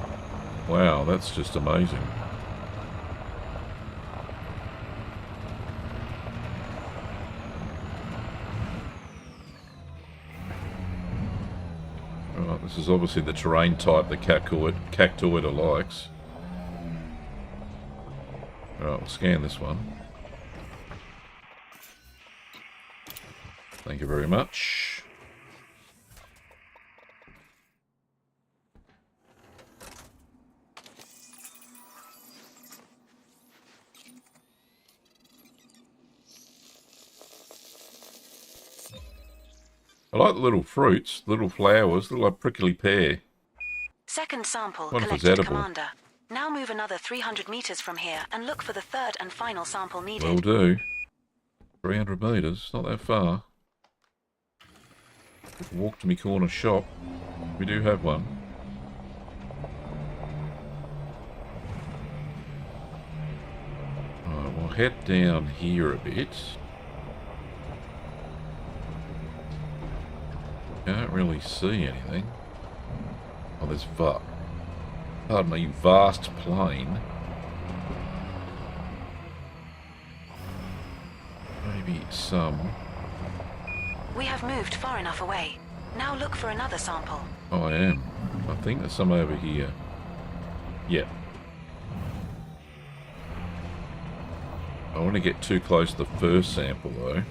Speaker 3: Wow, that's just amazing. Right, this is obviously the terrain type that Cactoida likes. Alright, we'll scan this one. Thank you very much. I like the little fruits, little flowers, look like prickly pear.
Speaker 2: Second sample
Speaker 3: What if it's
Speaker 2: collected,
Speaker 3: edible?
Speaker 2: Commander. Now move another 300 meters from here and look for the third and final sample needed.
Speaker 3: Will do. 300 meters, not that far. Walk to me corner shop. We do have one. Alright, we'll head down here a bit. Can't really see anything. Oh, there's pardon me, vast plain. Maybe some.
Speaker 2: We have moved far enough away. Now look for another sample.
Speaker 3: Oh, I am. I think there's some over here. Yep. I want to get too close to the first sample, though.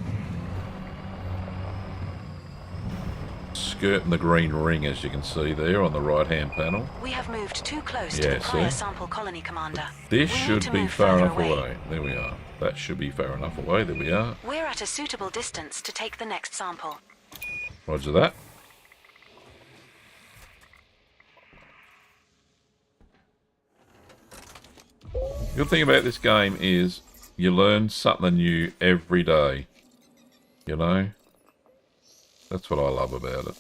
Speaker 3: Skirting the green ring, as you can see there on the right-hand panel.
Speaker 2: We have moved too close to the prior sample colony, Commander.
Speaker 3: This
Speaker 2: We
Speaker 3: should
Speaker 2: need to
Speaker 3: be
Speaker 2: move
Speaker 3: far
Speaker 2: further
Speaker 3: enough
Speaker 2: away.
Speaker 3: away. There we are. That should be far enough away. There we are.
Speaker 2: We're at a suitable distance to take the next sample.
Speaker 3: Roger that. The good thing about this game is you learn something new every day. You know? That's what I love about it.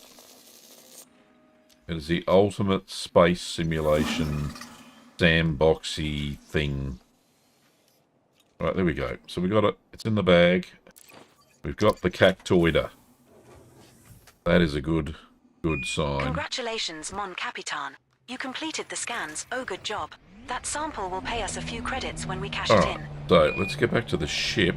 Speaker 3: It is the ultimate space simulation sandboxy thing. Right, there we go. So we got it. It's in the bag. We've got the cactoida. That is a good sign.
Speaker 2: Congratulations, Mon Capitan. You completed the scans. Oh, good job. That sample will pay us a few credits when we cash it in.
Speaker 3: So let's get back to the ship.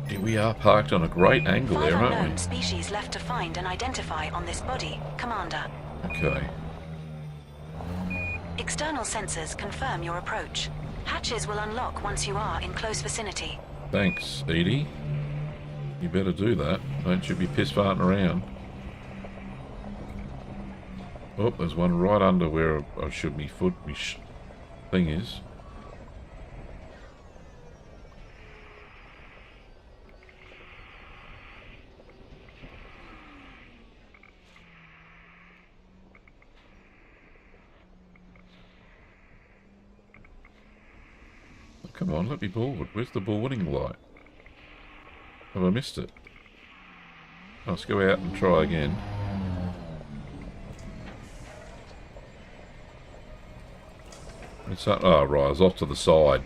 Speaker 3: Here we are parked on a great angle
Speaker 2: 5
Speaker 3: there, aren't
Speaker 2: unknown
Speaker 3: we?
Speaker 2: species left to find and identify on this body, Commander.
Speaker 3: Okay.
Speaker 2: External sensors confirm your approach. Hatches will unlock once you are in close vicinity.
Speaker 3: Thanks, Edie. You better do that. Don't you be piss-farting around. Oh, there's one right under where I should me foot, thing is. Oh, come on, let me board. Where's the boarding light? Have I missed it? Let's go out and try again. It's not, oh, right, I was off to the side.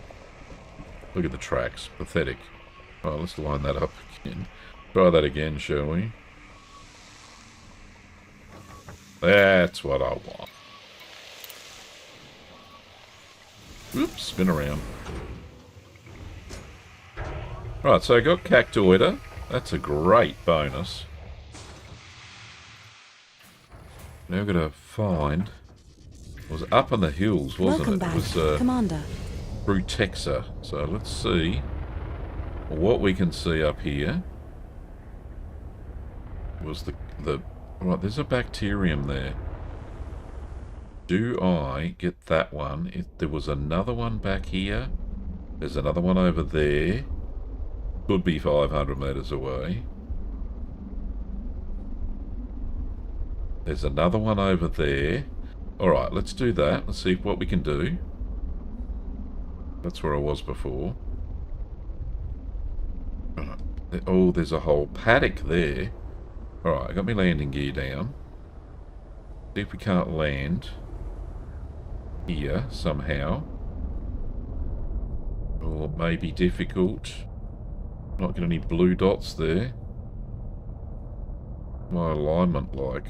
Speaker 3: Look at the tracks. Pathetic. Right, let's line that up again. Try that again, shall we? That's what I want. Oops, spin around. Right, so I got cactoida. That's a great bonus. Now we've got to find... It was up in the hills, wasn't
Speaker 2: Welcome
Speaker 3: it?
Speaker 2: back,
Speaker 3: It was
Speaker 2: Commander.
Speaker 3: through Texas. So let's see what we can see up here. Was the right? There's a bacterium there. Do I get that one? If there was another one back here, there's another one over there. Could be 500 meters away. There's another one over there. Alright, let's do that. Let's see what we can do. That's where I was before. Oh, there's a whole paddock there. Alright, I got my landing gear down. See if we can't land here somehow. Or it may be difficult. Not got any blue dots there. My alignment like.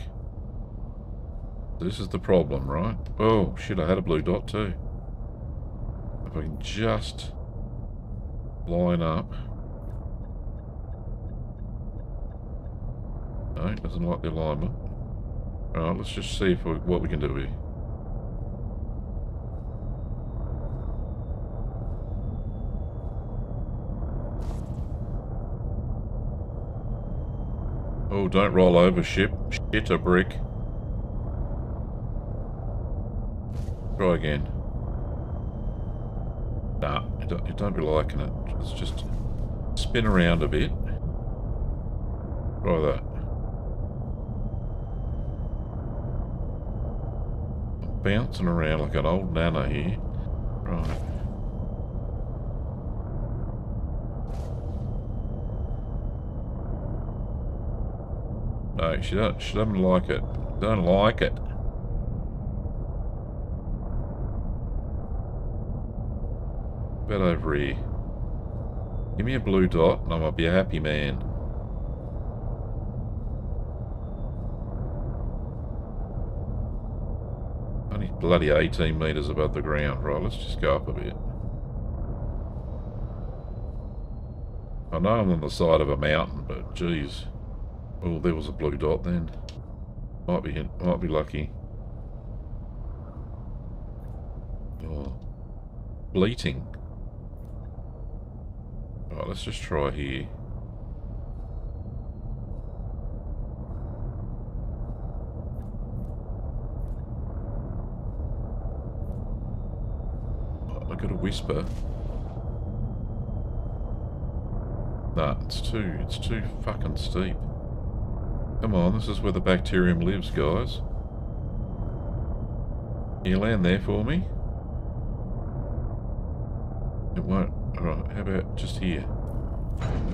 Speaker 3: This is the problem, right? Oh, shit, I had a blue dot too. If I can just line up. No, it doesn't like the alignment. Alright, let's just see if what we can do here. Oh, don't roll over, ship. Shit a brick. Try again. Nah, you don't be liking it. Let's just spin around a bit. Try that. I'm bouncing around like an old nana here. Right. No, she doesn't like it. Don't like it. About over here. Give me a blue dot and I might be a happy man. Only bloody 18 metres above the ground. Right, let's just go up a bit. I know I'm on the side of a mountain, but geez. Oh, there was a blue dot then. Might be lucky. Oh. Bleating. Alright, let's just try here. Oh, I got a whisper. Nah, it's too fucking steep. Come on, this is where the bacterium lives, guys. Can you land there for me? It won't. Alright, how about just here?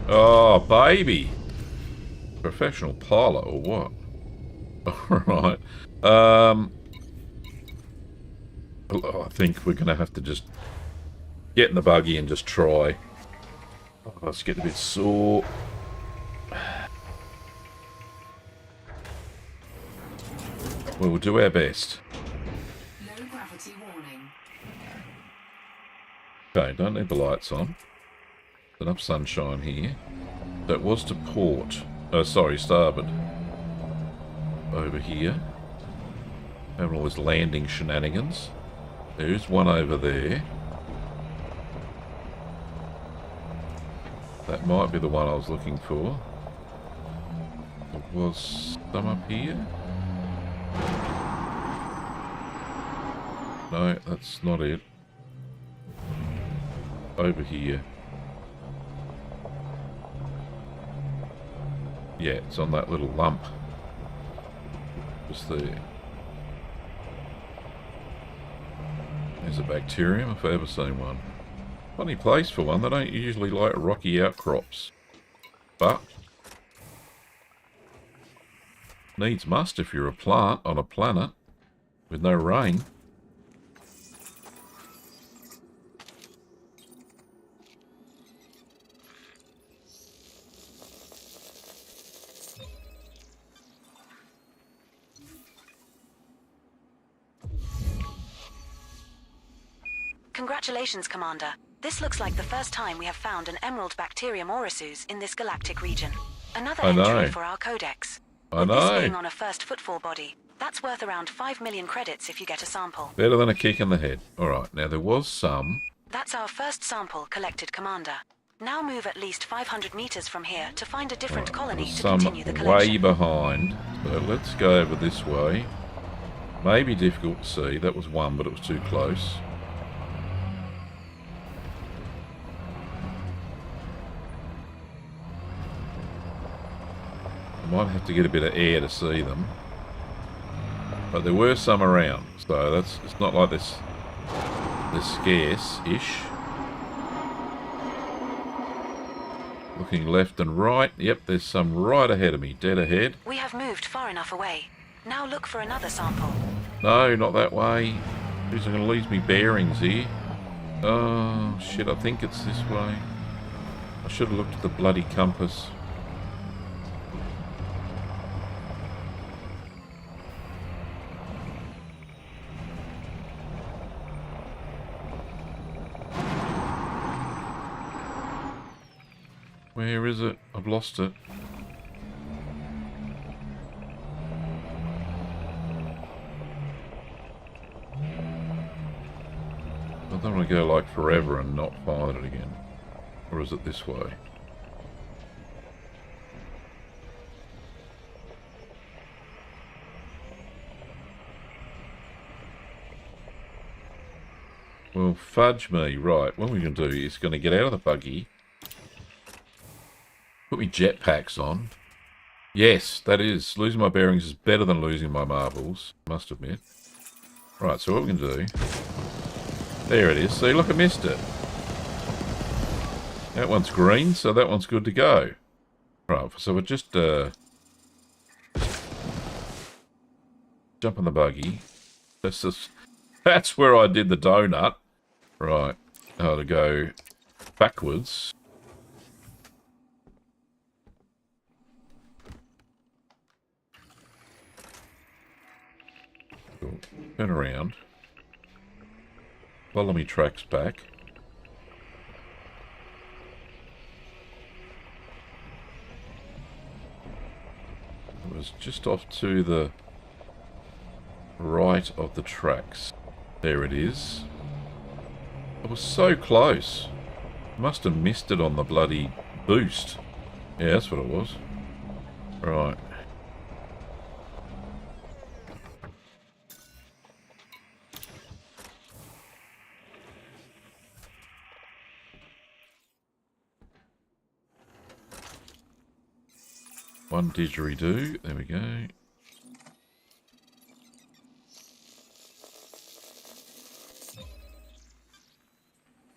Speaker 3: Oh, baby! Professional pilot or what? Alright. I think we're going to have to just get in the buggy and just try. Oh, let's get a bit sore. We'll do our best.
Speaker 4: Low gravity warning.
Speaker 3: Okay, don't need the lights on. Enough sunshine here. That was to port. Oh, sorry, starboard. Over here. Having all this landing shenanigans. There's one over there. That might be the one I was looking for. There was some up here. No, that's not it. Over here. Yeah, it's on that little lump. Just there. There's a bacterium, if I ever seen one. Funny place for one. They don't usually like rocky outcrops. But needs must if you're a plant on a planet with no rain.
Speaker 2: Congratulations, Commander. This looks like the first time we have found an emerald bacterium orisus in this galactic region. Another entry for our codex.
Speaker 3: I know.
Speaker 2: This being on a first footfall body, that's worth around 5 million credits if you get a sample.
Speaker 3: Better than a kick in the head. Alright, now there was some.
Speaker 2: That's our first sample collected, Commander. Now move at least 500 meters from here to find a different colony to continue the collection.
Speaker 3: Way behind. So let's go over this way. Maybe difficult to see. That was one, but it was too close. Might have to get a bit of air to see them, but there were some around, so it's not like this. They're scarce-ish. Looking left and right. Yep, there's some right ahead of me, dead ahead.
Speaker 2: We have moved far enough away. Now look for another sample.
Speaker 3: No, not that way. Jeez, I'm going to lose me bearings here. Oh shit! I think it's this way. I should have looked at the bloody compass. Where is it? I've lost it. I don't want to go like forever and not find it again. Or is it this way? Well, fudge me. Right, what we're going to do is going to get out of the buggy. Put me jetpacks on. Yes, that is. Losing my bearings is better than losing my marbles, must admit. Right, so what we're going to do... There it is. See, look, I missed it. That one's green, so that one's good to go. Right, so we'll just jump on the buggy. That's where I did the donut. Right, now to go backwards. Cool. Turn around. Follow me tracks back. It was just off to the right of the tracks. There it is. It was so close. Must have missed it on the bloody boost. Yeah, that's what it was. Right. One didgeridoo. There we go.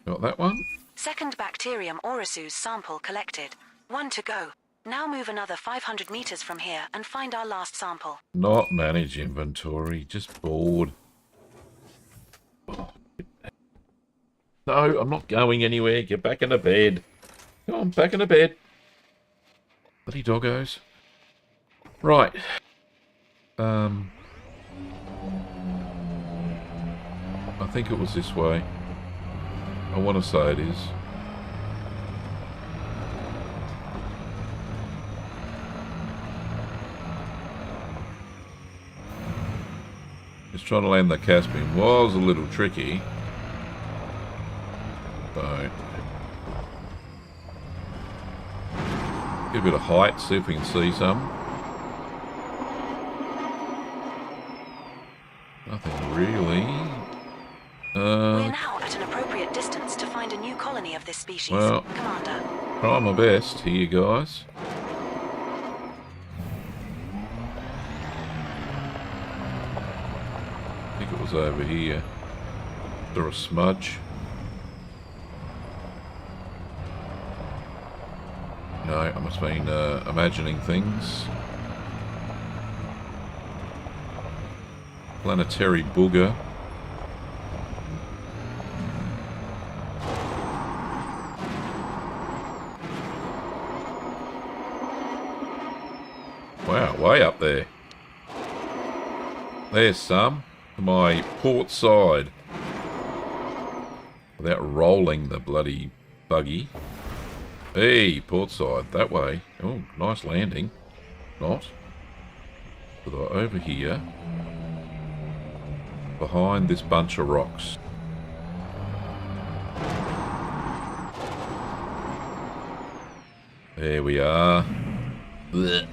Speaker 3: Got that one?
Speaker 2: Second bacterium orisu's sample collected. 1 to go. Now move another 500 meters from here and find our last sample.
Speaker 3: Not manage inventory. Just bored. Oh. No, I'm not going anywhere. Get back into bed. Come on, back into bed. Bloody doggos. Right. I think it was this way. I want to say it is. Just trying to land the Caspian was a little tricky. So, get a bit of height, see if we can see some. Nothing really.
Speaker 2: We're now at an appropriate distance to find a new colony of this species,
Speaker 3: well,
Speaker 2: Commander.
Speaker 3: Try my best here, guys. I think it was over here. Is there a smudge? No, I must have been imagining things. Planetary booger. Wow, way up there. There's some. To my port side. Without rolling the bloody buggy. Hey, port side, that way. Oh, nice landing. Not. So they're over here. Behind this bunch of rocks. There we are. Blech.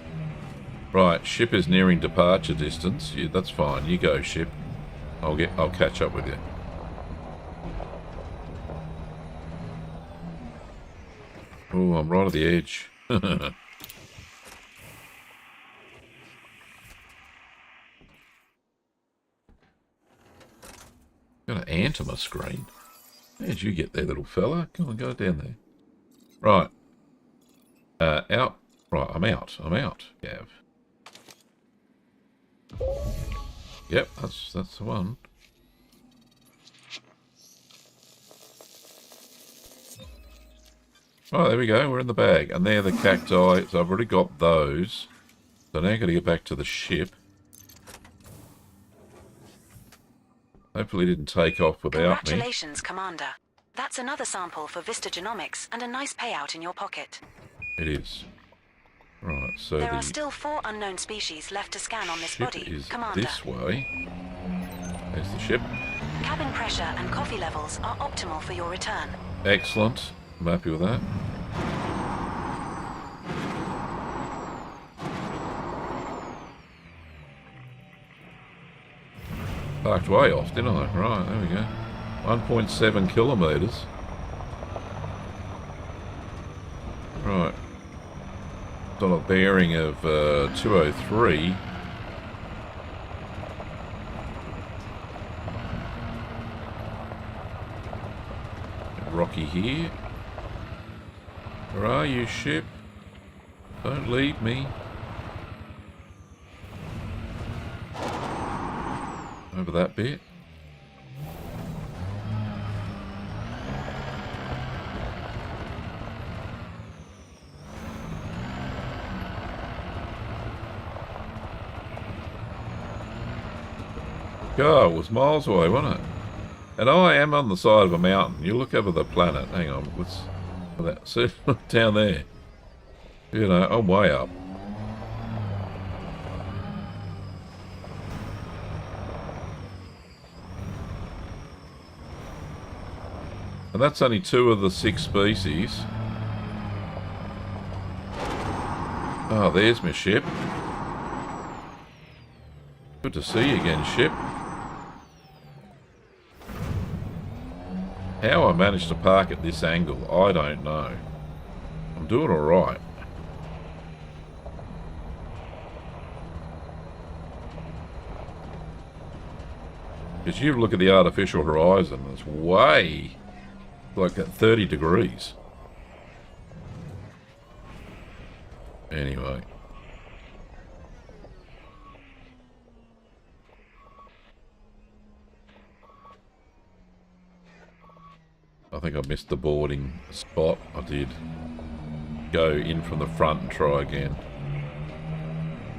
Speaker 3: Right, ship is nearing departure distance. Yeah, that's fine. You go, ship. I'll catch up with you. Oh, I'm right at the edge. Got an ant on my screen. How'd you get there, little fella? Come on, go down there. Right. Out. Right, I'm out. Gav. Yep, that's the one. Oh, there we go. We're in the bag. And they're the cacti. So I've already got those. So now I've got to get back to the ship. Hopefully it didn't take off without me.
Speaker 2: Congratulations, Commander. That's another sample for Vista Genomics and a nice payout in your pocket.
Speaker 3: It is. Right, so
Speaker 2: there are still 4 unknown species left to scan on this body,
Speaker 3: is
Speaker 2: Commander.
Speaker 3: This way. There's the ship.
Speaker 2: Cabin pressure and coffee levels are optimal for your return.
Speaker 3: Excellent. I'm happy with that. Parked way off, didn't I? Right, there we go. 1.7 kilometres. Right. It's on a bearing of 203. Rocky here. Where are you, ship? Don't leave me. Over that bit. God, it was miles away, wasn't it? And I am on the side of a mountain. You look over the planet. Hang on, what's that? See, look down there. You know, I'm way up. And that's only 2 of the 6 species. Oh, there's my ship. Good to see you again, ship. How I managed to park at this angle, I don't know. I'm doing alright. Because you look at the artificial horizon, it's way like at 30 degrees. Anyway. I think I missed the boarding spot. I did. Go in from the front and try again.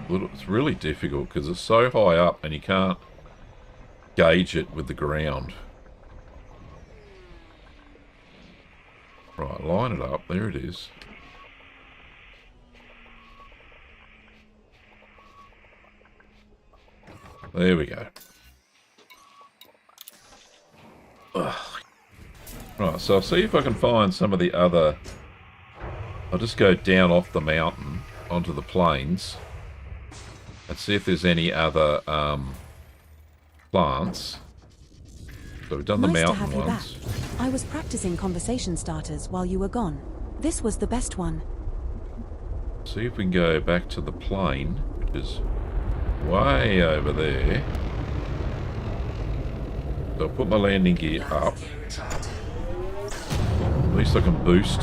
Speaker 3: It's really difficult because it's so high up and you can't gauge it with the ground. Right, line it up. There it is. There we go. Ugh. Right, so I'll see if I can find some of the other... I'll just go down off the mountain onto the plains and see if there's any other plants. So we've done the mountain ones.
Speaker 2: I was practicing conversation starters while you were gone. This was the best one.
Speaker 3: See if we can go back to the plain, which is way over there. So I'll put my landing gear up. At least I can boost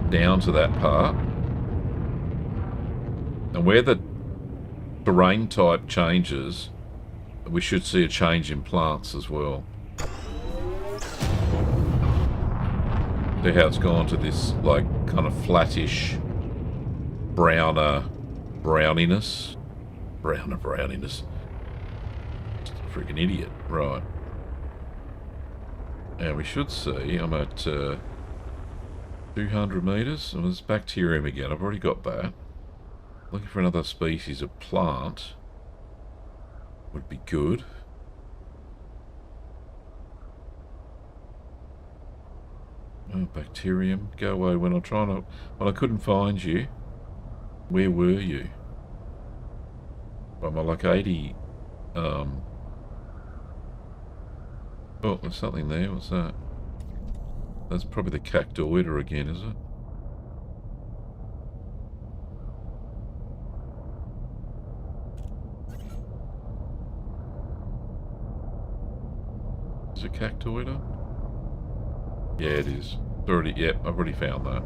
Speaker 3: down to that part. And where the terrain type changes, we should see a change in plants as well. See how it's gone to this like kind of flattish browniness. Browniness. Just a freaking idiot. Right. And we should see, I'm at 200 metres. And there's bacterium again. I've already got that. Looking for another species of plant would be good. Oh, bacterium, go away. When I couldn't find you, where were you? I'm like 80. Oh, there's something there. What's that? That's probably the cactoida again, is it? Is it cactoida? Yeah, it is. It's already, yep, I've already found that.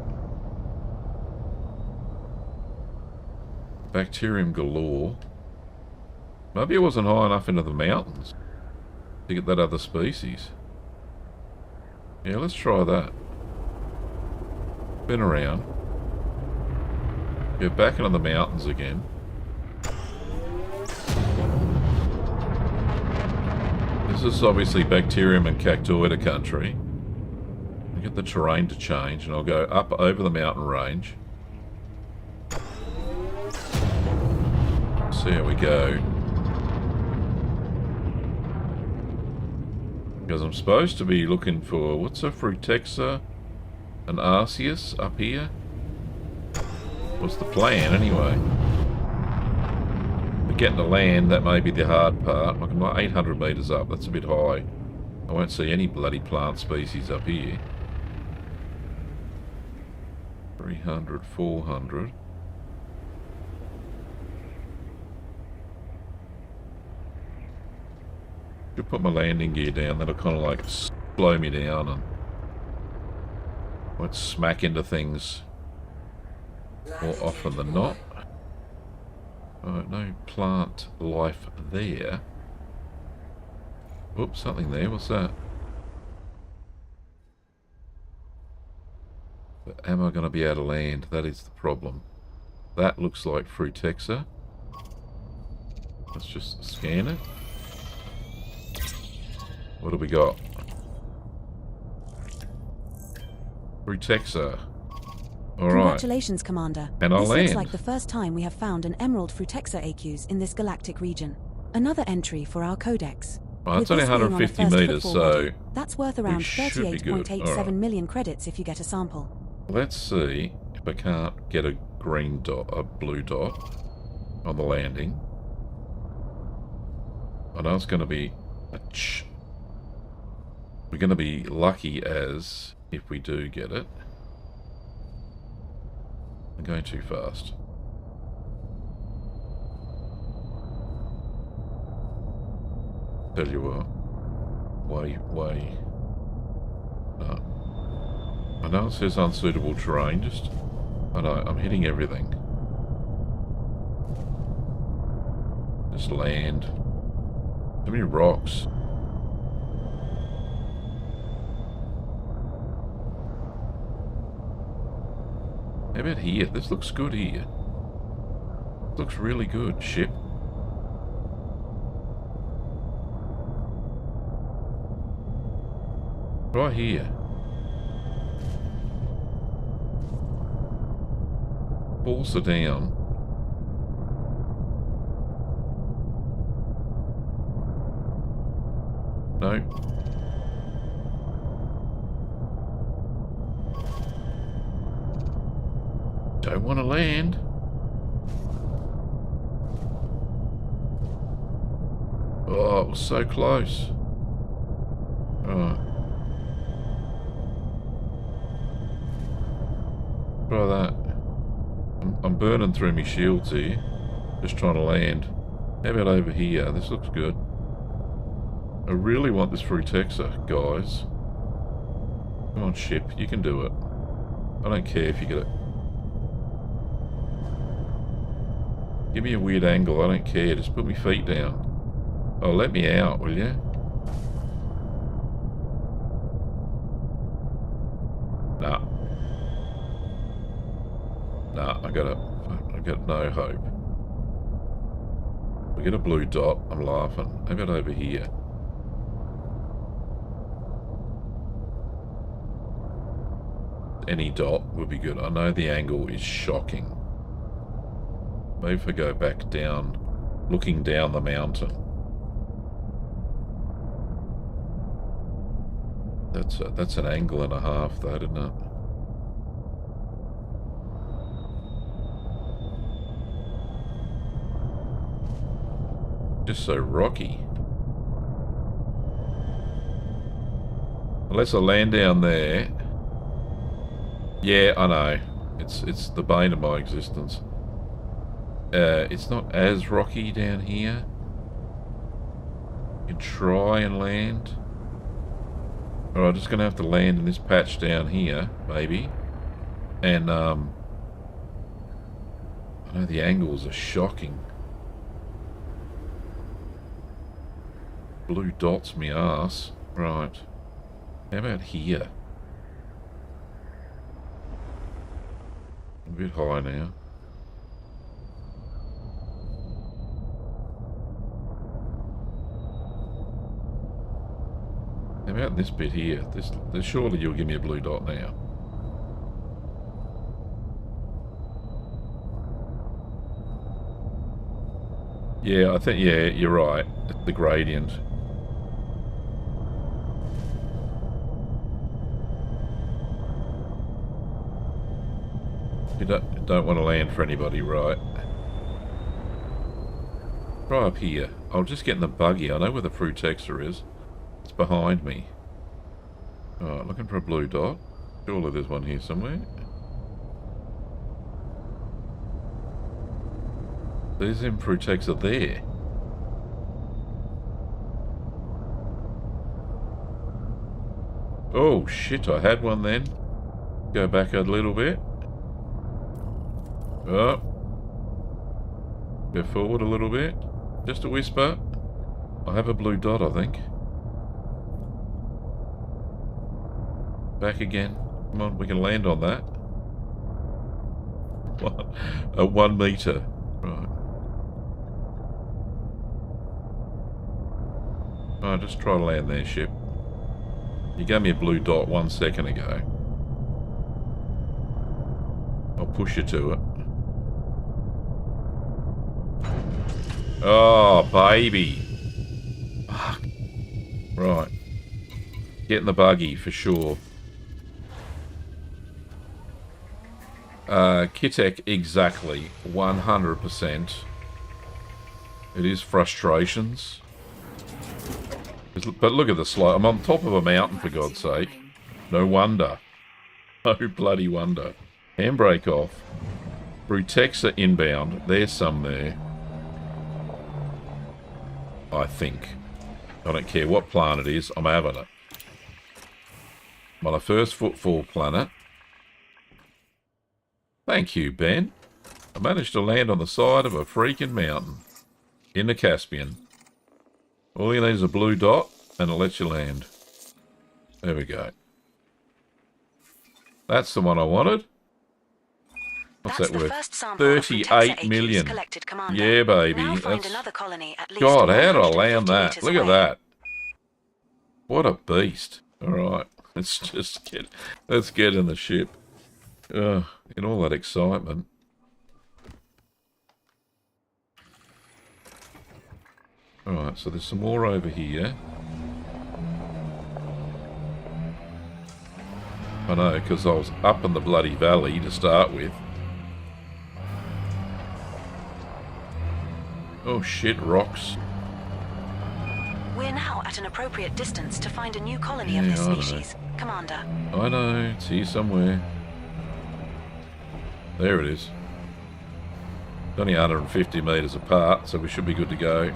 Speaker 3: Bacterium galore. Maybe it wasn't high enough into the mountains to get that other species. Yeah, let's try that. Been around. Go back into the mountains again. This is obviously bacterium and cactoida country. I'll get the terrain to change and I'll go up over the mountain range. See how we go. Because I'm supposed to be looking for, what's a Frutexa? An Arceus up here? What's the plan anyway? But getting to land, that may be the hard part. Like I'm like 800 metres up, that's a bit high. I won't see any bloody plant species up here. 300, 400. Should put my landing gear down. That'll kind of like slow me down and won't smack into things more often than not. Oh, no plant life there. Oops, something there. What's that? But am I going to be able to land? That is the problem. That looks like Frutexa. Let's just scan it. What do we got? Frutexa. Alright.
Speaker 2: Congratulations, Commander.
Speaker 3: And I'll
Speaker 2: this
Speaker 3: land.
Speaker 2: looks like the first time we have found an emerald Frutexa aqueous in this galactic region. Another entry for our codex.
Speaker 3: Well, that's
Speaker 2: With
Speaker 3: only
Speaker 2: this being on a
Speaker 3: 150
Speaker 2: first
Speaker 3: metres,
Speaker 2: football
Speaker 3: so
Speaker 2: body, that's worth around
Speaker 3: should be good.
Speaker 2: 38.87
Speaker 3: Alright.
Speaker 2: million credits if you get a sample.
Speaker 3: let's see if I can't get a green dot, a blue dot on the landing. I know it's going to be we're going to be lucky as if we do get it. I'm going too fast. Tell you what. Way. No. I know it says unsuitable terrain, just... I know, I'm hitting everything. Just land. How many rocks? How about here? This looks good here. Looks really good, ship. Right here. Balls are down. No. Don't want to land. Oh, it was so close. Oh. Try that. I'm burning through my shields here. Just trying to land. How about over here? This looks good. I really want this Frutexa, guys. Come on, ship. You can do it. I don't care if you get it. Give me a weird angle. I don't care. Just put my feet down. Oh, let me out, will you? Nah. Nah, I got no hope. We get a blue dot. I'm laughing. How about over here? Any dot would be good. I know the angle is shocking. Maybe if I go back down, looking down the mountain. That's an angle and a half, though, isn't it? Just so rocky. Unless I land down there. Yeah, I know. It's the bane of my existence. It's not as rocky down here. You can try and land. Alright, I'm just going to have to land in this patch down here, maybe. And, I know the angles are shocking. Blue dots me arse. Right. How about here? A bit high now. How about this bit here? This surely you'll give me a blue dot now. Yeah, I think, yeah, you're right. It's the gradient. You don't want to land for anybody, right? Try up here. I'll just get in the buggy. I know where the Frutexa is. It's behind me. Alright, looking for a blue dot. Surely there's one here somewhere. These Frutex are there. Oh shit, I had one then. Go back a little bit. Oh. Go forward a little bit. Just a whisper. I have a blue dot, I think. Back again. Come on, we can land on that. At 1 metre. Right. Alright, just try to land there, ship. You gave me a blue dot 1 second ago. I'll push you to it. Oh, baby. Fuck. Right. Get in the buggy for sure. Kitek, exactly. 100%. It is frustrations. But look at the slope. I'm on top of a mountain, for God's sake. No wonder. No bloody wonder. Handbrake off. Brutexa inbound. There's some there. I think. I don't care what planet it is. I'm having it. I'm on a first footfall planet. Thank you, Ben. I managed to land on the side of a freaking mountain. In the Caspian. All you need is a blue dot, and it'll let you land. There we go. That's the one I wanted. What's that worth? 38 million. Yeah, baby. That's... God, how did I land that? Look at that. What a beast. Alright. Let's get in the ship. In all that excitement. Alright, so there's some more over here. I know, because I was up in the bloody valley to start with. Oh shit, rocks.
Speaker 2: We're now at an appropriate distance to find a new colony of this species, Commander.
Speaker 3: I know, it's here somewhere. There it is. It's only 150 metres apart, so we should be good to go.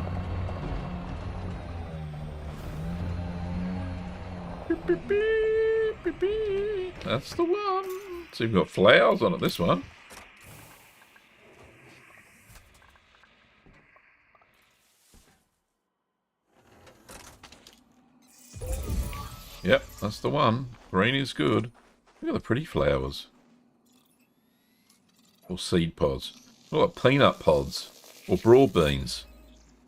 Speaker 3: That's the one. It's even got flowers on it, this one. Yep, that's the one. Green is good. Look at the pretty flowers. Or seed pods. Look like peanut pods. Or broad beans.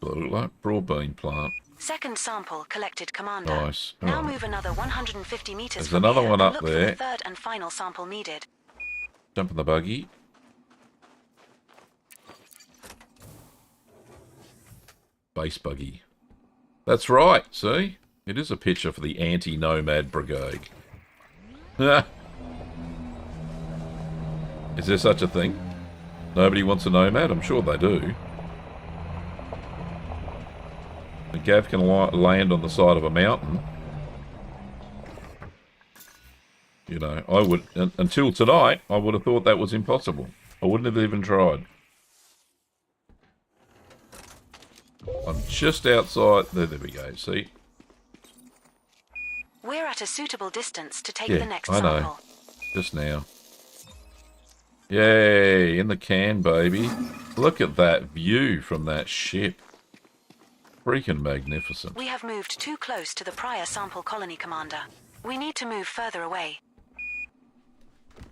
Speaker 3: They look like broad bean plant.
Speaker 2: Second sample collected, Commander.
Speaker 3: Nice.
Speaker 2: Now move another 150 meters.
Speaker 3: There's
Speaker 2: from
Speaker 3: another
Speaker 2: here
Speaker 3: one
Speaker 2: and
Speaker 3: up
Speaker 2: look
Speaker 3: there.
Speaker 2: For the third and final sample needed.
Speaker 3: Jump in the buggy. Base buggy. That's right, see? It is a picture for the anti-nomad brigade. Is there such a thing? Nobody wants a nomad? I'm sure they do. The Gav can land on the side of a mountain. You know, I would... Until tonight, I would have thought that was impossible. I wouldn't have even tried. I'm just outside... There we go, see?
Speaker 2: We're at a suitable distance to take the next
Speaker 3: I know.
Speaker 2: sample.
Speaker 3: Just now. Yay, in the can, baby. Look at that view from that ship. Freaking magnificent.
Speaker 2: We have moved too close to the prior sample colony, Commander. We need to move further away.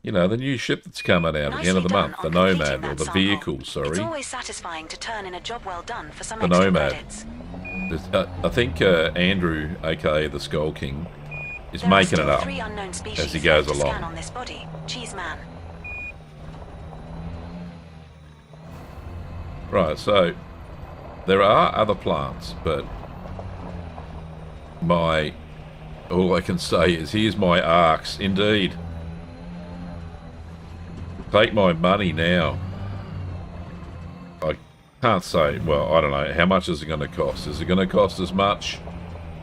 Speaker 3: You know, the new ship that's coming out at the end of the month. The Nomad, or the vehicle, sorry.
Speaker 2: It's always satisfying to turn in a job well done for some
Speaker 3: the
Speaker 2: extra
Speaker 3: Nomad.
Speaker 2: credits.
Speaker 3: I think Andrew, aka the Skull King, is making it up as he goes along.
Speaker 2: On this body. Cheese man.
Speaker 3: Right, so there are other plants, but all I can say is here's my arcs, indeed. Take my money now. I can't say, well, I don't know, how much is it going to cost? Is it going to cost as much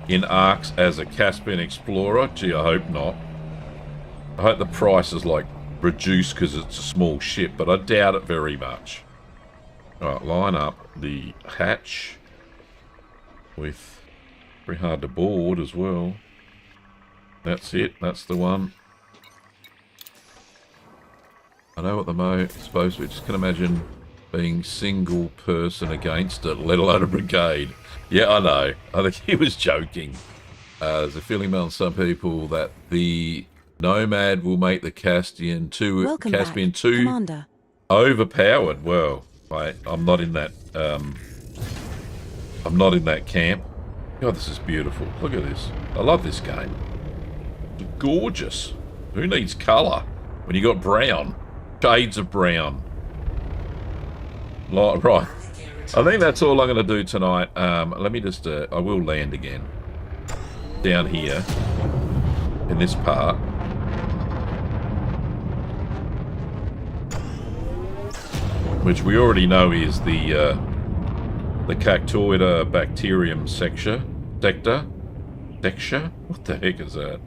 Speaker 3: in ARX as a Caspian Explorer? Gee, I hope not. I hope the price is like reduced because it's a small ship, but I doubt it very much. Alright, line up the hatch with very hard to board as well. That's it, that's the one. I know what the mo's supposed to be. Just can imagine being single person against it, let alone a brigade. Yeah, I know. I think he was joking. There's a feeling among some people that the Nomad will make the Caspian 2
Speaker 2: Commander.
Speaker 3: overpowered. Well, I'm not in that. I'm not in that camp. God, this is beautiful. Look at this. I love this game. It's gorgeous. Who needs colour when you got brown? Shades of brown. Right. I think that's all I'm going to do tonight. Let me just... I will land again. Down here. In this part. Which we already know is the Cactoida bacterium sector. What the heck is that?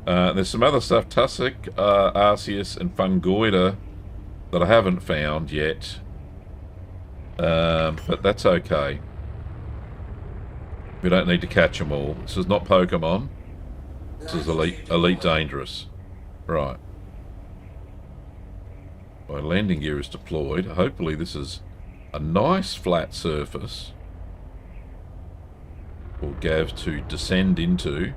Speaker 3: There's some other stuff. Tussock, Arceus, and Fungoida that I haven't found yet. But that's okay. We don't need to catch them all. This is not Pokemon. This is Elite Dangerous. Right. My landing gear is deployed. Hopefully this is a nice flat surface for Gav to descend into.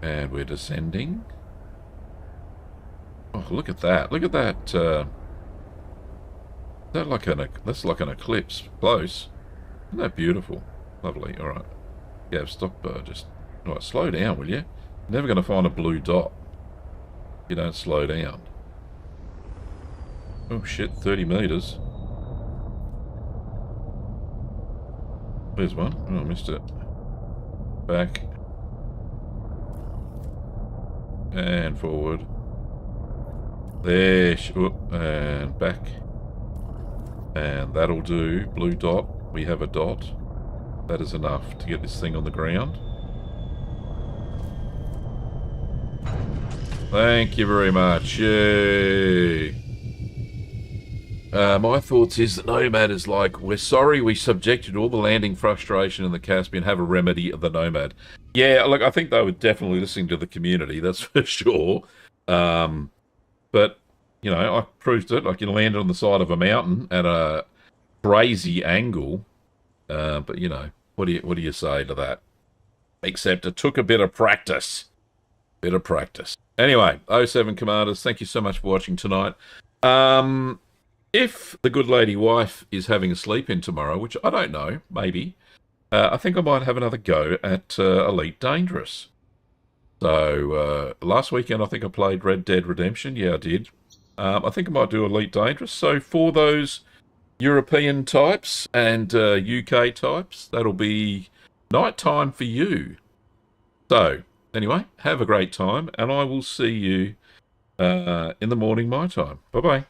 Speaker 3: And we're descending. Oh, look at that. Look at that. That's like an eclipse. Close. Isn't that beautiful? Lovely. Alright. Gav, stop. Just... Alright, slow down, will you? Never going to find a blue dot if you don't slow down. Oh shit, 30 metres. There's one. Oh, I missed it. Back. And forward. There. And back. And that'll do. Blue dot. We have a dot. That is enough to get this thing on the ground. Thank you very much. Yay. My thoughts is that Nomad is like, we're sorry we subjected all the landing frustration in the Caspian, have a remedy of the Nomad. Yeah, look, I think they were definitely listening to the community, that's for sure. But, you know, I proved it. I can land on the side of a mountain at a crazy angle. But, you know, what do you say to that? Except it took a bit of practice. Anyway, 07 Commanders, thank you so much for watching tonight. If the good lady wife is having a sleep in tomorrow, which I don't know, maybe, I think I might have another go at Elite Dangerous. So, last weekend I think I played Red Dead Redemption. Yeah, I did. I think I might do Elite Dangerous. So, for those European types and UK types, that'll be night time for you. So, anyway, have a great time, and I will see you in the morning my time. Bye-bye.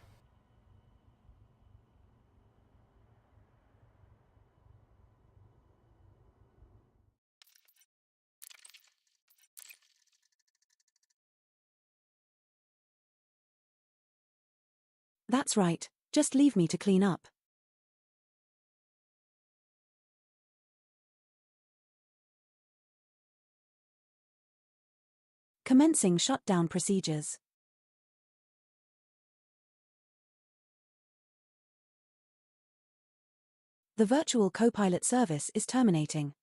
Speaker 2: That's right, just leave me to clean up. Commencing shutdown procedures. The virtual Copilot service is terminating.